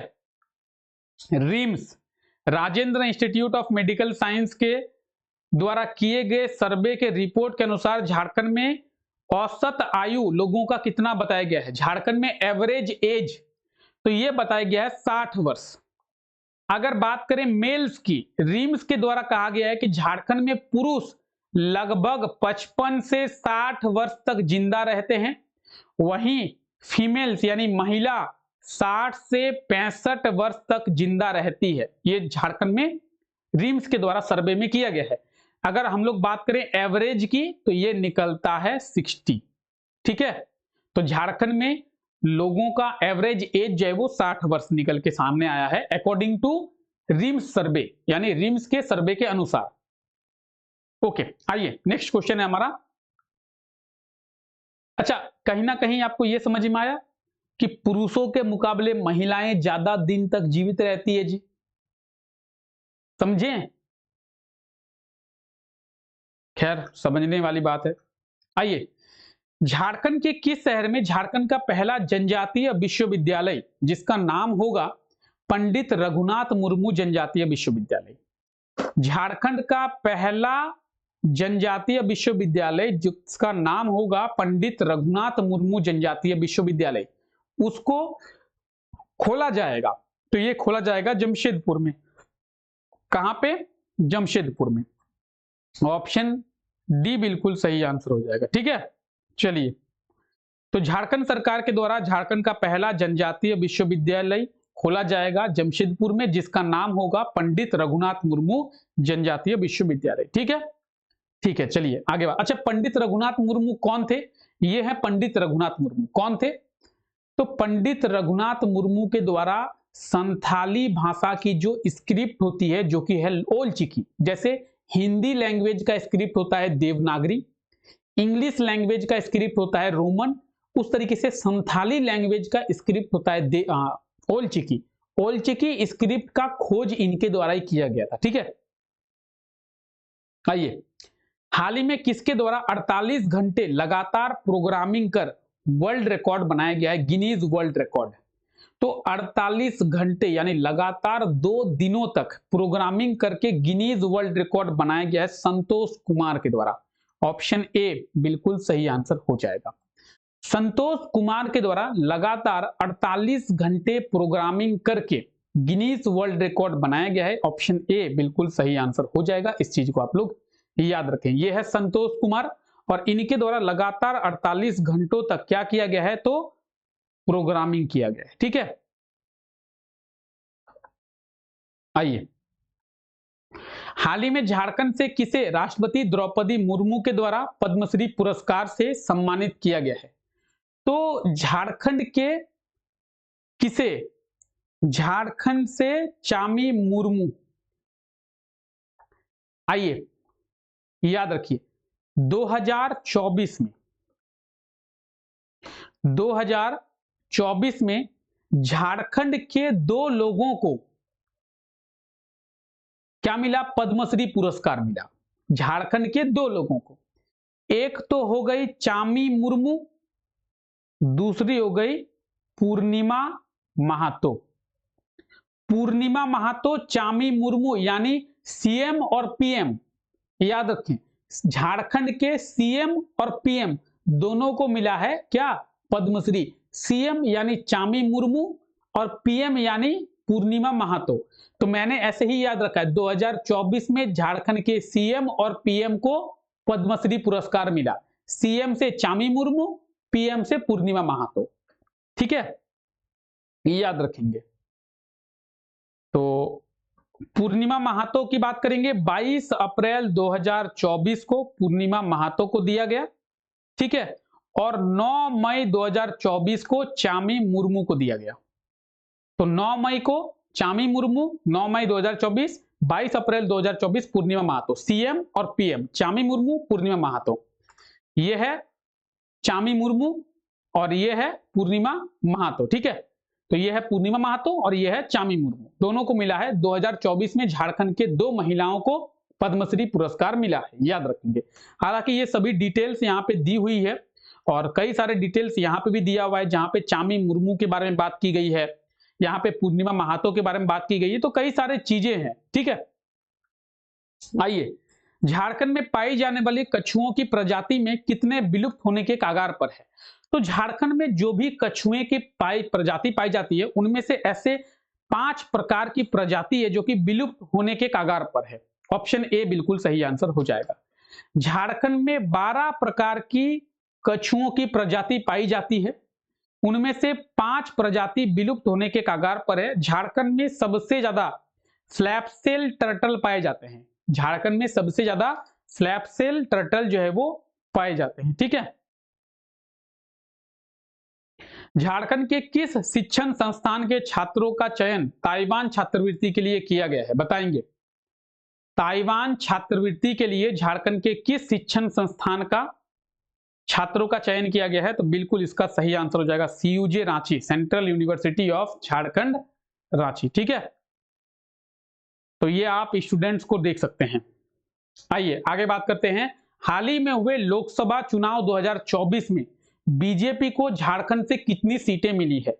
RIMS Rajendra institute of medical science के द्वारा किए गए सर्वे के रिपोर्ट के अनुसार झारखंड में औसत आयु लोगों का कितना बताया गया है? झारखंड में एवरेज एज तो यह बताया गया है 60 वर्ष। अगर बात करें मेल्स की, रिम्स के द्वारा कहा गया है कि झारखंड में पुरुष लगभग 55 से 60 वर्ष तक जिंदा रहते हैं, वहीं फीमेल्स यानी महिला 60 से 65 वर्ष तक जिंदा रहती है। ये झारखंड में रिम्स के द्वारा सर्वे में किया गया है। अगर हम लोग बात करें एवरेज की तो ये निकलता है 60। ठीक है, तो झारखंड में लोगों का एवरेज एज जो है वो 60 वर्ष निकल के सामने आया है अकॉर्डिंग टू रिम्स सर्वे, यानी रिम्स के सर्वे के अनुसार। ओके, आइए नेक्स्ट क्वेश्चन है हमारा। अच्छा, कहीं ना कहीं आपको यह समझ में आया कि पुरुषों के मुकाबले महिलाएं ज्यादा दिन तक जीवित रहती है जी, समझे? खैर, समझने वाली बात है। आइए, झारखंड के किस शहर में झारखंड का पहला जनजातीय विश्वविद्यालय जिसका नाम होगा पंडित रघुनाथ मुर्मू जनजातीय विश्वविद्यालय? झारखंड का पहला जनजातीय विश्वविद्यालय जिसका नाम होगा पंडित रघुनाथ मुर्मू जनजातीय विश्वविद्यालय, उसको खोला जाएगा। तो ये खोला जाएगा जमशेदपुर में। कहां पे? जमशेदपुर में। ऑप्शन डी बिल्कुल सही आंसर हो जाएगा। ठीक है, चलिए, तो झारखंड सरकार के द्वारा झारखंड का पहला जनजातीय विश्वविद्यालय खोला जाएगा जमशेदपुर में, जिसका नाम होगा पंडित रघुनाथ मुर्मू जनजातीय विश्वविद्यालय। ठीक है, ठीक है, चलिए आगे बात। अच्छा, पंडित रघुनाथ मुर्मू कौन थे? ये है पंडित रघुनाथ मुर्मू। कौन थे? तो पंडित रघुनाथ मुर्मू के द्वारा संथाली भाषा की जो स्क्रिप्ट होती है, जो कि है ओल चिकी, जैसे हिंदी लैंग्वेज का स्क्रिप्ट होता है देवनागरी, इंग्लिश लैंग्वेज का स्क्रिप्ट होता है रोमन, उस तरीके से संथाली लैंग्वेज का स्क्रिप्ट होता है ओल चिकी। ओल चिकी स्क्रिप्ट का खोज इनके द्वारा ही किया गया था। ठीक है, आइए, हाल ही में किसके द्वारा 48 घंटे लगातार प्रोग्रामिंग कर वर्ल्ड रिकॉर्ड बनाया गया है, गिनीज वर्ल्ड रिकॉर्ड? तो 48 घंटे यानी लगातार 2 दिनों तक प्रोग्रामिंग करके गिनीज वर्ल्ड रिकॉर्ड बनाया गया है संतोष कुमार के द्वारा। ऑप्शन ए बिल्कुल सही आंसर हो जाएगा। संतोष कुमार के द्वारा लगातार 48 घंटे प्रोग्रामिंग करके गिनीज वर्ल्ड रिकॉर्ड बनाया गया है। ऑप्शन ए बिल्कुल सही आंसर हो जाएगा। इस चीज को आप लोग याद रखें। यह है संतोष कुमार और इनके द्वारा लगातार 48 घंटों तक क्या किया गया है? तो प्रोग्रामिंग किया गया है। ठीक है, आइए हाल ही में झारखंड से किसे राष्ट्रपति द्रौपदी मुर्मू के द्वारा पद्मश्री पुरस्कार से सम्मानित किया गया है? तो झारखंड के किसे, झारखंड से चामी मुर्मू, आइए याद रखिए 2024 में झारखंड के 2 लोगों को क्या मिला? पद्मश्री पुरस्कार मिला। झारखंड के 2 लोगों को, एक तो हो गई चामी मुर्मू, दूसरी हो गई पूर्णिमा महातो। पूर्णिमा महातो, चामी मुर्मू, यानी सीएम और पीएम, याद रखें झारखंड के सीएम और पीएम दोनों को मिला है क्या? पद्मश्री। सीएम यानी चामी मुर्मू और पीएम यानी पूर्णिमा महातो। तो मैंने ऐसे ही याद रखा है 2024 में झारखंड के सीएम और पीएम को पद्मश्री पुरस्कार मिला। सीएम से चामी मुर्मू, पीएम से पूर्णिमा महातो। ठीक है, याद रखेंगे। तो पूर्णिमा महातो की बात करेंगे, 22 अप्रैल 2024 को पूर्णिमा महातो को दिया गया। ठीक है, और 9 मई 2024 को चामी मुर्मू को दिया गया। तो 9 मई को चामी मुर्मू, 9 मई 2024, 22 अप्रैल 2024 पूर्णिमा महातो। सीएम और पीएम चामी मुर्मू, पूर्णिमा महातो। यह है चामी मुर्मू और यह है पूर्णिमा महातो। ठीक है, तो यह है पूर्णिमा महातो और यह है चामी मुर्मू, दोनों को मिला है 2024 में झारखंड के 2 महिलाओं को पद्मश्री पुरस्कार मिला है, याद रखेंगे। हालांकि ये सभी डिटेल्स यहाँ पे दी हुई है और कई सारे डिटेल्स यहाँ पे भी दिया हुआ है, जहाँ पे चामी मुर्मू के बारे में बात की गई है, यहाँ पे पूर्णिमा महातो के बारे में बात की गई है, तो कई सारे चीजें हैं। ठीक है, आइए, झारखंड में पाई जाने वाली कछुओं की प्रजाति में कितने विलुप्त होने के कगार पर है? तो झारखंड में जो भी कछुए की प्रजाति पाई जाती है, उनमें से ऐसे 5 प्रकार की प्रजाति है जो कि विलुप्त होने के कगार पर है। ऑप्शन ए बिल्कुल सही आंसर हो जाएगा। झारखंड में 12 प्रकार की कछुओं की प्रजाति पाई जाती है, उनमें से 5 प्रजाति विलुप्त होने के कगार पर है। झारखंड में सबसे ज्यादा स्लैपसेल टर्टल पाए जाते हैं। झारखंड में सबसे ज्यादा स्लैपसेल टर्टल जो है वो पाए जाते हैं। ठीक है, झारखंड के किस शिक्षण संस्थान के छात्रों का चयन ताइवान छात्रवृत्ति के लिए किया गया है? बताएंगे। ताइवान छात्रवृत्ति के लिए झारखंड के किस शिक्षण संस्थान का छात्रों का चयन किया गया है? तो बिल्कुल इसका सही आंसर हो जाएगा CUJ Ranchi, central university of Jharkhand Ranchi. ठीक है, तो ये आप स्टूडेंट्स को देख सकते हैं। आइए आगे बात करते हैं। हाल ही में हुए लोकसभा चुनाव 2024 में बीजेपी को झारखंड से कितनी सीटें मिली है?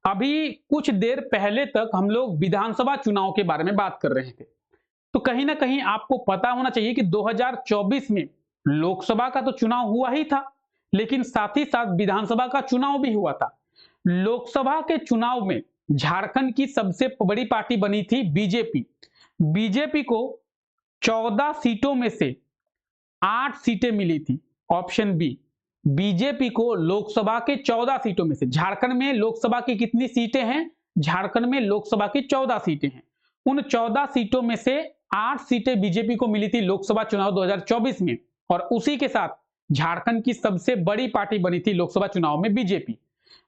अभी कुछ देर पहले तक हम लोग विधानसभा चुनाव के बारे में बात कर रहे थे, तो कहीं ना कहीं आपको पता होना चाहिए कि 2024 में लोकसभा का तो चुनाव हुआ ही था, लेकिन साथ ही साथ विधानसभा का चुनाव भी हुआ था। लोकसभा के चुनाव में झारखंड की सबसे बड़ी पार्टी बनी थी बीजेपी। बीजेपी को 14 सीटों में से 8 सीटें मिली थी। ऑप्शन बी, बीजेपी को लोकसभा के 14 सीटों में से, झारखंड में लोकसभा की कितनी सीटें हैं? झारखंड में लोकसभा की 14 सीटें हैं। उन 14 सीटों में से 8 सीटें बीजेपी को मिली थी लोकसभा चुनाव 2024 में, और उसी के साथ झारखंड की सबसे बड़ी पार्टी बनी थी लोकसभा चुनाव में बीजेपी।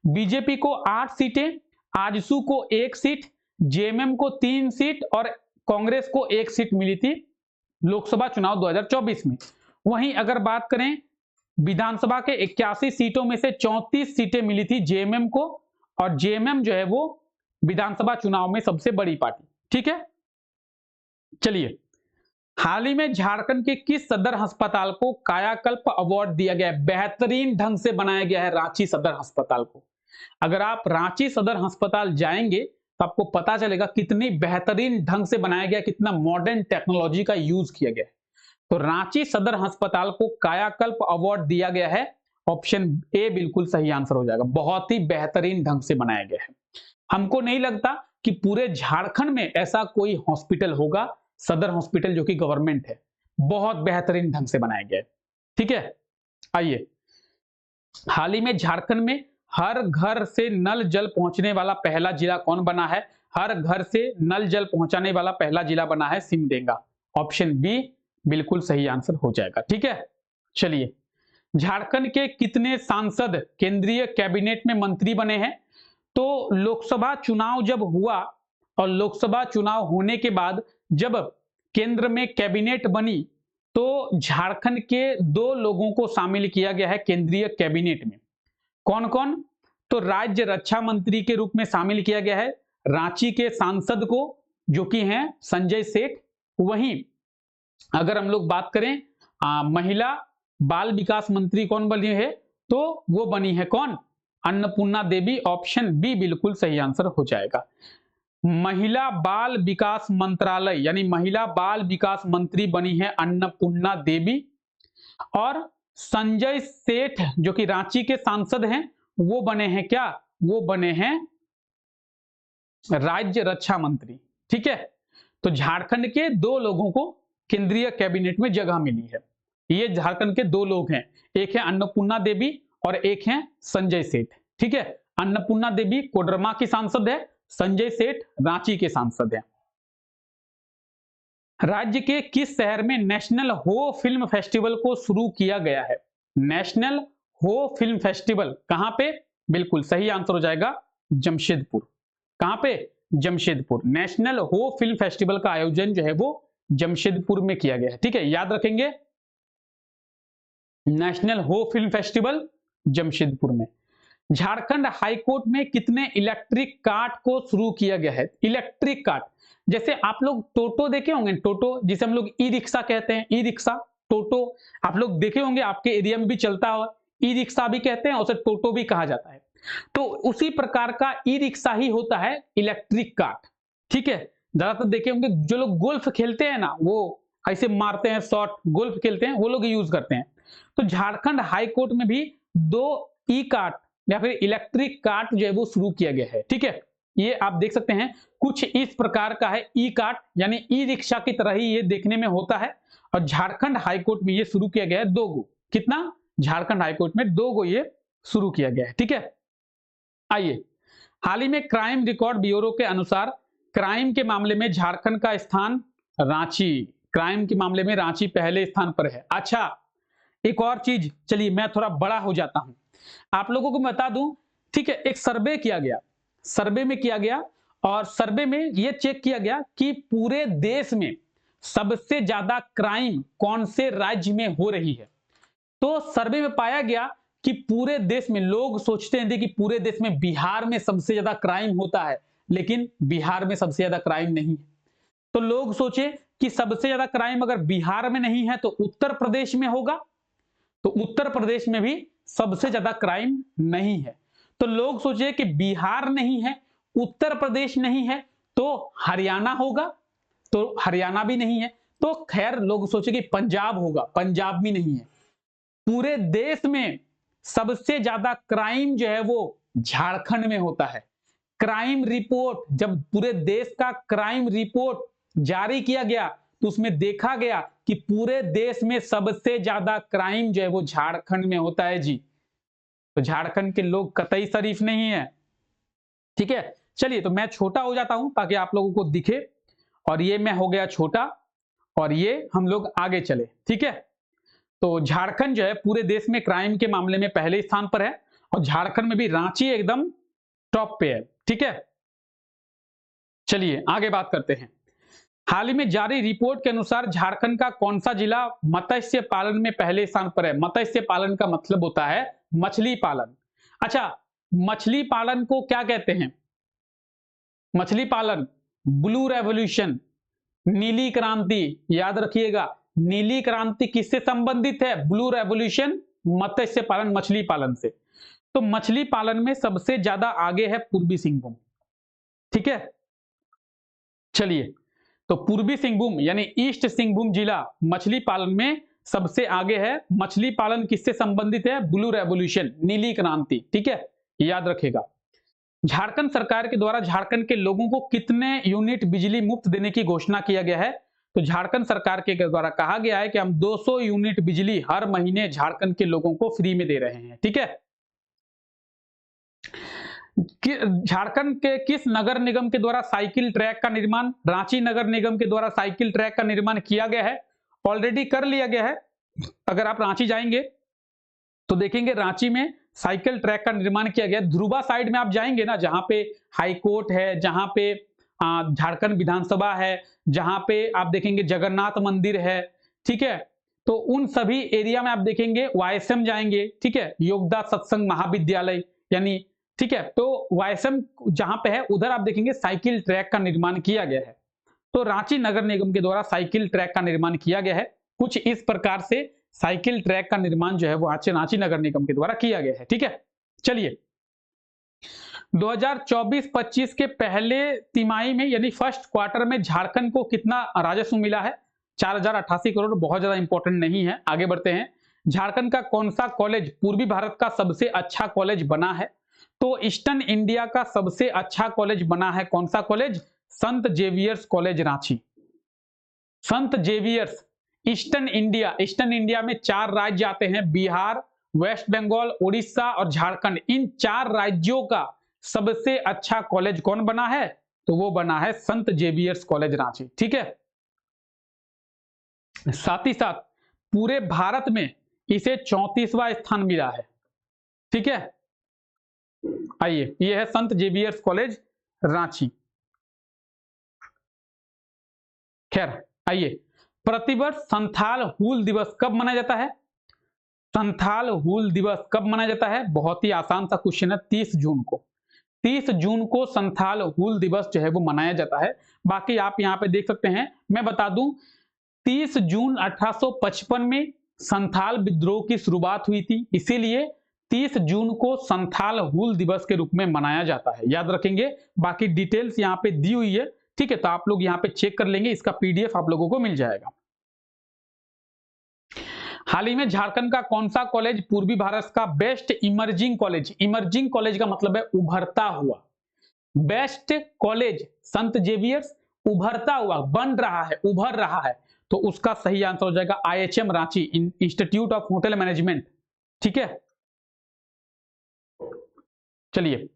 बीजेपी को 8 सीटें, आजसू को 1 सीट, जेएमएम को 3 सीट और कांग्रेस को 1 सीट मिली थी लोकसभा चुनाव 2024 में। वहीं अगर बात करें विधानसभा के 81 सीटों में से 34 सीटें मिली थी जेएमएम को, और जेएमएम जो है वो विधानसभा चुनाव में सबसे बड़ी पार्टी। ठीक है, चलिए, हाल ही में झारखंड के किस सदर अस्पताल को कायाकल्प अवार्ड दिया गया है? बेहतरीन ढंग से बनाया गया है रांची सदर अस्पताल को। अगर आप रांची सदर अस्पताल जाएंगे तो आपको पता चलेगा कितनी बेहतरीन ढंग से बनाया गया, कितना मॉडर्न टेक्नोलॉजी का यूज किया गया है। तो रांची सदर अस्पताल को कायाकल्प अवार्ड दिया गया है। ऑप्शन ए बिल्कुल सही आंसर हो जाएगा। बहुत ही बेहतरीन ढंग से बनाया गया है। हमको नहीं लगता कि पूरे झारखंड में ऐसा कोई हॉस्पिटल होगा, सदर हॉस्पिटल जो कि गवर्नमेंट है। बहुत बेहतरीन ढंग से बनाया गया है। ठीक है, आइए, हाल ही में झारखंड में हर घर से नल जल पहुंचने वाला पहला जिला कौन बना है? हर घर से नल जल पहुंचाने वाला पहला जिला बना है सिमडेगा। ऑप्शन बी बिल्कुल सही आंसर हो जाएगा। ठीक है, चलिए झारखंड के कितने सांसद केंद्रीय कैबिनेट में मंत्री बने हैं? तो लोकसभा चुनाव जब हुआ और लोकसभा चुनाव होने के बाद जब केंद्र में कैबिनेट बनी तो झारखंड के 2 लोगों को शामिल किया गया है केंद्रीय कैबिनेट में। कौन कौन? तो राज्य रक्षा मंत्री के रूप में शामिल किया गया है रांची के सांसद को, जो कि हैं संजय सेठ। वहीं अगर हम लोग बात करें महिला बाल विकास मंत्री कौन बनी है? तो वो बनी है कौन? अन्नपूर्णा देवी। ऑप्शन बी बिल्कुल सही आंसर हो जाएगा। महिला बाल विकास मंत्रालय यानी महिला बाल विकास मंत्री बनी है अन्नपूर्णा देवी। और संजय सेठ जो कि रांची के सांसद हैं वो बने हैं क्या? वो बने हैं राज्य रक्षा मंत्री। ठीक है, तो झारखंड के 2 लोगों को केंद्रीय कैबिनेट में जगह मिली है। ये झारखंड के 2 लोग हैं, एक है अन्नपूर्णा देवी और एक है संजय सेठ। ठीक है, अन्नपूर्णा देवी कोडरमा की सांसद है, संजय सेठ रांची के सांसद हैं। राज्य के किस शहर में नेशनल हो फिल्म फेस्टिवल को शुरू किया गया है? नेशनल हो फिल्म फेस्टिवल कहां पे? बिल्कुल सही आंसर हो जाएगा जमशेदपुर। कहां पे? जमशेदपुर। नेशनल हो फिल्म फेस्टिवल का आयोजन जो है वो जमशेदपुर में किया गया है। ठीक है, याद रखेंगे नेशनल हो फिल्म फेस्टिवल जमशेदपुर में। झारखंड हाईकोर्ट में कितने इलेक्ट्रिक कार्ट को शुरू किया गया है? इलेक्ट्रिक कार्ट जैसे आप लोग टोटो देखे होंगे, टोटो जिसे हम लोग ई रिक्शा कहते हैं, ई रिक्शा टोटो आप लोग देखे होंगे, आपके एरिया में भी चलता हो, ई रिक्शा भी कहते हैं और उसे टोटो भी कहा जाता है। तो उसी प्रकार का ई रिक्शा ही होता है इलेक्ट्रिक कार्ट। ठीक है, ज्यादातर देखे होंगे जो लोग गोल्फ खेलते हैं ना, वो ऐसे मारते हैं शॉट, गोल्फ खेलते हैं, वो लोग यूज करते हैं। तो झारखंड हाईकोर्ट में भी 2 ई कार्ट या फिर इलेक्ट्रिक कार्ट जो है वो शुरू किया गया है। ठीक है, ये आप देख सकते हैं कुछ इस प्रकार का है ई कार्ट, यानी ई रिक्शा की तरह ही ये देखने में होता है। और झारखंड हाईकोर्ट में ये शुरू किया गया है 2 गो। कितना? झारखंड हाईकोर्ट में 2 गो ये शुरू किया गया है। ठीक है, आइए हाल ही में क्राइम रिकॉर्ड ब्यूरो के अनुसार क्राइम के मामले में झारखंड का स्थान रांची, क्राइम के मामले में रांची पहले स्थान पर है। अच्छा, एक और चीज, चलिए मैं थोड़ा बड़ा हो जाता हूं, आप लोगों को बता दूं। ठीक है, एक सर्वे किया गया, सर्वे में किया गया और सर्वे में यह चेक किया गया कि पूरे देश में सबसे ज्यादा क्राइम कौन से राज्य में हो रही है। तो सर्वे में पाया गया कि पूरे देश में, लोग सोचते हैं कि पूरे देश में बिहार में सबसे ज्यादा क्राइम होता है, लेकिन बिहार में सबसे ज्यादा क्राइम नहीं है। तो लोग सोचे कि सबसे ज्यादा क्राइम अगर बिहार में नहीं है तो उत्तर प्रदेश में होगा, तो उत्तर प्रदेश में भी सबसे ज्यादा क्राइम नहीं है। तो लोग सोचे कि बिहार नहीं है, उत्तर प्रदेश नहीं है, तो हरियाणा होगा, तो हरियाणा भी नहीं है। तो खैर लोग सोचे कि पंजाब होगा, पंजाब भी नहीं है। पूरे देश में सबसे ज्यादा क्राइम जो है वो झारखंड में होता है। क्राइम रिपोर्ट, जब पूरे देश का क्राइम रिपोर्ट जारी किया गया तो उसमें देखा गया कि पूरे देश में सबसे ज्यादा क्राइम जो है वो झारखंड में होता है जी। तो झारखंड के लोग कतई शरीफ नहीं है। ठीक है, चलिए तो मैं छोटा हो जाता हूं ताकि आप लोगों को दिखे, और ये मैं हो गया छोटा और ये हम लोग आगे चले। ठीक है, तो झारखंड जो है पूरे देश में क्राइम के मामले में पहले स्थान पर है और झारखंड में भी रांची एकदम टॉप पे है। ठीक है, चलिए आगे बात करते हैं। हाल ही में जारी रिपोर्ट के अनुसार झारखंड का कौन सा जिला मत्स्य पालन में पहले स्थान पर है? मत्स्य पालन का मतलब होता है मछली पालन। अच्छा, मछली पालन को क्या कहते हैं? मछली पालन ब्लू रेवोल्यूशन, नीली क्रांति, याद रखिएगा नीली क्रांति किससे संबंधित है? ब्लू रेवोल्यूशन मत्स्य पालन, मछली पालन से। तो मछली पालन में सबसे ज्यादा आगे है पूर्वी सिंहभूम। ठीक है, चलिए तो पूर्वी सिंहभूम यानी ईस्ट सिंहभूम जिला मछली पालन में सबसे आगे है। मछली पालन किससे संबंधित है? ब्लू रेवोल्यूशन, नीली क्रांति। ठीक है, याद रखिएगा। झारखंड सरकार के द्वारा झारखंड के लोगों को कितने यूनिट बिजली मुफ्त देने की घोषणा किया गया है? तो झारखंड सरकार के द्वारा कहा गया है कि हम 200 यूनिट बिजली हर महीने झारखंड के लोगों को फ्री में दे रहे हैं। ठीक है, झारखंड के किस नगर निगम के द्वारा साइकिल ट्रैक का निर्माण? रांची नगर निगम के द्वारा साइकिल ट्रैक का निर्माण किया गया है, ऑलरेडी कर लिया गया है। अगर आप रांची जाएंगे तो देखेंगे रांची में साइकिल ट्रैक का निर्माण किया गया। ध्रुवा साइड में आप जाएंगे ना, जहां पे हाई कोर्ट है, जहां पे झारखंड विधानसभा है, जहां पे आप देखेंगे जगन्नाथ मंदिर है, ठीक है, तो उन सभी एरिया में आप देखेंगे वायसम जाएंगे, ठीक है, योगदा सत्संग महाविद्यालय यानी, ठीक है, तो वायसम जहां पे है उधर आप देखेंगे साइकिल ट्रैक का निर्माण किया गया है। तो रांची नगर निगम के द्वारा साइकिल ट्रैक का निर्माण किया गया है। कुछ इस प्रकार से साइकिल ट्रैक का निर्माण जो है वो रांची नगर निगम के द्वारा किया गया है, ठीक है। चलिए 2024-25 के पहले तिमाही में यानी फर्स्ट क्वार्टर में झारखंड को कितना राजस्व मिला है? 4088 करोड़। बहुत ज्यादा इंपॉर्टेंट नहीं है, आगे बढ़ते हैं। झारखंड का कौन सा कॉलेज पूर्वी भारत का सबसे अच्छा कॉलेज बना है? तो ईस्टर्न इंडिया का सबसे अच्छा कॉलेज बना है कौन सा कॉलेज? संत जेवियर्स कॉलेज रांची। संत जेवियर्स ईस्टर्न इंडिया में 4 राज्य आते हैं, बिहार, वेस्ट बंगाल, उड़ीसा और झारखंड। इन 4 राज्यों का सबसे अच्छा कॉलेज कौन बना है? तो वो बना है संत जेवियर्स कॉलेज रांची, ठीक है। साथ ही साथ पूरे भारत में इसे 34वां स्थान मिला है, ठीक है। आइए, यह है संत जेवियर्स कॉलेज रांची। खैर आइए, प्रतिवर्ष संथाल हूल दिवस कब मनाया जाता है? संथाल हूल दिवस कब मनाया जाता है? बहुत ही आसान सा क्वेश्चन है, 30 जून को। 30 जून को संथाल हूल दिवस जो है वो मनाया जाता है। बाकी आप यहां पे देख सकते हैं, मैं बता दूं 30 जून 1855 में संथाल विद्रोह की शुरुआत हुई थी, इसीलिए 30 जून को संथाल हूल दिवस के रूप में मनाया जाता है, याद रखेंगे। बाकी डिटेल्स यहाँ पे दी हुई है, ठीक है, तो आप लोग यहाँ पे चेक कर लेंगे, इसका पीडीएफ आप लोगों को मिल जाएगा। हाल ही में झारखंड का कौन सा कॉलेज पूर्वी भारत का best emerging college? Emerging college का मतलब है उभरता हुआ। बेस्ट कॉलेज संत जेवियर्स, उभरता हुआ, बन रहा है, उभर रहा है, तो उसका सही आंसर हो जाएगा IHM Ranchi, institute of hotel management, ठीक है। चलिए,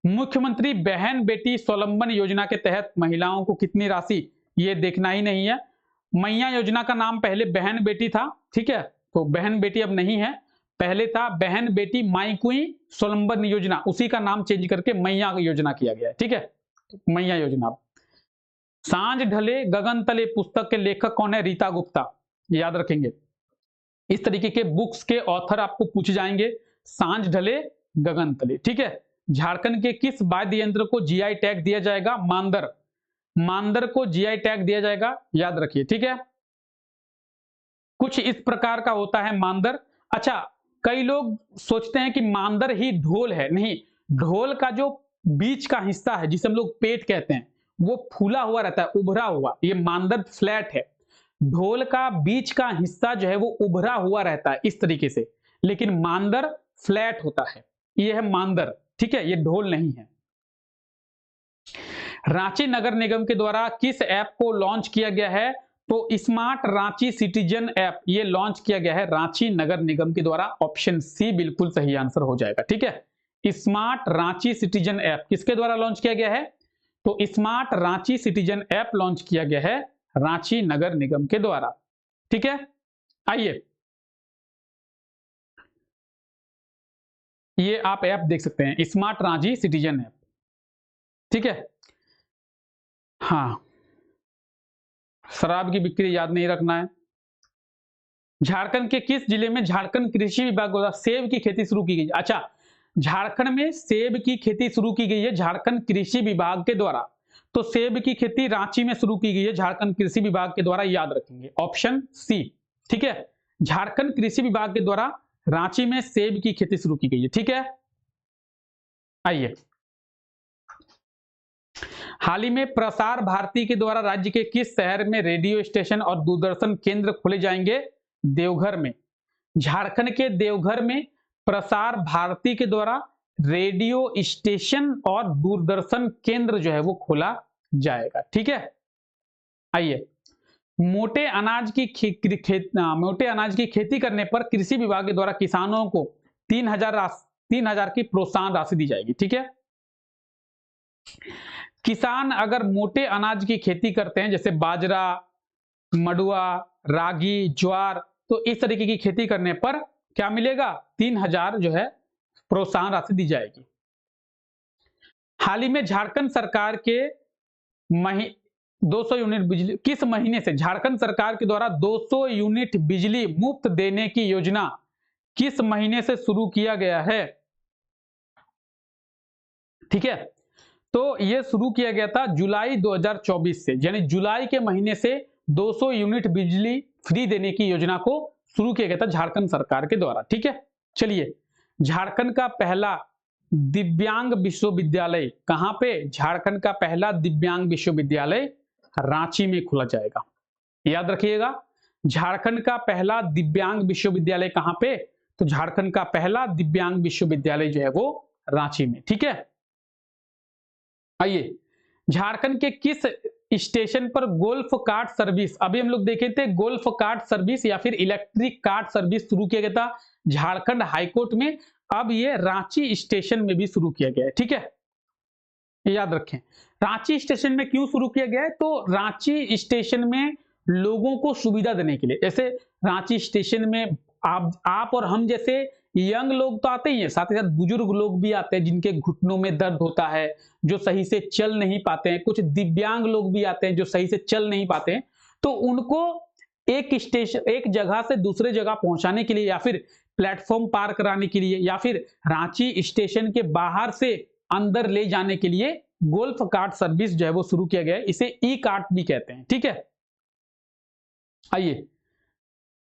मुख्यमंत्री बहन बेटी स्वावलंबन योजना के तहत महिलाओं को कितनी राशि? ये देखना ही नहीं है। मैया योजना का नाम पहले बहन बेटी था, ठीक है, तो बहन बेटी अब नहीं है, पहले था बहन बेटी माईकुई स्वावलंबन योजना, उसी का नाम चेंज करके मैया योजना किया गया है, ठीक है, मैया योजना। सांझ ढले गगन तले पुस्तक के लेखक कौन है? रीता गुप्ता, याद रखेंगे। इस तरीके के बुक्स के ऑथर आपको पूछे जाएंगे, सांझ ढले गगन तले, ठीक है। झारखंड के किस वाद्य यंत्र को जीआई टैग दिया जाएगा? मांदर, मांदर को जीआई टैग दिया जाएगा, याद रखिए, ठीक है। कुछ इस प्रकार का होता है मांदर। अच्छा, कई लोग सोचते हैं कि मांदर ही ढोल है, नहीं, ढोल का जो बीच का हिस्सा है जिसे हम लोग पेट कहते हैं वो फूला हुआ रहता है, उभरा हुआ, ये मांदर फ्लैट है। ढोल का बीच का हिस्सा जो है वो उभरा हुआ रहता है इस तरीके से, लेकिन मांदर फ्लैट होता है, ये है मांदर, ठीक है, ये ढोल नहीं है। रांची नगर निगम के द्वारा किस ऐप को लॉन्च किया गया है? तो स्मार्ट रांची सिटीजन ऐप, ये लॉन्च किया गया है रांची नगर निगम के द्वारा। ऑप्शन सी बिल्कुल सही आंसर हो जाएगा, ठीक है। स्मार्ट रांची सिटीजन ऐप किसके द्वारा लॉन्च किया गया है? तो smart Ranchi citizen app launch किया गया है रांची नगर निगम के द्वारा, ठीक है। आइए, ये आप ऐप देख सकते हैं, स्मार्ट रांची सिटीजन ऐप, ठीक है। हाँ, शराब की बिक्री याद नहीं रखना है। झारखंड के किस जिले में झारखंड कृषि विभाग द्वारा सेब की खेती शुरू की गई? अच्छा, झारखंड में सेब की खेती शुरू की गई है झारखंड कृषि विभाग के द्वारा, तो सेब की खेती रांची में शुरू की गई है झारखंड कृषि विभाग के द्वारा, याद रखेंगे, ऑप्शन सी, ठीक है। झारखंड कृषि विभाग के द्वारा रांची में सेब की खेती शुरू की गई है, ठीक है। आइए, हाल ही में प्रसार भारती के द्वारा राज्य के किस शहर में रेडियो स्टेशन और दूरदर्शन केंद्र खोले जाएंगे? देवघर में। झारखंड के देवघर में प्रसार भारती के द्वारा रेडियो स्टेशन और दूरदर्शन केंद्र जो है वो खोला जाएगा, ठीक है। आइए, मोटे अनाज की खेती करने पर कृषि विभाग के द्वारा किसानों को 3000 की प्रोत्साहन राशि दी जाएगी, ठीक है। किसान अगर मोटे अनाज की खेती करते हैं जैसे बाजरा, मडुआ, रागी, ज्वार, तो इस तरीके की खेती करने पर क्या मिलेगा? 3000 जो है प्रोत्साहन राशि दी जाएगी। हाल ही में झारखंड सरकार के 200 यूनिट बिजली, किस महीने से झारखंड सरकार के द्वारा 200 यूनिट बिजली मुफ्त देने की योजना किस महीने से शुरू किया गया है? ठीक है, तो यह शुरू किया गया था जुलाई 2024 से, यानी जुलाई के महीने से 200 यूनिट बिजली फ्री देने की योजना को शुरू किया गया था झारखंड सरकार के द्वारा। ठीक है, चलिए, झारखंड का पहला दिव्यांग विश्वविद्यालय कहां पे? झारखंड का पहला दिव्यांग विश्वविद्यालय रांची में खोला जाएगा। याद रखिएगा, झारखंड का पहला दिव्यांग विश्वविद्यालय कहां पे? तो झारखंड का पहला दिव्यांग विश्वविद्यालय जो है वो रांची में। ठीक है, आइए, झारखंड के किस स्टेशन पर गोल्फ कार्ट सर्विस, अभी हम लोग देखे थे गोल्फ कार्ट सर्विस या फिर इलेक्ट्रिक कार्ट सर्विस शुरू किया गया था झारखंड हाईकोर्ट में, अब ये रांची स्टेशन में भी शुरू किया गया है। ठीक है, याद रखें, रांची स्टेशन में क्यों शुरू किया गया है? तो रांची स्टेशन में लोगों को सुविधा देने के लिए, जैसे रांची स्टेशन में आप और हम जैसे यंग लोग तो आते ही हैं, साथ ही साथ बुजुर्ग लोग भी आते हैं जिनके घुटनों में दर्द होता है, जो सही से चल नहीं पाते हैं, कुछ दिव्यांग लोग भी आते हैं जो सही से चल नहीं पाते हैं, तो उनको एक जगह से दूसरे जगह पहुंचाने के लिए या फिर प्लेटफॉर्म पार कराने के लिए या फिर रांची स्टेशन के बाहर से अंदर ले जाने के लिए गोल्फ कार्ट सर्विस जो है वो शुरू किया गया है, इसे ई कार्ट भी कहते हैं। ठीक है, आइए,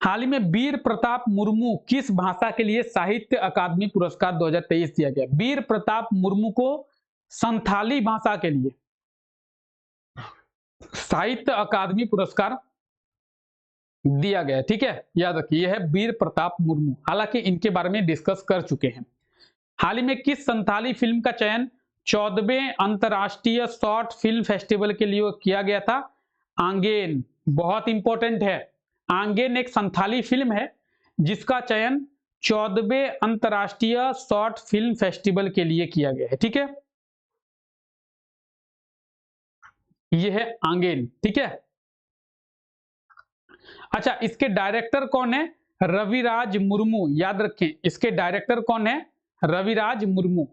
हाल ही में वीर प्रताप मुर्मू किस भाषा के लिए साहित्य अकादमी पुरस्कार 2023 दिया गया? वीर प्रताप मुर्मू को संथाली भाषा के लिए साहित्य अकादमी पुरस्कार दिया गया। ठीक है, याद रखिए, यह है वीर प्रताप मुर्मू, हालांकि इनके बारे में डिस्कस कर चुके हैं। हाल ही में किस संथाली फिल्म का चयन 14वें अंतरराष्ट्रीय शॉर्ट फिल्म फेस्टिवल के लिए किया गया था? आंगेन, बहुत इंपॉर्टेंट है, आंगेन एक संथाली फिल्म है जिसका चयन 14वें अंतरराष्ट्रीय शॉर्ट फिल्म फेस्टिवल के लिए किया गया है। ठीक है, यह है आंगेन। ठीक है, अच्छा, इसके डायरेक्टर कौन है? रविराज मुर्मू, याद रखें, इसके डायरेक्टर कौन है? रविराज मुर्मू।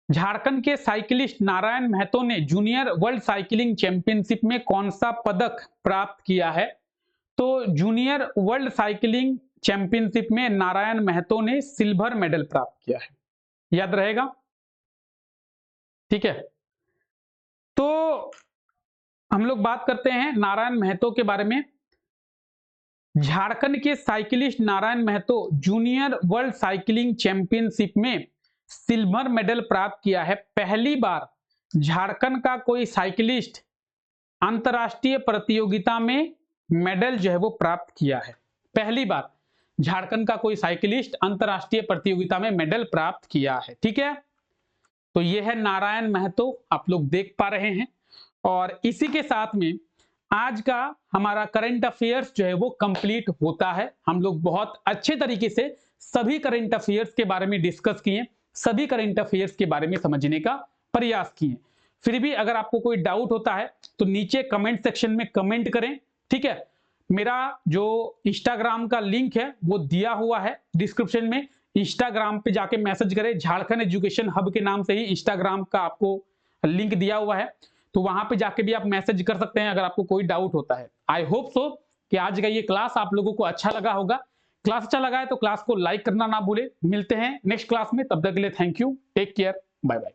झारखंड के साइकिलिस्ट नारायण महतो ने जूनियर वर्ल्ड साइकिलिंग चैंपियनशिप में कौन सा पदक प्राप्त किया है? तो जूनियर वर्ल्ड साइकिलिंग चैंपियनशिप में नारायण महतो ने सिल्वर मेडल प्राप्त किया है, याद रहेगा। ठीक है, तो हम लोग बात करते हैं नारायण महतो के बारे में। झारखंड के cyclist Narayan Mahato junior world cycling championship में सिल्वर मेडल प्राप्त किया है। पहली बार झारखंड का कोई साइकिलिस्ट अंतरराष्ट्रीय प्रतियोगिता में मेडल जो है वो प्राप्त किया है। पहली बार झारखंड का कोई साइकिलिस्ट अंतरराष्ट्रीय प्रतियोगिता में मेडल प्राप्त किया है। ठीक है, तो यह है नारायण महतो, आप लोग देख पा रहे हैं। और इसी के साथ में आज का हमारा करंट अफेयर्स जो है वो कंप्लीट होता है। हम लोग बहुत अच्छे तरीके से सभी करंट अफेयर्स के बारे में डिस्कस किए, सभी करंट अफेयर्स के बारे में समझने का प्रयास किए। फिर भी अगर आपको कोई डाउट होता है तो नीचे कमेंट सेक्शन में कमेंट करें। ठीक है, मेरा जो इंस्टाग्राम का लिंक है वो दिया हुआ है डिस्क्रिप्शन में, इंस्टाग्राम पे जाके मैसेज करें, झारखंड एजुकेशन हब के नाम से ही इंस्टाग्राम का आपको लिंक दिया हुआ है, तो वहां पे जाके भी आप मैसेज कर सकते हैं अगर आपको कोई डाउट होता है। आई होप सो कि आज का ये क्लास आप लोगों को अच्छा लगा होगा। क्लास अच्छा लगा है तो क्लास को लाइक करना ना भूले। मिलते हैं नेक्स्ट क्लास में, तब तक के लिए thank you, take care, bye bye.